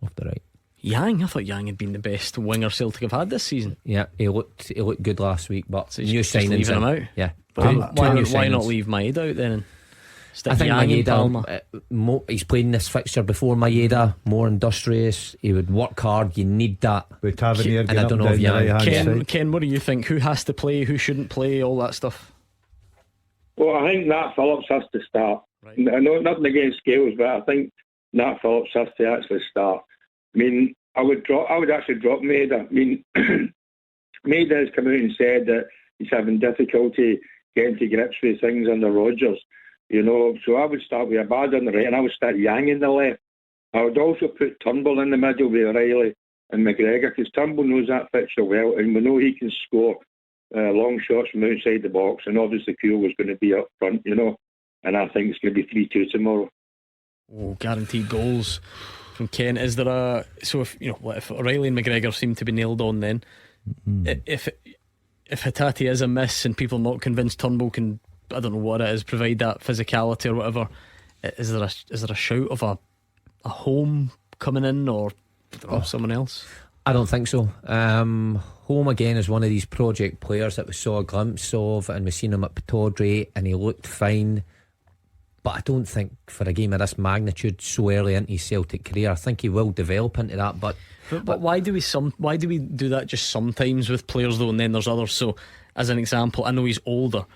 off the right. Yang, I thought Yang had been the best winger Celtic have had this season. Yeah, he looked good last week, but so new signings leaving him out. Yeah, why not leave Maeda out then? And I think Yang Maeda, he's played in this fixture before. Maeda, more industrious. He would work hard. You need that. With Tavernier, and I don't know if Yang. Ken, what do you think? Who has to play? Who shouldn't play? All that stuff. Well, I think Nat Phillips has to start. Right. I know nothing against Scales, but I think Nat Phillips has to actually start. I mean, I would actually drop Maeda. I mean, Maeda has come out and said that he's having difficulty getting to grips with things under Rodgers. You know, so I would start with Abad on the right, and I would start Yang in the left. I would also put Turnbull in the middle with O'Reilly and McGregor, because Turnbull knows that fixture well, and we know he can score long shots from outside the box, and obviously Pure was going to be up front, you know, and I think it's going to be 3-2 tomorrow. Oh, guaranteed goals from Ken. Is there if O'Reilly and McGregor seem to be nailed on, then if Hatate is a miss and people are not convinced Turnbull can, I don't know what it is, provide that physicality or whatever, is there a shout of a Home coming in, or someone else? I don't think so. Home again is one of these project players that we saw a glimpse of, and we've seen him at Pataudry and he looked fine, but I don't think for a game of this magnitude so early into his Celtic career, I think he will develop into that. But why do we do that just sometimes with players though, and then there's others? So as an example, I know he's older,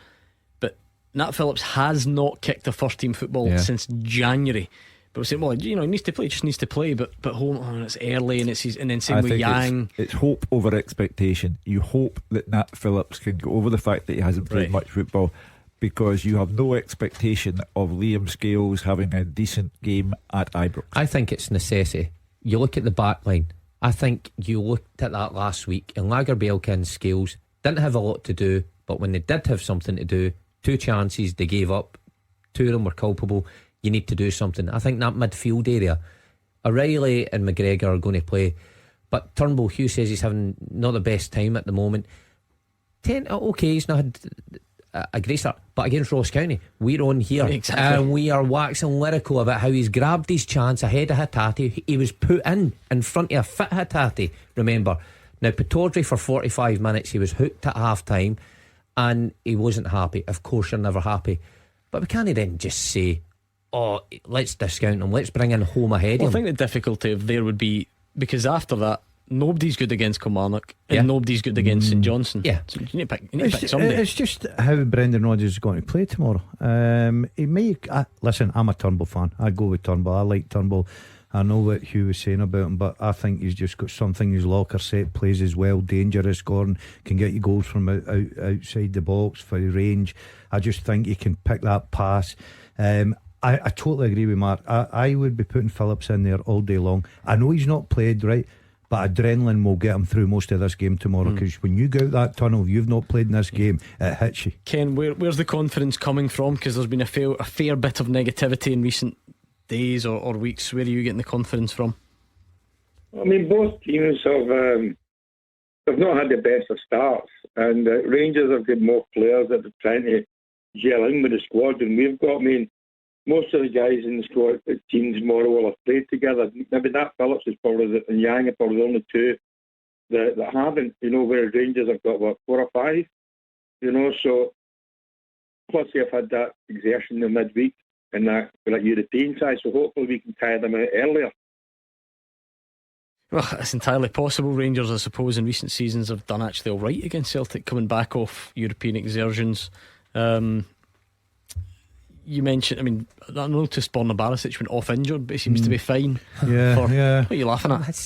but Nat Phillips has not kicked a first team football since January. But we're saying, well, you know, he needs to play, just needs to play. But Home, it's early, and and then same with Yang. It's hope over expectation. You hope that Nat Phillips can go over the fact that he hasn't played much football, because you have no expectation of Liam Scales having a decent game at Ibrox. I think it's necessity. You look at the back line. I think you looked at that last week, and Lagerbielke and Scales didn't have a lot to do, but when they did have something to do, 2 chances they gave up, 2 of them were culpable. You need to do something. I think that midfield area, O'Reilly and McGregor are going to play, but Turnbull, Hugh says he's having not the best time at the moment. Okay, he's not had a great start, but against Ross County, we're on here and we are waxing lyrical about how he's grabbed his chance ahead of Hatate. He was put in front of a fit Hatate, remember. Now Pataudry for 45 minutes, he was hooked at half time and he wasn't happy. Of course you're never happy, but we can't then just say, oh, let's discount him, let's bring in Home ahead. I think the difficulty there would be, because after that nobody's good against Kilmarnock and nobody's good against St Johnstone. So you need to pick somebody. It's just how Brendan Rodgers is going to play tomorrow. He may listen, I'm a Turnbull fan. I go with Turnbull. I like Turnbull. I know what Hugh was saying about him, but I think he's just got something. His locker set plays as well, dangerous, Gordon, can get you goals from outside the box for range. I just think he can pick that pass. I totally agree with Mark. I would be putting Phillips in there all day long. I know he's not played right, but adrenaline will get him through most of this game tomorrow, because when you go out that tunnel, you've not played in this game, it hits you. Ken, where's the confidence coming from? Because there's been a fair bit of negativity in recent days or weeks. Where are you getting the confidence from? I mean, both teams have not had the best of starts, and Rangers have got more players that are trying to gel in with the squad, and we've got. I mean, most of the guys in the squad team tomorrow will have played together. Maybe Nat Phillips is probably and Yang are probably the only two that haven't. Where Rangers have got 4 or 5. So plus they've had that exertion in the midweek and that European side. So hopefully we can tire them out earlier. Well, it's entirely possible. Rangers, I suppose, in recent seasons have done actually all right against Celtic, coming back off European exertions. You mentioned, I noticed Borna Barisic went off injured, but he seems to be fine. Yeah. What are you laughing at? I've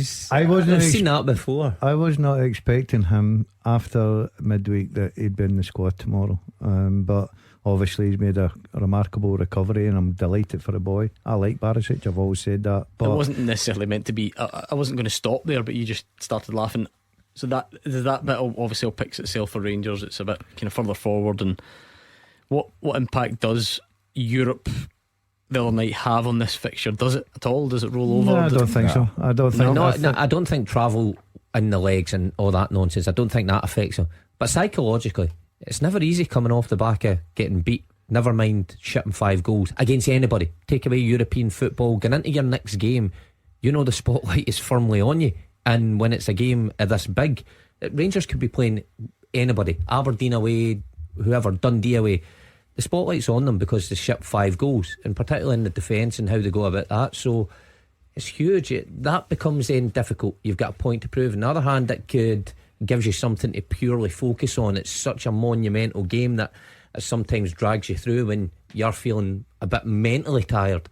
seen that before. I was not expecting him after midweek that he'd be in the squad tomorrow. But obviously he's made a remarkable recovery, and I'm delighted for the boy. I like Barisic, I've always said that. But it wasn't necessarily meant to be. I wasn't going to stop there, but you just started laughing. So that bit obviously picks itself for Rangers. It's a bit kind of further forward. And what impact does Europe the other night have on this fixture? Does it at all? Does it roll over? No, I don't think so. I don't think travel in the legs and all that nonsense, I don't think that affects him. But psychologically, it's never easy coming off the back of getting beat. Never mind shipping 5 goals against anybody. Take away European football, get into your next game, the spotlight is firmly on you. And when it's a game this big, Rangers could be playing anybody, Aberdeen away, whoever, Dundee away. The spotlight's on them because they shipped 5 goals, and particularly in the defence and how they go about that. So it's huge. That becomes then difficult. You've got a point to prove. On the other hand, it gives you something to purely focus on. It's such a monumental game that it sometimes drags you through when you're feeling a bit mentally tired.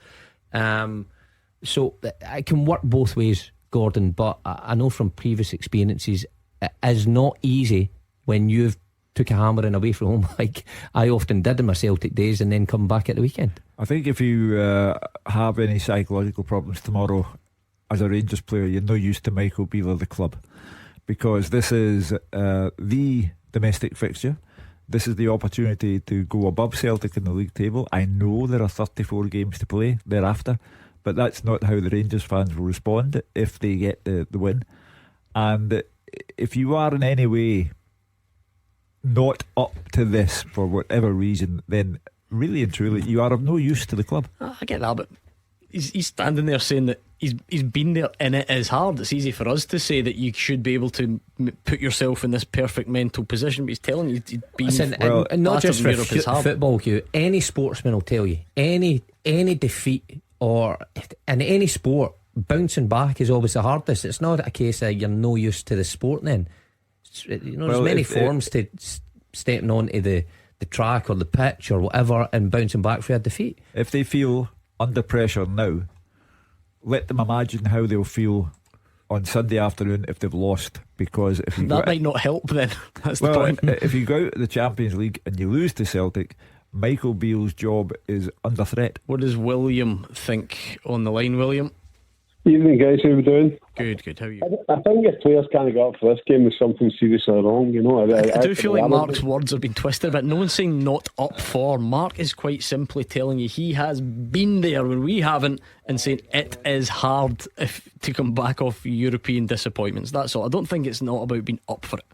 So it can work both ways, Gordon, but I know from previous experiences it is not easy when you've took a hammering away from home like I often did in my Celtic days and then come back at the weekend. I think if you have any psychological problems tomorrow as a Rangers player, you're no use to Michael Beale, the club, because this is the domestic fixture. This is the opportunity to go above Celtic in the league table. I know there are 34 games to play thereafter, but that's not how the Rangers fans will respond if they get the win. And if you are in any way not up to this for whatever reason, then really and truly you are of no use to the club. I get that, but he's standing there saying that he's been there and it is hard. It's easy for us to say that you should be able to put yourself in this perfect mental position, but he's telling you he's been. Listen, and not just for football, Hugh. Any sportsman will tell you any defeat or in any sport, bouncing back is always the hardest. It's not a case that you're no use to the sport then. There's many forms to stepping onto the track or the pitch or whatever and bouncing back for a defeat. If they feel under pressure now, let them imagine how they'll feel on Sunday afternoon if they've lost, because if you that might not help then. That's the point. If you go out of the Champions League and you lose to Celtic, Michael Beale's job is under threat. What does William think on the line, William? Evening, guys. How are we doing? Good. How are you? I think if players can't get up for this game, there's something seriously wrong. I do feel like Mark's words have been twisted, but no one's saying not up for. Mark is quite simply telling you he has been there when we haven't, and saying it is hard to come back off European disappointments. That's all. I don't think it's not about being up for it.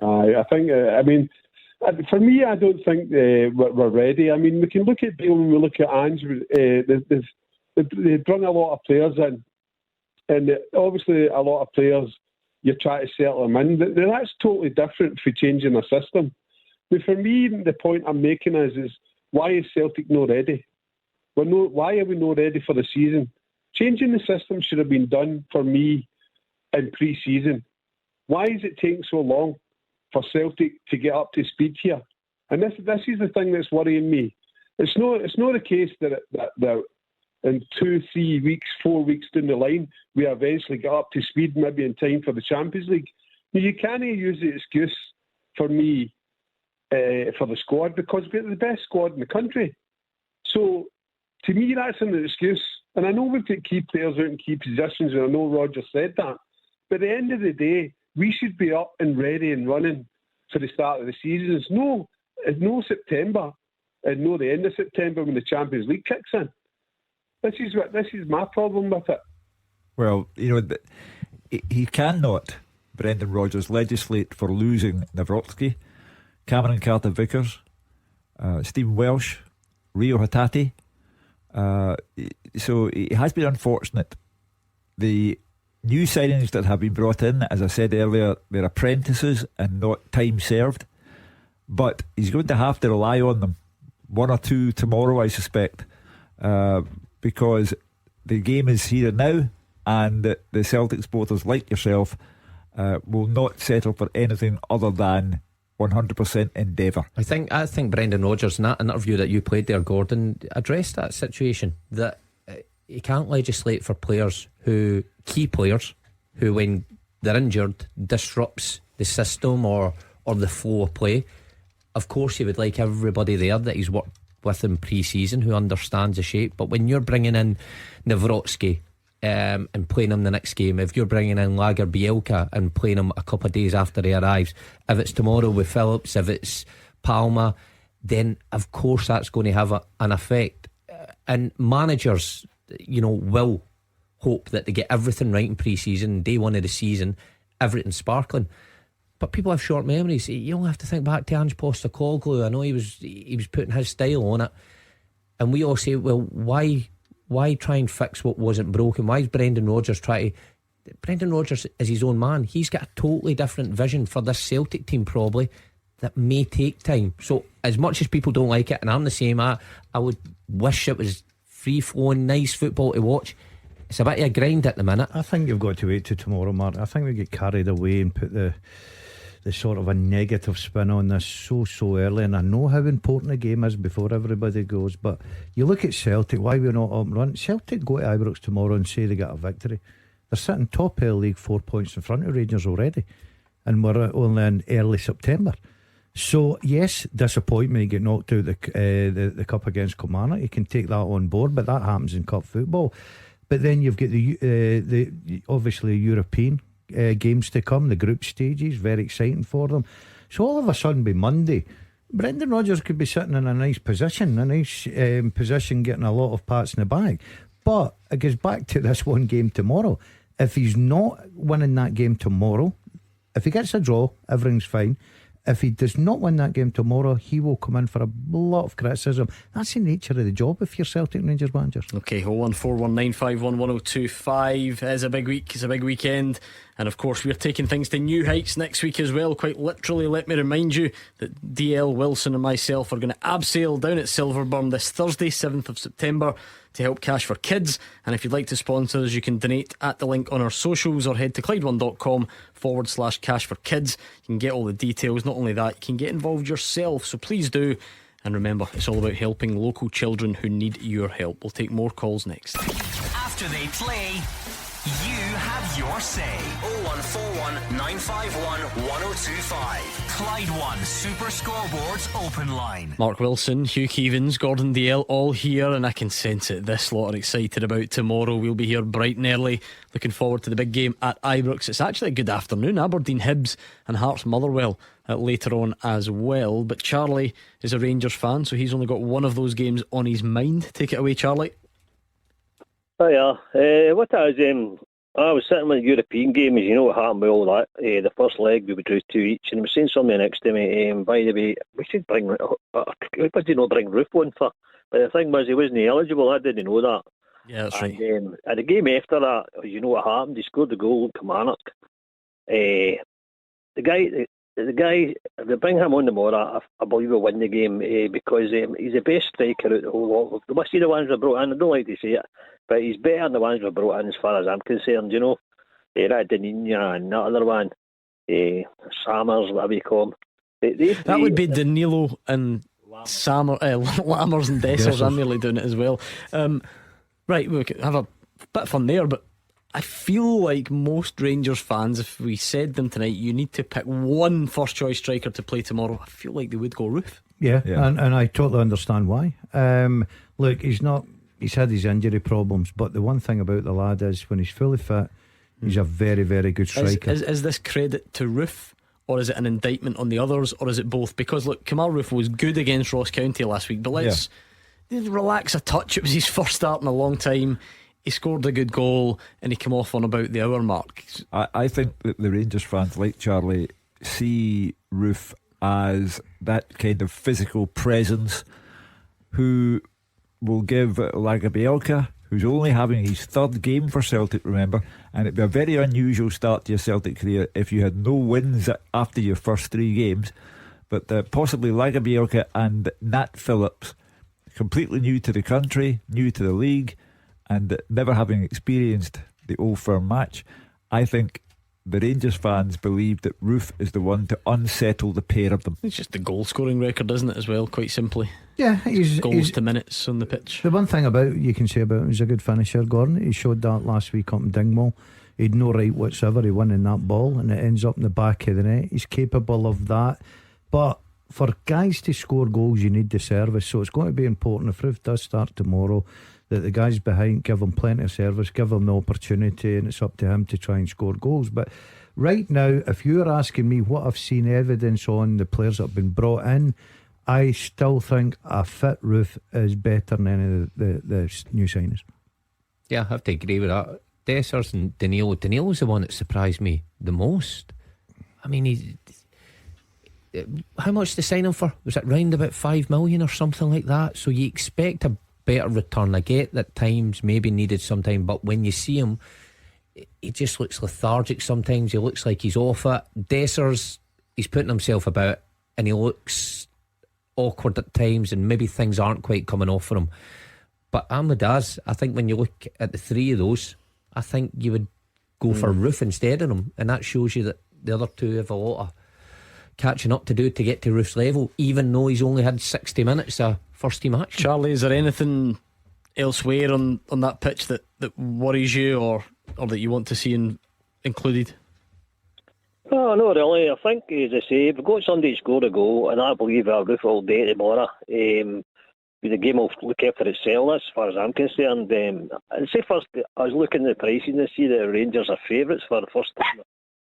I think. For me, I don't think we're ready. I mean, we can look at Bale when we look at Ange. They've brought a lot of players in, and obviously a lot of players you try to settle them in. That's totally different for changing a system. But for me, the point I'm making is why is Celtic not ready? Why are we not ready for the season? Changing the system should have been done for me in pre-season. Why is it taking so long for Celtic to get up to speed here? And this is the thing that's worrying me. It's not a case that in 2, 3 weeks, 4 weeks down the line, we eventually get up to speed, maybe in time for the Champions League. Now, you can't use the excuse for me for the squad, because we're the best squad in the country. So, to me, that's an excuse. And I know we've got key players out in key positions, and I know Roger said that. But at the end of the day, we should be up and ready and running for the start of the season. It's no September, and no the end of September when the Champions League kicks in. This is my problem with it. Well, he cannot Brendan Rodgers legislate for losing Nawrocki, Cameron Carter-Vickers, Stephen Welsh, Rio Hatate. So he has been unfortunate. The new signings that have been brought in, as I said earlier, they're apprentices and not time served. But he's going to have to rely on them. One or two tomorrow, I suspect, because the game is here and now, and the Celtic supporters, like yourself, will not settle for anything other than 100% endeavour. I think Brendan Rodgers, in that interview that you played there, Gordon, addressed that situation, that he can't legislate for key players who, when they're injured, disrupts the system or the flow of play. Of course he would like everybody there that he's worked with in pre-season who understands the shape, but when you're bringing in Nawrocki and playing him the next game, if you're bringing in Lager Bielka and playing him a couple of days after he arrives, if it's tomorrow with Phillips, if it's Palma, then of course that's going to have an effect. And managers, will hope that they get everything right in pre-season, day one of the season, everything sparkling. But people have short memories. You only have to think back to Ange Postecoglou. I know he was putting his style on it, and we all say, well, why try and fix what wasn't broken? Why is Brendan Rodgers Brendan Rodgers is his own man. He's got a totally different vision for this Celtic team, probably, that may take time. So as much as people don't like it, and I'm the same, I would wish it was free flowing, nice football to watch. It's a bit of a grind at the minute. I think you've got to wait till tomorrow, Mark. I think we get carried away and put the sort of a negative spin on this so early, and I know how important the game is before everybody goes, but you look at Celtic, why we're not up and running. Celtic go to Ibrox tomorrow and say they got a victory. They're sitting top of the league, 4 points in front of Rangers already, and we're only in early September. So yes, disappointment, you get knocked out the cup against Kilmarnock. You can take that on board, but that happens in cup football. But then you've got the obviously European games to come, the group stages, very exciting for them. So all of a sudden by Monday, Brendan Rodgers could be sitting in a nice position, getting a lot of pats in the bag. But it goes back to this one game tomorrow. If he's not winning that game tomorrow, if he gets a draw, everything's fine. If he does not win that game tomorrow, he will come in for a lot of criticism. That's the nature of the job if you're Celtic Rangers managers. Okay, 01419511025. It's a big week, it's a big weekend, and of course we're taking things to new heights next week as well. Quite literally, let me remind you that DL, Wilson and myself are going to abseil down at Silverburn this Thursday, 7th of September, to help Cash for Kids. And if you'd like to sponsor us, you can donate at the link on our socials or head to Clyde1.com/cash for kids. You can get all the details. Not only that, you can get involved yourself, so please do. And remember, it's all about helping local children who need your help. We'll take more calls next. After they play, you have your say. 0141 951 1025. Clyde One Super Scoreboard's open line. Mark Wilson, Hugh Keevins, Gordon Dalziel, all here, and I can sense it. This lot are excited about tomorrow. We'll be here bright and early, looking forward to the big game at Ibrox. It's actually a good afternoon. Aberdeen Hibs and Hearts Motherwell later on as well. But Charlie is a Rangers fan, so he's only got one of those games on his mind. Take it away, Charlie. Oh yeah, what I was I was sitting with the European games. You know what happened with all that. The first leg we drew 2 each, and I was saying somebody next to me. By the way, we should bring. Why did you not bring Roof on for? But the thing was, he wasn't eligible. I didn't know that. Yeah, that's right. And the game after that, you know what happened? He scored the goal in Kilmarnock. The guy, if they bring him on tomorrow, I believe he'll win the game because he's the best striker out the whole lot. They must see the ones that brought in. I don't like to say it, but he's better than the ones we brought in as far as I'm concerned, you know. That Danina and that other one, Sammers, whatever you call him. That would be Danilo and Lammers and Dessers. I'm nearly doing it as well. Right, we could have a bit of fun there, but I feel like most Rangers fans, if we said them tonight, you need to pick one first choice striker to play tomorrow, I feel like they would go Roof. Yeah. And I totally understand why. Look, he's had his injury problems, but the one thing about the lad is when he's fully fit, he's a very, very good striker. Is this credit to Roof, or is it an indictment on the others, or is it both? Because look, Kamal Roof was good against Ross County last week, but let's relax a touch. It was his first start in a long time. he scored a good goal and he came off on about the hour mark. I think that the Rangers fans, like Charlie, see Roof as that kind of physical presence who will give Lagerbielke, who's only having his third game for Celtic, remember, and it'd be a very unusual start to your Celtic career if you had no wins after your first 3 games. But possibly Lagerbielke and Nat Phillips, completely new to the country, new to the league, and never having experienced the Old Firm match. I think the Rangers fans believe that Roof is the one to unsettle the pair of them. It's just the goal scoring record, isn't it, as well, quite simply? Yeah, goals to minutes on the pitch. The one thing you can say about him, he's a good finisher, Gordon. He showed that last week up in Dingwall. He'd no right whatsoever. He won in that ball and it ends up in the back of the net. He's capable of that. But for guys to score goals, you need the service. So it's going to be important if Roof does start tomorrow, that the guys behind give him plenty of service, give him the opportunity, and it's up to him to try and score goals. But right now, if you're asking me what I've seen evidence on the players that have been brought in, I still think a fit Roof is better than any of the new signings. Yeah, I have to agree with that. Dessers and Danilo. Danilo's the one that surprised me the most. I mean, how much to sign him for? Was it round about 5 million or something like that? So you expect a better return. I get that times maybe needed some time, but when you see him, he just looks lethargic sometimes. He looks like he's off it. Dessers, he's putting himself about and he looks awkward at times, and maybe things aren't quite coming off for him. But Ahmedaz, I think when you look at the 3 of those, I think you would go for Roof instead of him, and that shows you that the other 2 have a lot of catching up to do to get to Roof's level, even though he's only had 60 minutes a first team action. Charlie, is there anything elsewhere on that pitch that worries you or that you want to see included? Oh, no, really. I think, as I say, we've got somebody to score a goal, and I believe our Roof all day tomorrow. The game will look after itself, as far as I'm concerned. I'd say first, I was looking at the pricing to see that Rangers are favourites for the first time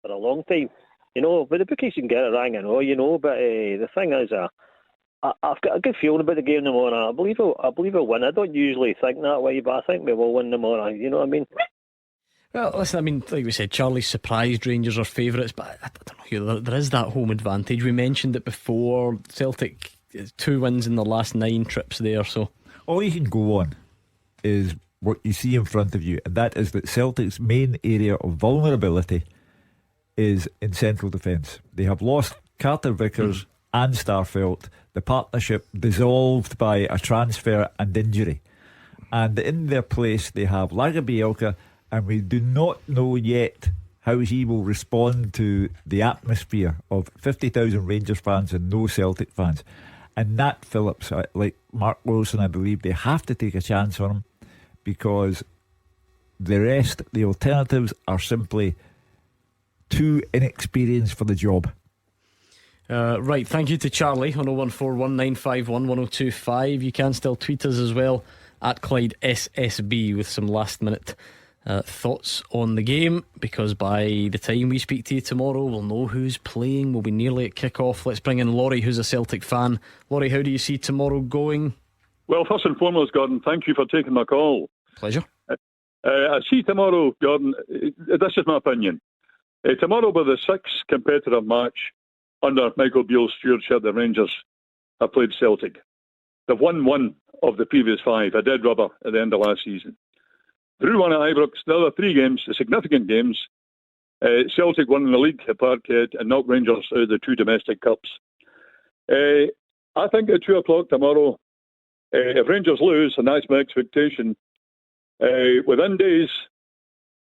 for a long time. You know, but the bookies can get it wrong, I know, you know. But the thing is, I've got a good feeling about the game tomorrow. I believe we'll win. I don't usually think that way, but I think we will win tomorrow. You know what I mean? Well, listen, I mean, like we said, Charlie's surprised Rangers are favourites, but I don't know, there is that home advantage. We mentioned it before. Celtic 2 wins in their last 9 trips there, so all you can go on is what you see in front of you, and that is that Celtic's main area of vulnerability is in central defence. They have lost Carter Vickers and Starfelt. The partnership dissolved by a transfer and injury, and in their place they have Lagerbielke, and we do not know yet how he will respond to the atmosphere of 50,000 Rangers fans and no Celtic fans. And Nat Phillips, like Mark Wilson, I believe they have to take a chance on him, because the rest, the alternatives, are simply too inexperienced for the job. Right, thank you to Charlie on 01419511025. You can still tweet us as well at Clyde SSB with some last minute thoughts on the game, because by the time we speak to you tomorrow we'll know who's playing. We'll be nearly at kick-off. Let's bring in Laurie, who's a Celtic fan. Laurie, how do you see tomorrow going? Well, first and foremost, Gordon, thank you for taking my call. Pleasure. I see tomorrow, Gordon, this is my opinion, tomorrow will be the 6th competitive match under Michael Beale's stewardship. The Rangers have played Celtic. They've won 1 of the previous 5, a dead rubber at the end of last season. Drew 1 at Ibrox. The other 3 games, the significant games, Celtic won in the league at Parkhead and knocked Rangers out of the 2 domestic cups. I think at 2 o'clock tomorrow, if Rangers lose, and that's my expectation, within days,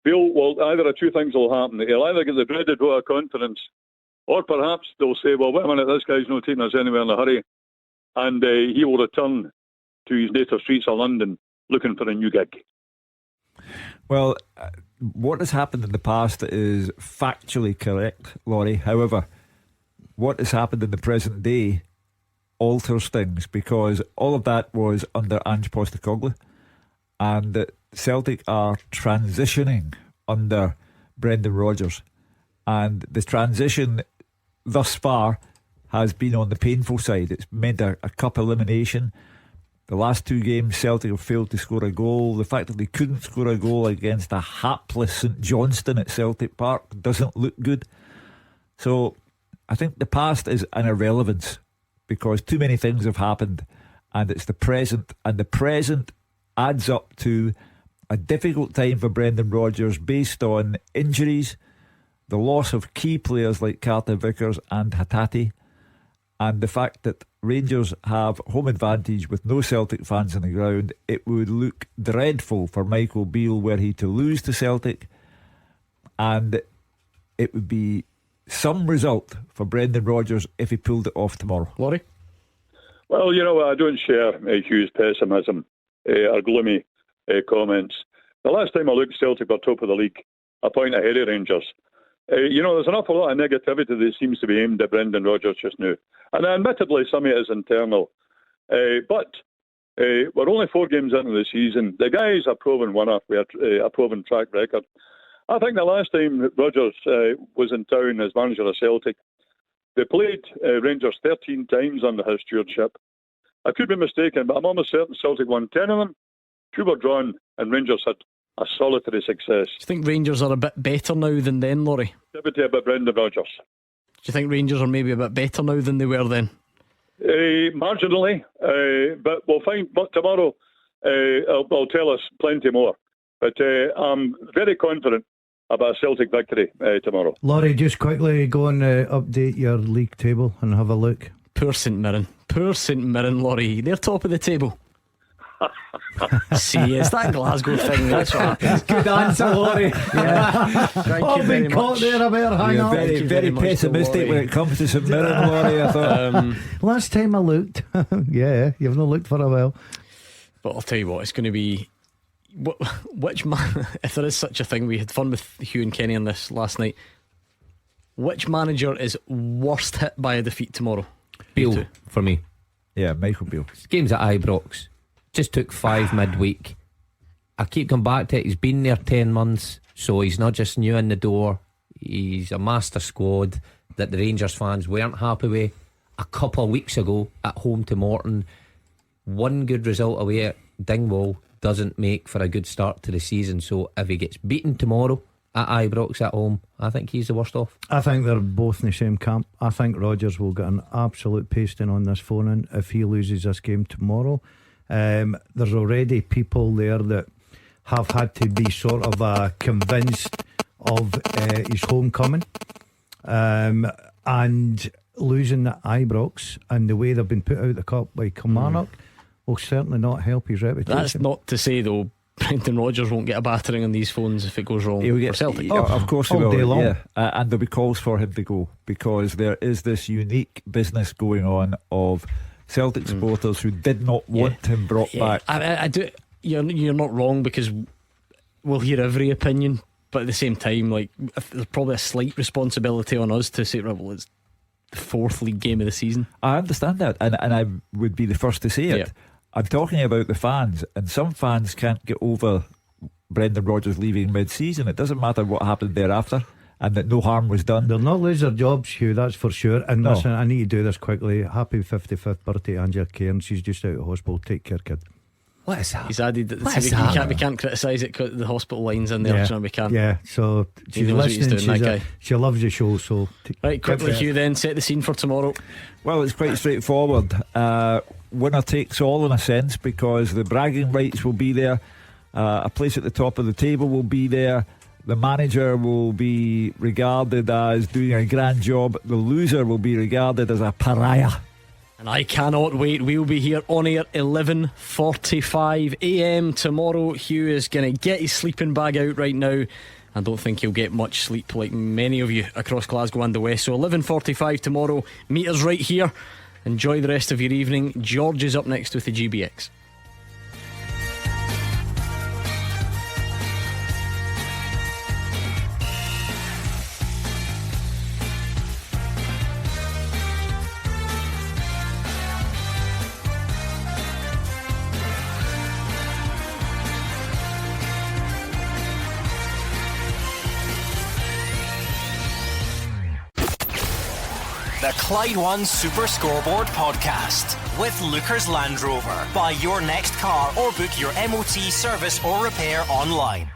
Beale will, either of 2 things will happen. He'll either get the dreaded vote of confidence, or perhaps they'll say, well, wait a minute, this guy's not taking us anywhere in a hurry, and he will return to his native streets of London looking for a new gig. Well, what has happened in the past is factually correct, Laurie. However, what has happened in the present day alters things, because all of that was under Ange Postecoglou, and Celtic are transitioning under Brendan Rodgers, and the transition thus far has been on the painful side. It's meant a cup elimination, The last 2 games Celtic have failed to score a goal. The fact that they couldn't score a goal against a hapless St Johnstone at Celtic Park doesn't look good. So I think the past is an irrelevance, because too many things have happened, and it's the present, and the present adds up to a difficult time for Brendan Rodgers based on injuries, the loss of key players like Carter Vickers and Hatate, and the fact that Rangers have home advantage with no Celtic fans on the ground. It would look dreadful for Michael Beale were he to lose to Celtic, and it would be some result for Brendan Rodgers if he pulled it off tomorrow. Laurie? Well, you know, I don't share Hugh's pessimism or gloomy comments. The last time I looked, Celtic were top of the league, a point ahead of Rangers. You know, there's an awful lot of negativity that seems to be aimed at Brendan Rodgers just now. And admittedly, some of it is internal. But we're only 4 games into the season. The guy's a proven winner with a proven track record. I think the last time Rodgers was in town as manager of Celtic, they played Rangers 13 times under his stewardship. I could be mistaken, but I'm almost certain Celtic won 10 of them. 2 were drawn, and Rangers had a solitary success. Do you think Rangers are a bit better now than then, Laurie? Activity about Brendan Rodgers. Do you think Rangers are maybe a bit better now than they were then? Marginally, but we'll find. But tomorrow, will tell us plenty more. But I'm very confident about a Celtic victory tomorrow. Laurie, just quickly go and update your league table and have a look. Poor St Mirren, Laurie. They're top of the table. See, it's that Glasgow thing. That's what happens. Good answer, Laurie. Yeah. Thank you very much. There, I better hang up. Very pessimistic when it comes to St Mirren, Laurie, I thought. Last time I looked, yeah, you've not looked for a while. But I'll tell you what, it's going to be which man, if there is such a thing. We had fun with Hugh and Kenny on this last night. Which manager is worst hit by a defeat tomorrow? Beale for me. Yeah, Michael Beale. Games at Ibrox. Just took 5 midweek. I keep coming back to it. He's been there 10 months, so he's not just new in the door. He's a master squad that the Rangers fans weren't happy with a couple of weeks ago at home to Morton. One good result away at Dingwall doesn't make for a good start to the season. So if he gets beaten tomorrow at Ibrox at home, I think he's the worst off. I think they're both in the same camp. I think Rodgers will get an absolute pasting on this phone in if he loses this game tomorrow. There's already people there that have had to be sort of convinced of his homecoming, and losing at Ibrox and the way they've been put out the cup by Kilmarnock will certainly not help his reputation. That's not to say though Brendan Rodgers won't get a battering on these phones if it goes wrong for Celtic. Of course he all will, day long. yeah. And there'll be calls for him to go, because there is this unique business going on of Celtic supporters who did not want him brought back. I do. You're not wrong, because we'll hear every opinion, but at the same time, like, there's probably a slight responsibility on us to say, right, well, it's the 4th league game of the season. I understand that, and I would be the first to say it. Yeah. I'm talking about the fans, and some fans can't get over Brendan Rodgers leaving mid-season. It doesn't matter what happened thereafter, and that no harm was done. They'll not lose their jobs, Hugh, that's for sure. And listen, I need to do this quickly. Happy 55th birthday, Angela Cairns. She's just out of hospital. Take care, kid. What is that? He's added that. What is that? We can't criticise it because the hospital line's in there. So we can't. Yeah, so she's listening. She loves the show. So right, quickly, Hugh, then set the scene for tomorrow. Well, it's quite straightforward. Winner takes all in a sense, because the bragging rights will be there. A place at the top of the table will be there. The manager will be regarded as doing a grand job. The loser will be regarded as a pariah. And I cannot wait. We'll be here on air 11:45 a.m. tomorrow. Hugh is going to get his sleeping bag out right now. I don't think he'll get much sleep like many of you across Glasgow and the West. So 11:45 tomorrow. Meet us right here. Enjoy the rest of your evening. George is up next with the GBX. The Clyde One Super Scoreboard Podcast with Lucas Land Rover. Buy your next car or book your MOT service or repair online.